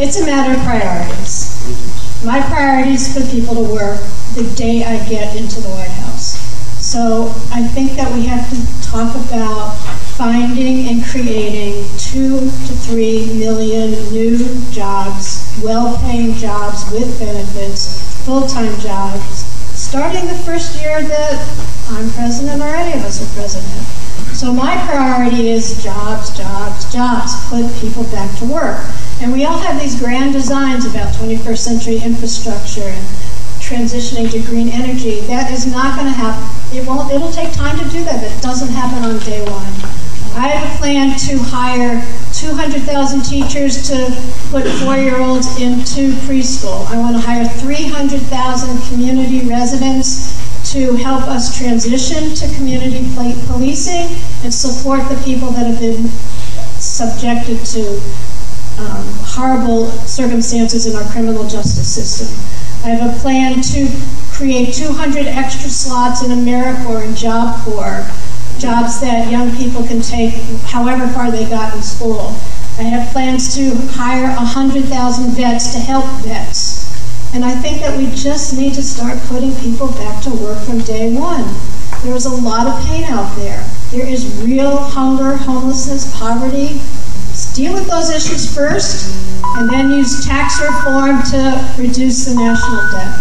It's a matter of priorities. My priority is for people to work the day I get into the White House. So I think that we have to talk about finding and creating 2 to 3 million new jobs, well-paying jobs with benefits, full-time jobs, starting the first year that I'm president or any of us are president. So my priority is jobs, jobs, jobs, put people back to work. And we all have these grand designs about 21st century infrastructure and transitioning to green energy. That is not going to happen. It'll take time to do that, but it doesn't happen on day one. I have a plan to hire 200,000 teachers to put 4-year-olds into preschool. I want to hire 300,000 community residents to help us transition to community policing and support the people that have been subjected to horrible circumstances in our criminal justice system. I have a plan to create 200 extra slots in AmeriCorps and Job Corps, jobs that young people can take however far they got in school. I have plans to hire 100,000 vets to help vets. And I think that we just need to start putting people back to work from day one. There is a lot of pain out there. There is real hunger, homelessness, poverty. Let's deal with those issues first, and then use tax reform to reduce the national debt.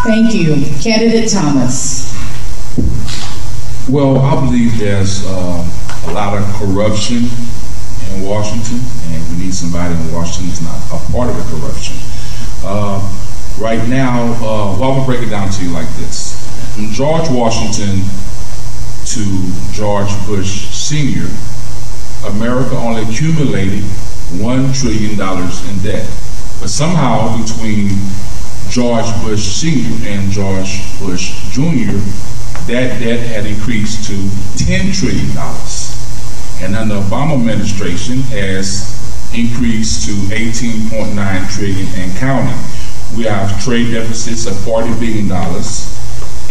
Thank you. Candidate Thomas. Well, I believe there's a lot of corruption in Washington, and we need somebody in Washington who's not a part of the corruption. Right now, well, I'm going to break it down to you like this. From George Washington to George Bush Sr., America only accumulated $1 trillion in debt. But somehow between George Bush Sr. and George Bush Jr., that debt had increased to $10 trillion. And then the Obama administration has increased to $18.9 trillion and counting. We have trade deficits of $40 billion.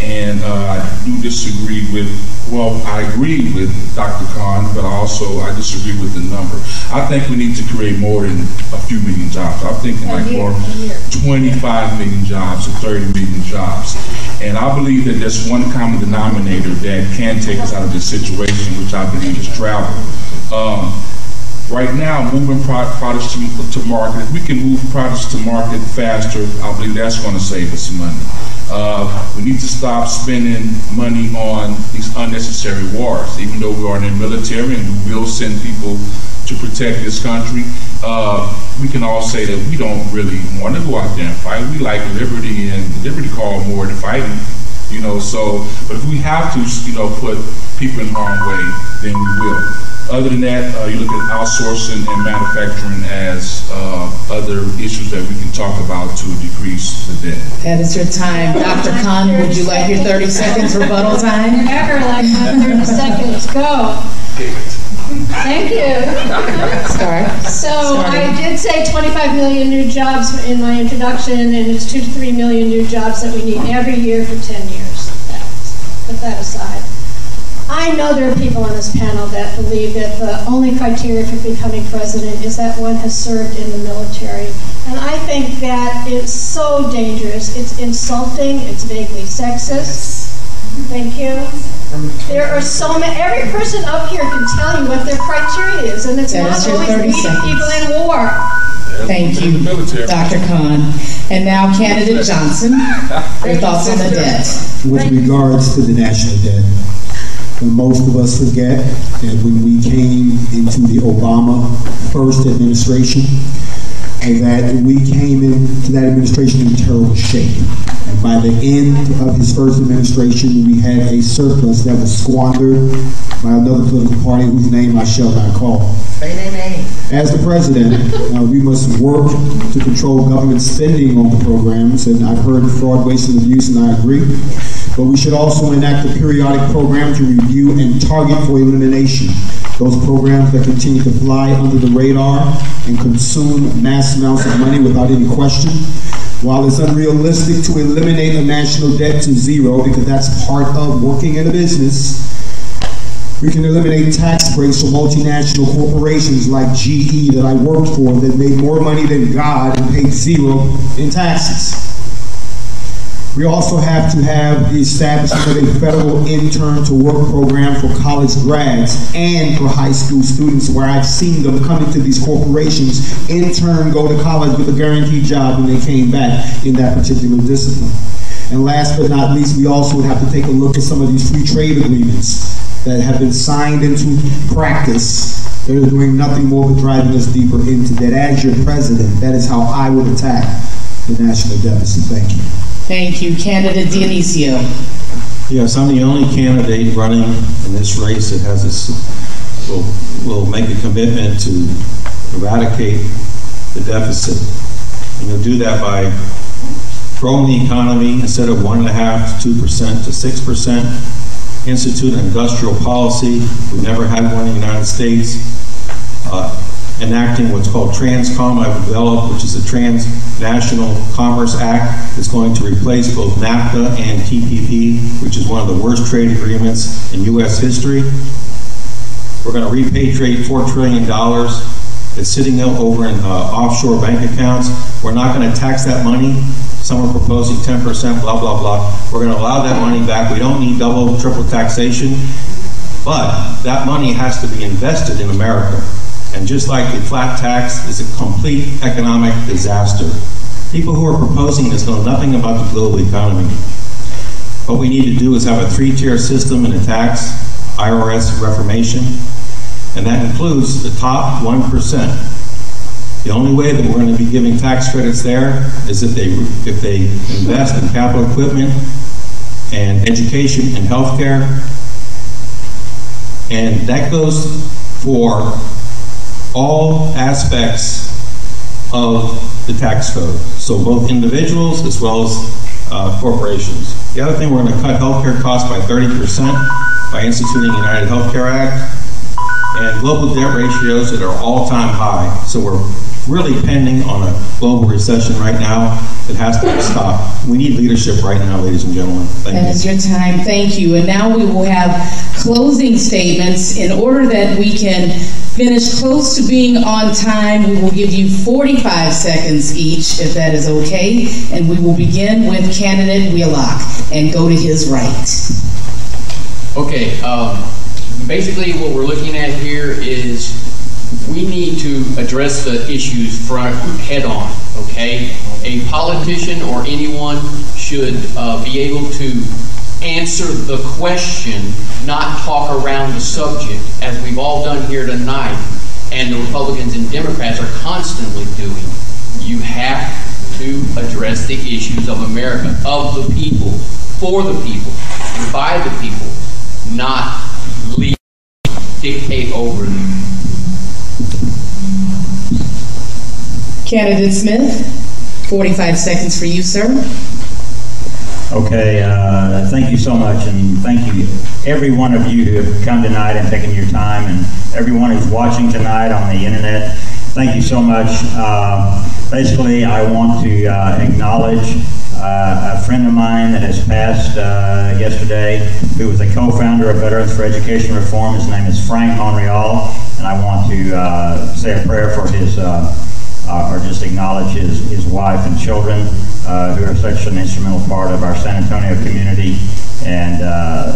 And I do disagree with, well, I agree with Dr. Khan, but I disagree with the number. I think we need to create more than a few million jobs. I'm thinking like more 25 million jobs or 30 million jobs. And I believe that there's one common denominator that can take us out of this situation, which I believe is travel. Right now, moving products to market, if we can move products to market faster, I believe that's going to save us some money. We need to stop spending money on these unnecessary wars. Even though we are in the military and we will send people to protect this country, we can all say that we don't really want to go out there and fight. We like liberty, and liberty call more than fighting. But if we have to, put people in harm's way, then we will. Other than that, you look at outsourcing and manufacturing as other issues that we can talk about to decrease the debt. That is your time. Dr. Khan, would you like your 30 seconds rebuttal time? Never like my 30 seconds. Go. Thank you. I did say 25 million new jobs in my introduction, and it's 2 to 3 million new jobs that we need every year for 10 years. Put that aside. I know there are people on this panel that believe that the only criteria for becoming president is that one has served in the military. And I think that is so dangerous. It's insulting. It's vaguely sexist. Thank you. There are so many. Every person up here can tell you what their criteria is, and it's not always leading people in war. Thank you, Dr. Khan. And now, Candidate Johnson, your thoughts on the debt. With regards to the national debt, most of us forget that when we came into the Obama first administration, that we came into that administration in terrible shape. And by the end of his first administration, we had a surplus that was squandered by another political party whose name I shall not call. Say their name. As the president, we must work to control government spending on the programs, and I've heard fraud, waste, and abuse, and I agree. But we should also enact a periodic program to review and target for elimination those programs that continue to fly under the radar and consume mass amounts of money without any question. While it's unrealistic to eliminate a national debt to zero, because that's part of working in a business, we can eliminate tax breaks for multinational corporations like GE that I worked for that made more money than God and paid zero in taxes. We also have to have the establishment of a federal intern-to-work program for college grads and for high school students, where I've seen them come into these corporations, intern, go to college with a guaranteed job, and they came back in that particular discipline. And last but not least, we also have to take a look at some of these free trade agreements that have been signed into practice. They're doing nothing more but driving us deeper into debt. As your president, that is how I would attack the national deficit. Thank you. Thank you. Candidate Dionisio. Yes, I'm the only candidate running in this race that has will make a commitment to eradicate the deficit. And you'll do that by growing the economy instead of 1.5% to 2% to 6%. Institute an industrial policy. We never had one in the United States. Enacting what's called Transcom I've developed, which is the Transnational Commerce Act. It's going to replace both NAFTA and TPP, which is one of the worst trade agreements in U.S. history. We're going to repatriate $4 trillion. It's sitting over in offshore bank accounts. We're not going to tax that money. Some are proposing 10%, blah, blah, blah. We're going to allow that money back. We don't need double, triple taxation, but that money has to be invested in America. And just like the flat tax is a complete economic disaster. People who are proposing this know nothing about the global economy. What we need to do is have a 3-tier system in a tax, IRS reformation, and that includes the top 1%. The only way that we're going to be giving tax credits there is if they invest in capital equipment and education and healthcare. And that goes for all aspects of the tax code. So both individuals as well as corporations. The other thing, we're going to cut healthcare costs by 30% by instituting the United Healthcare Act and global debt ratios that are all-time high. So we're really pending on a global recession right now that has to stop. We need leadership right now, ladies and gentlemen. Thank you. That is your time. Thank you. And now we will have closing statements. In order that we can finish close to being on time, we will give you 45 seconds each, if that is okay. And we will begin with candidate Wheelock and go to his right. Okay, basically what we're looking at here is we need to address the issues head on, okay? A politician or anyone should be able to answer the question, not talk around the subject, as we've all done here tonight, and the Republicans and Democrats are constantly doing. You have to address the issues of America, of the people, for the people, by the people, not dictate over them. Candidate Smith, 45 seconds for you, sir. Okay, thank you so much, and thank you every one of you who have come tonight and taken your time, and everyone who's watching tonight on the internet. Thank you so much. Basically, I want to acknowledge a friend of mine that has passed yesterday, who was a co-founder of Veterans for Education Reform. His name is Frank Monreal, and I want to say a prayer for his, or just acknowledge his wife and children, who are such an instrumental part of our San Antonio community, and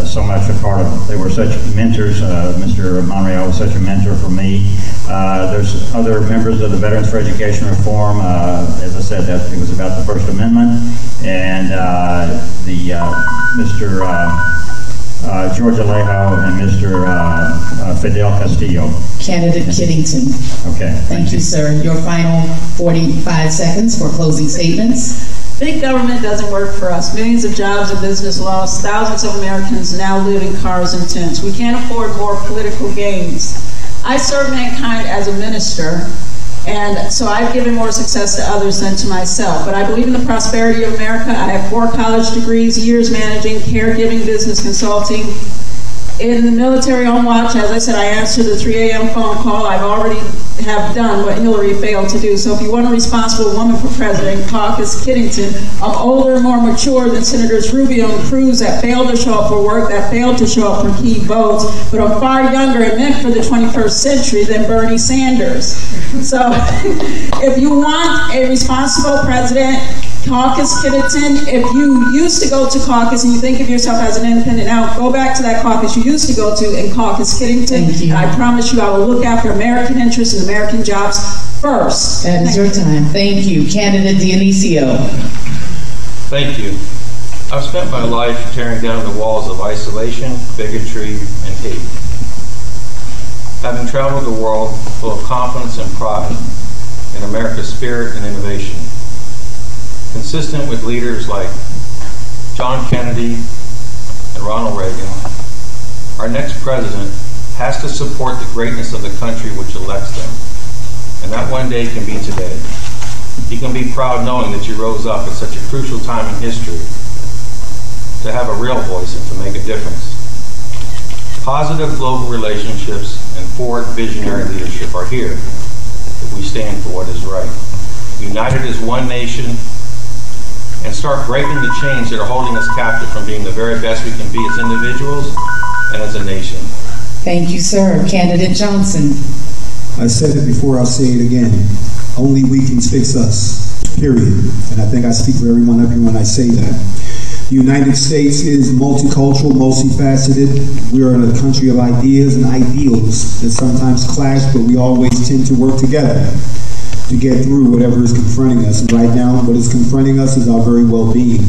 so much a part of, they were such mentors. Mr. Monreal was such a mentor for me. There's other members of the Veterans for Education Reform. As I said, that it was about the First Amendment, and Mr. George Alejo and Mr. Fidel Castillo. Candidate Kiddington. Okay. Thank you, sir. Your final 45 seconds for closing statements. Big government doesn't work for us. Millions of jobs and business lost. Thousands of Americans now live in cars and tents. We can't afford more political gains. I serve mankind as a minister, and so I've given more success to others than to myself. But I believe in the prosperity of America. I have 4 college degrees, years managing, caregiving, business consulting. In the military on watch, as I said, I answered the 3 a.m. phone call. I've already have done what Hillary failed to do. So if you want a responsible woman for president, caucus Kiddington, I'm older and more mature than Senators Rubio and Cruz that failed to show up for work, that failed to show up for key votes, but I'm far younger and meant for the 21st century than Bernie Sanders. So if you want a responsible president, caucus Kiddington, if you used to go to caucus and you think of yourself as an independent, now go back to that caucus you used to go to in caucus Kiddington, and I promise you I will look after American interests and American jobs first. That is your time. Thank you. Candidate Dionisio. Thank you. I've spent my life tearing down the walls of isolation, bigotry, and hate. Having traveled the world full of confidence and pride in America's spirit and innovation, consistent with leaders like John Kennedy and Ronald Reagan, our next president has to support the greatness of the country which elects them and that one day can be today. You can be proud knowing that you rose up at such a crucial time in history to have a real voice and to make a difference. Positive global relationships and forward visionary leadership are here if we stand for what is right. United as one nation, and start breaking the chains that are holding us captive from being the very best we can be as individuals and as a nation. Thank you, sir. Candidate Johnson. I said it before, I'll say it again. Only we can fix us, period. And I think I speak for everyone up here when I say that. The United States is multicultural, multifaceted. We are in a country of ideas and ideals that sometimes clash, but we always tend to work together to get through whatever is confronting us. And right now, what is confronting us is our very well-being.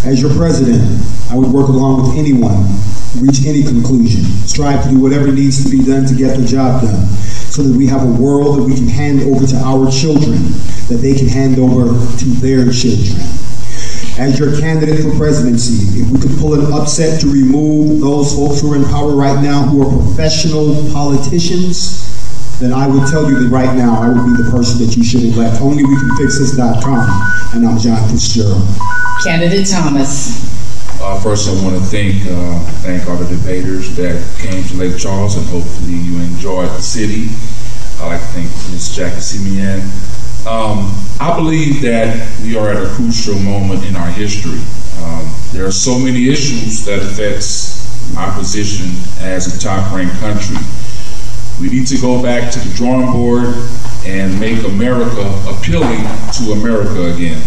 As your president, I would work along with anyone, reach any conclusion, strive to do whatever needs to be done to get the job done, so that we have a world that we can hand over to our children, that they can hand over to their children. As your candidate for presidency, if we could pull an upset to remove those folks who are in power right now who are professional politicians, then I would tell you that right now I would be the person that you should elect. OnlyWeCanFixThis.com, and I'm John Fitzgerald. Candidate Thomas. First, I want to thank all the debaters that came to Lake Charles, and hopefully you enjoyed the city. I'd like to thank Ms. Jackie Simeon. I believe that we are at a crucial moment in our history. There are so many issues that affects our position as a top-ranked country. We need to go back to the drawing board and make America appealing to America again.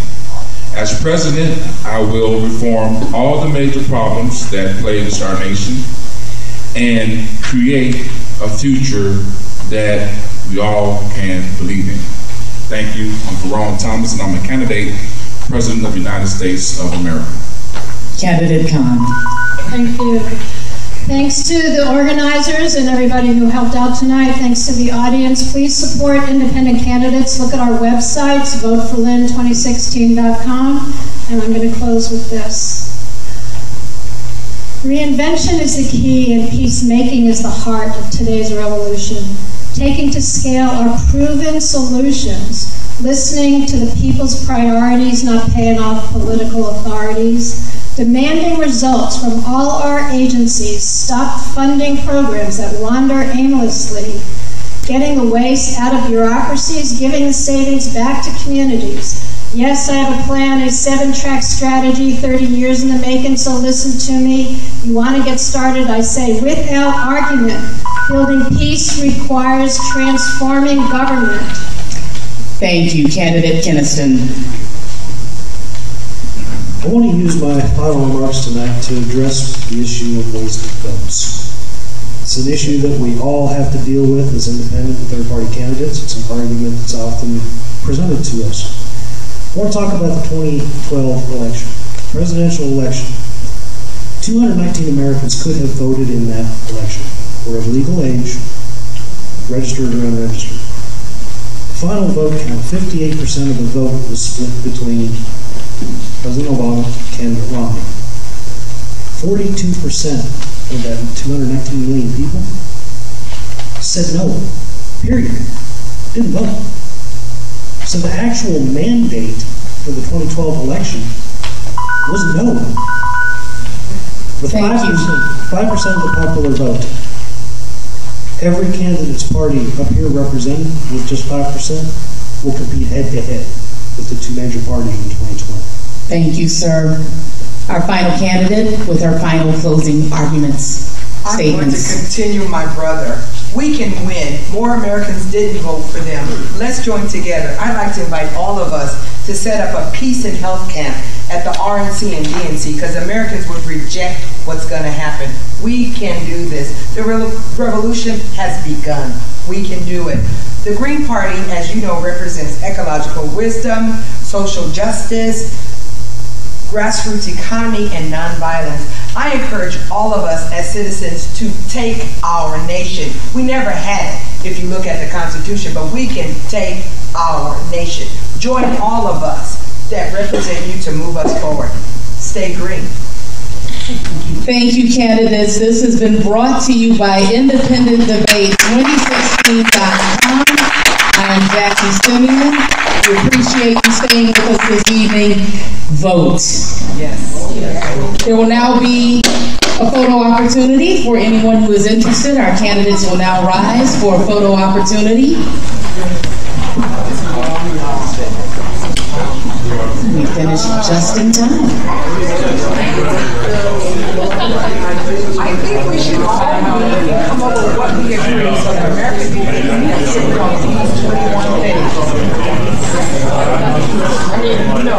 As president, I will reform all the major problems that plague our nation and create a future that we all can believe in. Thank you. I'm Jerome Thomas, and I'm a candidate for President of the United States of America. Candidate Khan. Thank you. Thanks to the organizers and everybody who helped out tonight. Thanks to the audience. Please support independent candidates. Look at our websites, voteforlynn2016.com. And I'm going to close with this. Reinvention is the key, and peacemaking is the heart of today's revolution. Taking to scale our proven solutions, listening to the people's priorities, not paying off political authorities, demanding results from all our agencies, stop funding programs that wander aimlessly, getting the waste out of bureaucracies, giving the savings back to communities. Yes, I have a plan, a 7-track strategy, 30 years in the making, so listen to me. You want to get started, I say, without argument. Building peace requires transforming government. Thank you, Candidate Keniston. I want to use my final remarks tonight to address the issue of wasted votes. It's an issue that we all have to deal with as independent and third-party candidates. It's an argument that's often presented to us. I want to talk about the 2012 election, presidential election. 219 Americans could have voted in that election. Were of legal age, registered or unregistered. The final vote count, 58% of the vote was split between President Obama and candidate Romney. 42% of that 219 million people said no, period. Didn't vote. So the actual mandate for the 2012 election was no. With 5% of the popular vote. Every candidate's party up here represented with just 5% will compete head-to-head with the two major parties in 2020. Thank you, sir. Our final candidate with our final closing arguments. I'm going to continue my brother. We can win. More Americans didn't vote for them. Let's join together. I'd like to invite all of us to set up a peace and health camp at the RNC and DNC, because Americans would reject what's going to happen. We can do this. The revolution has begun. We can do it. The Green Party, as you know, represents ecological wisdom, social justice, grassroots economy, and nonviolence. I encourage all of us as citizens to take our nation. We never had it if you look at the Constitution, but we can take our nation. Join all of us that represent you to move us forward. Stay green. Thank you, candidates. This has been brought to you by IndependentDebate2016.com. I am Trustee Simeon. We appreciate you staying with us this evening. Vote. Yes. There will now be a photo opportunity for anyone who is interested. Our candidates will now rise for a photo opportunity. We finished just in time. I think we should all meet and come up with what we agree so that America can be united on these 21 things. I mean, no.